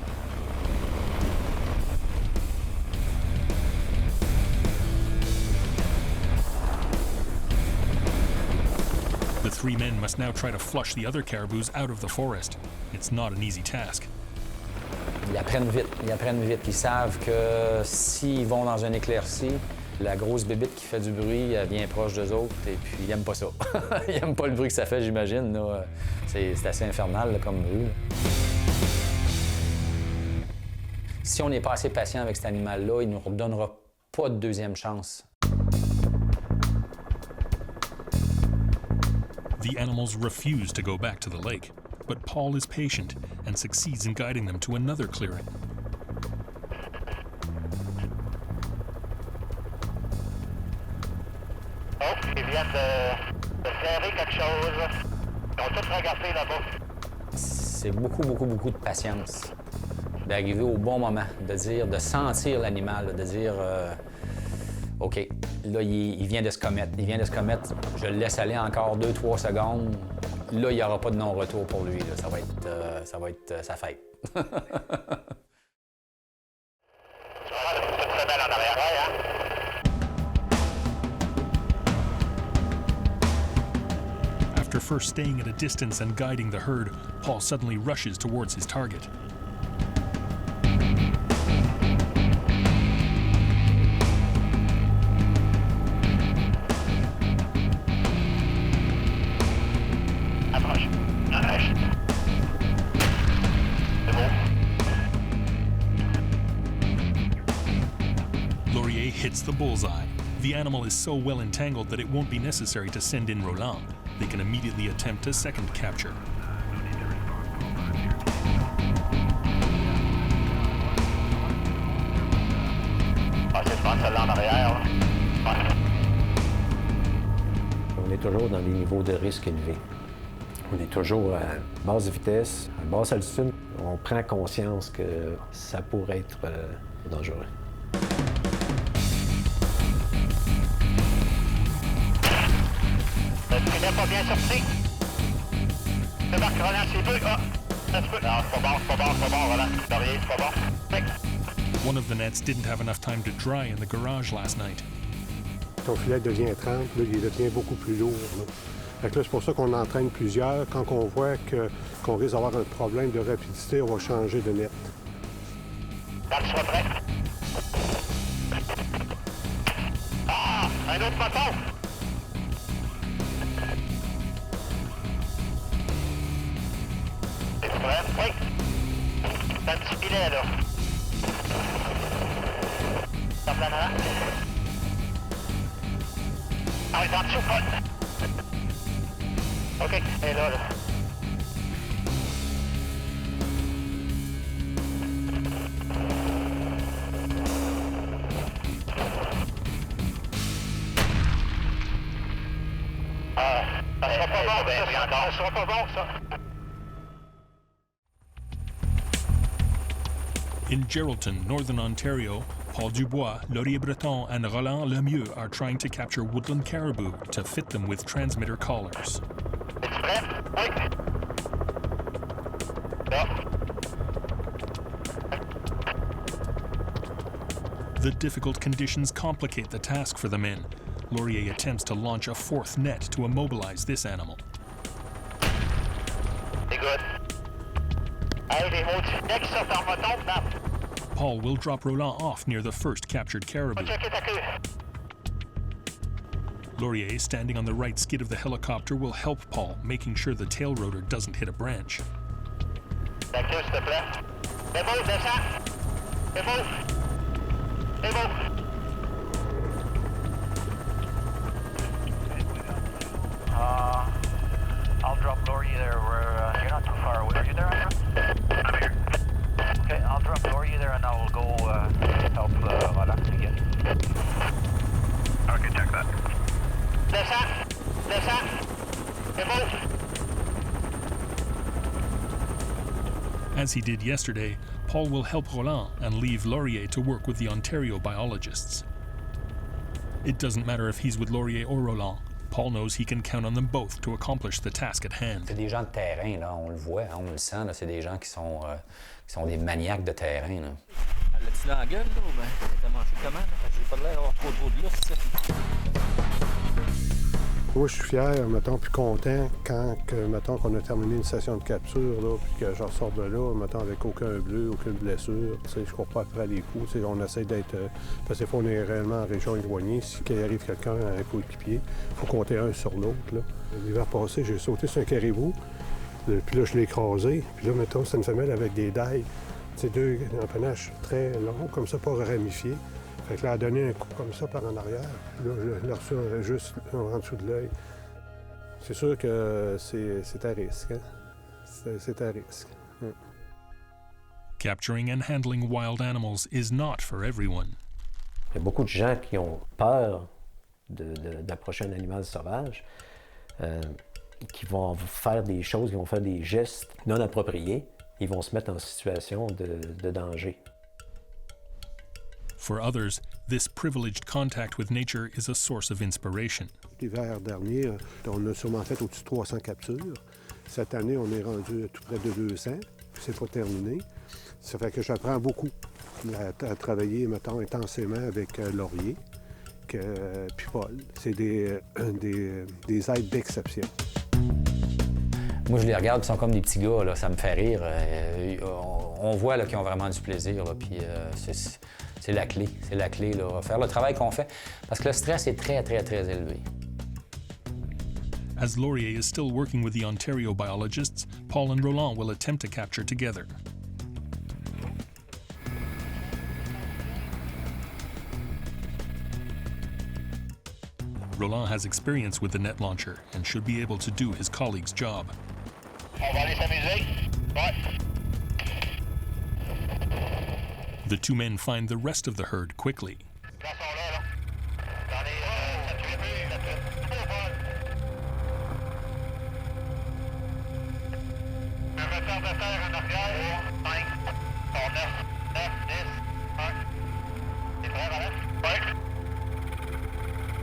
The three men must now try to flush the other caribous out of the forest. It's not an easy task. Ils apprennent vite. Ils savent que s'ils vont dans un éclairci, la grosse bébite qui fait du bruit, elle vient proche d'eux autres, et puis ils n'aiment pas ça. Ils n'aiment pas le bruit que ça fait, j'imagine. C'est assez infernal là, comme bruit. Là. Si on n'est pas assez patient avec cet animal-là, il ne nous redonnera pas de deuxième chance. The animals refuse to go back to the lake, but Paul is patient and succeeds in guiding them to another clearing. Oh, ils viennent de serrer quelque chose. Ils ont tous regardé là-bas. C'est beaucoup de patience. D'arriver au bon moment, de sentir l'animal, de dire OK, là, il vient de se commettre. Je le laisse aller encore 2-3 secondes. Là, il n'y aura pas de non-retour pour lui. Là. Ça va être sa fête. After first staying at a distance and guiding the herd, Paul suddenly rushes towards his target. Laurier hits the bullseye. The animal is so well entangled that it won't be necessary to send in Roland. They can immediately attempt a second capture. On est toujours dans des niveaux de risque élevés. On est toujours à basse vitesse, à basse altitude. On prend conscience que ça pourrait être dangereux. Le filet pas bien sorti. Débarque Roland, c'est peu. Ah, ça se peut. Non, c'est pas bon, Roland. Laurier, c'est pas bon. One of the nets didn't have enough time to dry in the garage last night. Ton filet devient trempe, là, il devient beaucoup plus lourd. Là. Fait que là, c'est pour ça qu'on entraîne plusieurs. Quand on voit qu'on risque d'avoir un problème de rapidité, on va changer de net. Quand tu sois prêt. Ah! Un autre poteau! OK, elle est là, là. Ça sera pas bon, ça sera pas bon, ça. In Geraldton, Northern Ontario, Paul Dubois, Laurier Breton, and Roland Lemieux are trying to capture woodland caribou to fit them with transmitter collars. Es-tu prêt? Oui. Là. The difficult conditions complicate the task for the men. Laurier attempts to launch a fourth net to immobilize this animal. C'est good. Hey, les maudits necks qui sortent en moton, snap. Paul will drop Roland off near the first captured caribou. Checker ta queue. Laurier, standing on the right skid of the helicopter, will help Paul, making sure the tail rotor doesn't hit a branch. Ta queue, s'il te plaît. C'est beau, descends. C'est beau. C'est beau. I'll drop Laurier there. You're not too far away. Are you there, Andrew? I'm here. Okay, I'll drop Laurier there and I'll go help Roland again. Okay, check that. Descends. Descends. C'est beau. As he did yesterday, Paul will help Roland and leave Laurier to work with the Ontario biologists. It doesn't matter if he's with Laurier or Roland. Paul knows he can count on them both to accomplish the task at hand. C'est des gens de terrain, là, on le voit, on le sent, là, c'est des gens qui sont des maniaques de terrain. Là. L'as-tu dans la gueule, là, ou bien t'as mangé comment? Là? Parce que j'ai pas l'air d'avoir trop de lousse. Moi, je suis fier, mettons, puis content quand, mettons, qu'on a terminé une session de capture, là, puis que je ressors de là, mettons, avec aucun bleu, aucune blessure. Tu sais, je cours pas après les coups. Tu sais, on essaie d'être... parce que des fois, on est réellement en région éloignée. Si il arrive quelqu'un à un coéquipier, il faut compter un sur l'autre, là. L'hiver passé, j'ai sauté sur un caribou, puis là, je l'ai écrasé. Puis là, mettons, c'est une femelle avec des dailles. Tu sais, deux empennages très longs, comme ça, pas ramifiés. Fait que là, elle a donné un coup comme ça par en arrière. Puis là, je l'ai reçu juste en dessous de l'œil. C'est sûr que c'est à risque. Hein? C'est à risque. Capturing and handling wild animals is not for everyone. Il y a beaucoup de gens qui ont peur d'approcher un animal sauvage, qui vont faire des choses, qui vont faire des gestes non appropriés. Ils vont se mettre en situation de danger. For others, this privileged contact with nature is a source of inspiration. L'hiver dernier, on a sûrement fait au-dessus de 300 captures. Cette année, on est rendu à tout près de 200. C'est pas terminé. Ça fait que j'apprends beaucoup à travailler, mettons, intensément avec Laurier puis Paul. C'est des aides d'exception. Moi, je les regarde, ils sont comme des petits gars, là, ça me fait rire. On voit qu'ils ont vraiment du plaisir, là, puis c'est la clé, là, faire le travail qu'on fait, parce que le stress est très, très, très élevé. As Laurier is still working with the Ontario biologists, Paul and Roland will attempt to capture together. Roland has experience with the net launcher and should be able to do his colleague's job. On va aller s'amuser. Ouais. The two men find the rest of the herd quickly.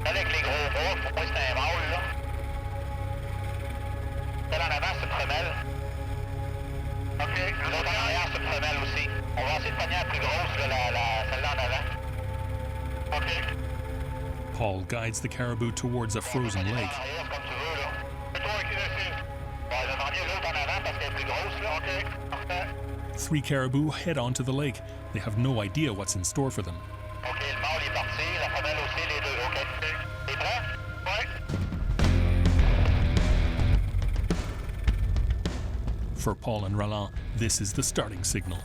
Avec les gros bras, pour moi c'est un mâle, là. Celle en avant, c'est une femelle. OK. L'autre en arrière, c'est une femelle aussi. On va essayer de pogner la plus grosse, celle-là en avant. OK. Paul guides the caribou towards a frozen lake. Comme tu veux, là. C'est toi qui décide. Bon, je vais demander l'autre en avant parce qu'elle est plus grosse, là. OK. Parfait. 3 caribou head onto the lake. They have no idea what's in store for them. OK, le mâle est parti, la femelle aussi, les deux. OK. T'es prêt? Oui. For Paul and Roland, this is the starting signal.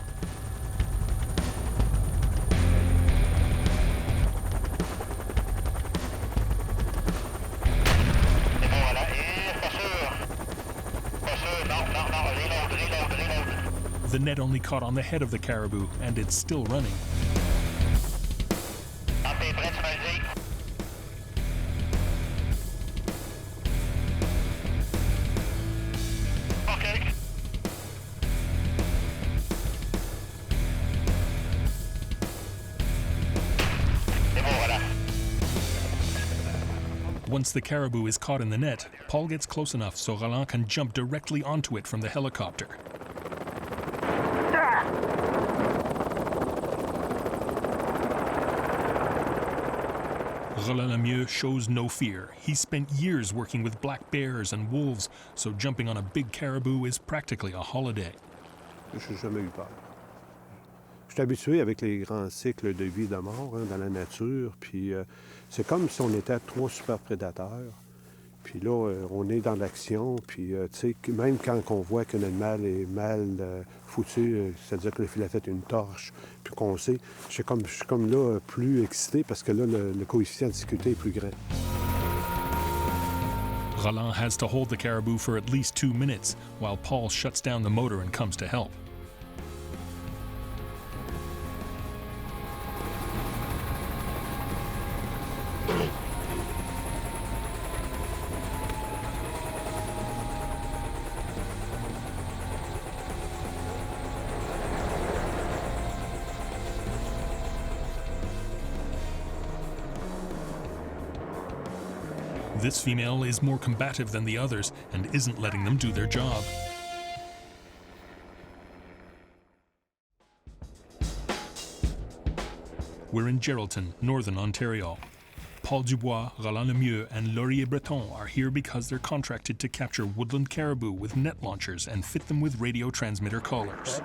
The net only caught on the head of the caribou, and it's still running. Once the caribou is caught in the net, Paul gets close enough so Roland can jump directly onto it from the helicopter. Roland Lemieux shows no fear. He spent years working with black bears and wolves, so jumping on a big caribou is practically a holiday. Je n'ai jamais eu peur. Je suis habitué avec les grands cycles de vie de mort dans la nature, puis c'est comme si on était 3 super prédateurs. Puis là, on est dans l'action, puis tu sais, même quand on voit qu'un animal est mal foutu, c'est-à-dire que le filet a fait une torche, puis qu'on sait, je suis comme là plus excité parce que là, le coefficient de difficulté est plus grand. Roland has to hold the caribou for at least 2 minutes, while Paul shuts down the motor and comes to help. This female is more combative than the others and isn't letting them do their job. We're in Geraldton, Northern Ontario. Paul Dubois, Roland Lemieux, and Laurier Breton are here because they're contracted to capture woodland caribou with net launchers and fit them with radio transmitter collars.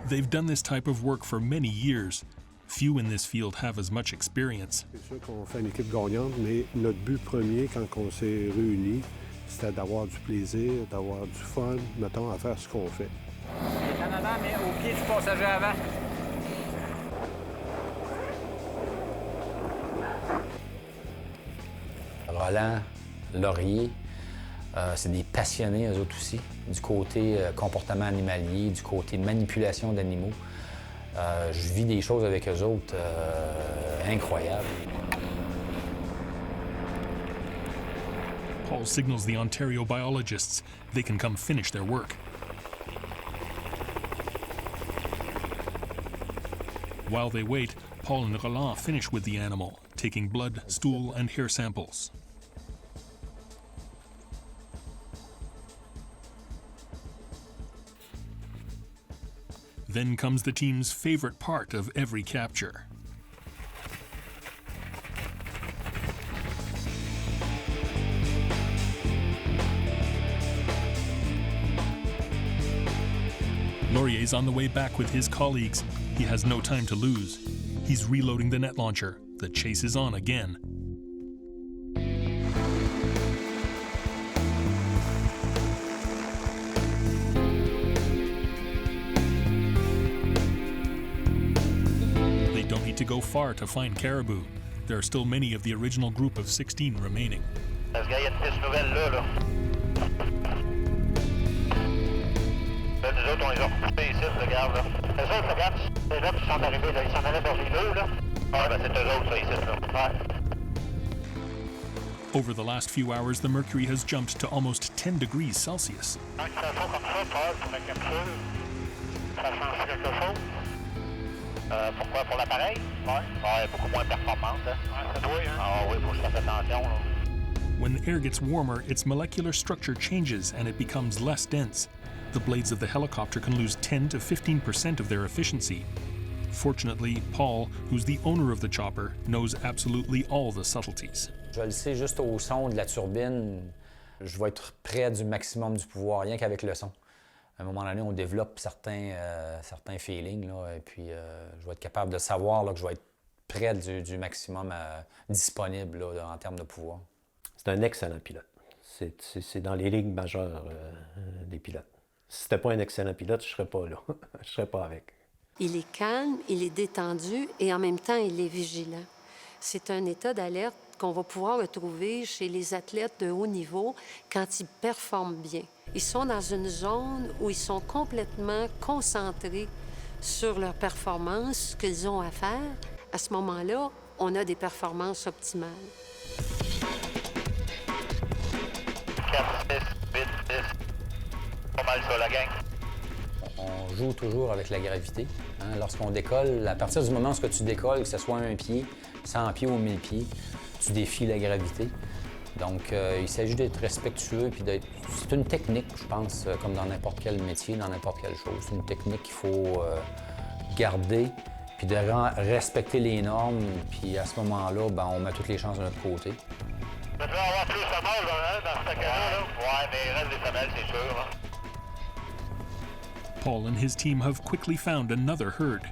They've done this type of work for many years. Few in this field have as much experience. C'est sûr qu'on fait une équipe gagnante, mais notre but premier, quand on s'est réunis, c'était d'avoir du plaisir, d'avoir du fun, mettons, à faire ce qu'on fait. En avant, mais au pied du passager avant. Roland, Laurier, c'est des passionnés, eux autres aussi, du côté comportement animalier, du côté manipulation d'animaux. Je vis des choses avec eux autres incroyables. Paul signals the Ontario biologists they can come finish their work. While they wait, Paul and Roland finish with the animal, taking blood, stool, and hair samples. Then comes the team's favorite part of every capture. Laurier's on the way back with his colleagues. He has no time to lose. He's reloading the net launcher. The chase is on again. They don't need to go far to find caribou. There are still many of the original group of 16 remaining. Parce qu'il y a une piste nouvelle là. Là, nous autres, on les a recoupés ici, regarde, là. Eux autres, regarde, c'est là qu'ils sont arrivés, là. Ils s'en allaient vers les deux, là. Ah, ben, c'est eux autres, ça, ici, là. Ouais. Over the last few hours, the mercury has jumped to almost 10 degrees Celsius. Quand ils font comme ça, Paul, pour la capture, ça change quelque chose. Pourquoi? Pour l'appareil? Ouais. Ouais, beaucoup moins performante, hein. Ouais, ça doit, hein. Ah oui, faut que je fasse attention, là. When the air gets warmer, its molecular structure changes and it becomes less dense. The blades of the helicopter can lose 10 to 15% of their efficiency. Fortunately, Paul, who's the owner of the chopper, knows absolutely all the subtleties. Je le sais, juste au son de la turbine, je vais être près du maximum du pouvoir, rien qu'avec le son. À un moment donné, on développe certains feelings, là, et puis je vais être capable de savoir là, que je vais être près du maximum disponible là, en termes de pouvoir. C'est un excellent pilote. C'est dans les ligues majeures des pilotes. Si c'était pas un excellent pilote, je serais pas là. Je serais pas avec. Il est calme, il est détendu et en même temps, il est vigilant. C'est un état d'alerte qu'on va pouvoir retrouver chez les athlètes de haut niveau quand ils performent bien. Ils sont dans une zone où ils sont complètement concentrés sur leur performance, ce qu'ils ont à faire. À ce moment-là, on a des performances optimales. 4, 6, 8, 10. Pas mal ça, la gang. On joue toujours avec la gravité. Hein? Lorsqu'on décolle, à partir du moment où tu décolles, que ce soit 1 pied, 100 pieds ou 1000 pieds, tu défies la gravité. Donc, il s'agit d'être respectueux puis d'être... C'est une technique, je pense, comme dans n'importe quel métier, dans n'importe quelle chose. C'est une technique qu'il faut garder puis de respecter les normes. Puis à ce moment-là, ben, on met toutes les chances de notre côté. Il devrait avoir plus de semelles dans ce cas-là. Ouais, mais il reste des semelles, c'est sûr. Hein. Paul and his team have quickly found another herd.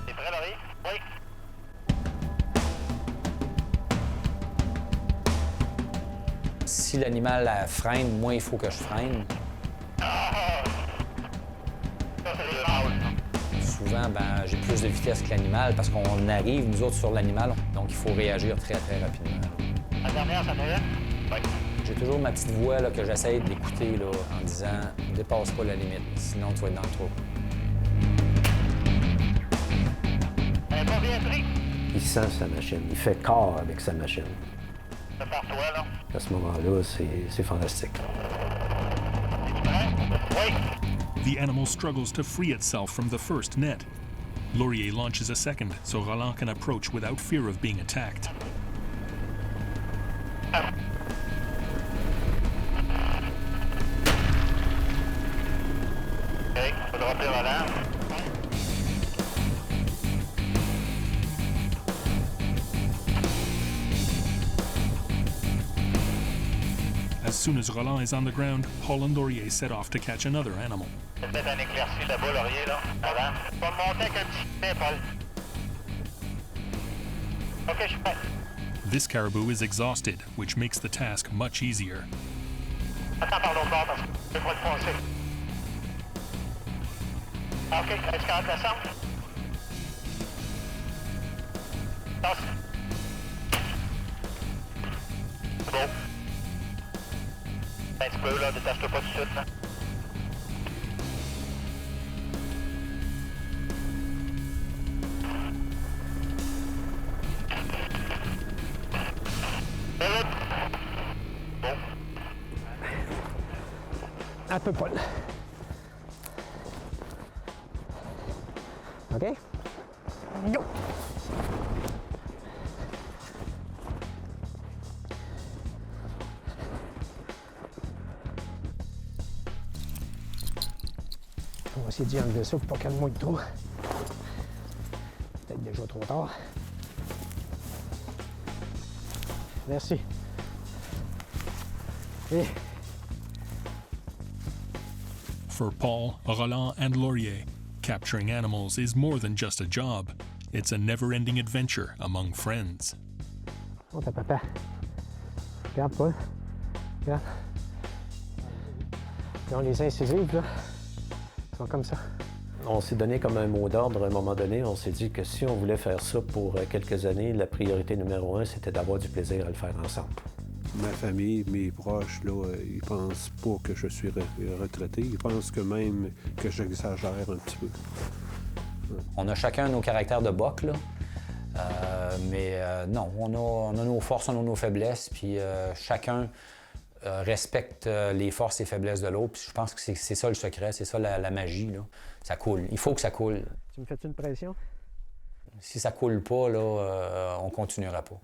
T'es prêt, Laurie? Oui. Si l'animal freine, moi, il faut que je freine. Ah! Ça, c'est des mâles. Souvent, ben, j'ai plus de vitesse que l'animal parce qu'on arrive, nous autres, sur l'animal. Donc, il faut réagir très, très rapidement. La dernière, ça t'aide? Oui. J'ai toujours ma petite voix là, que j'essaie d'écouter là, en disant « dépasse pas la limite, sinon tu vas être dans le trou ». Elle n'est pas bien pris. Il sent sa machine, il fait corps avec sa machine. C'est par toi, là. À ce moment-là, c'est fantastique. Oui. The animal struggles to free itself from the first net. Laurier launches a second, so Roland can approach without fear of being attacked. OK, faut dropper Roland. As soon as Roland is on the ground, Paul and Laurier set off to catch another animal. Il y a peut-être un éclairci là-bas, Laurier, là. Avant. Tu vas me monter avec un petit filet, Paul. OK, je suis prêt. This caribou is exhausted, which makes the task much easier. Attends par l'autre bord parce que je vais pas le passer. OK, est-ce qu'il y a de la sang? Tasse. C'est beau. Un petit peu, là, détache-toi pas tout de suite, là. Bon. Un peu, Paul. OK? Go! On va essayer d'y enlever ça pour pas qu'elle mouille trop. Peut-être déjà trop tard. Merci. Et... For Paul, Roland, and Laurier, capturing animals is more than just a job. It's a never-ending adventure among friends. Oh, t'as papa. Regarde, Paul. Regarde. Ils les incisives, là. Ils sont comme ça. On s'est donné comme un mot d'ordre à un moment donné. On s'est dit que si on voulait faire ça pour quelques années, la priorité numéro 1, c'était d'avoir du plaisir à le faire ensemble. Ma famille, mes proches, là, ils pensent pas que je suis retraité. Ils pensent que même que j'exagère un petit peu. Ouais. On a chacun nos caractères de boc, là. Non, on a nos forces, on a nos faiblesses, puis chacun respecte les forces et faiblesses de l'autre. Puis je pense que c'est ça le secret, c'est ça la magie, là. Ça coule. Il faut que ça coule. Tu me fais-tu une pression? Si ça coule pas, là, on continuera pas.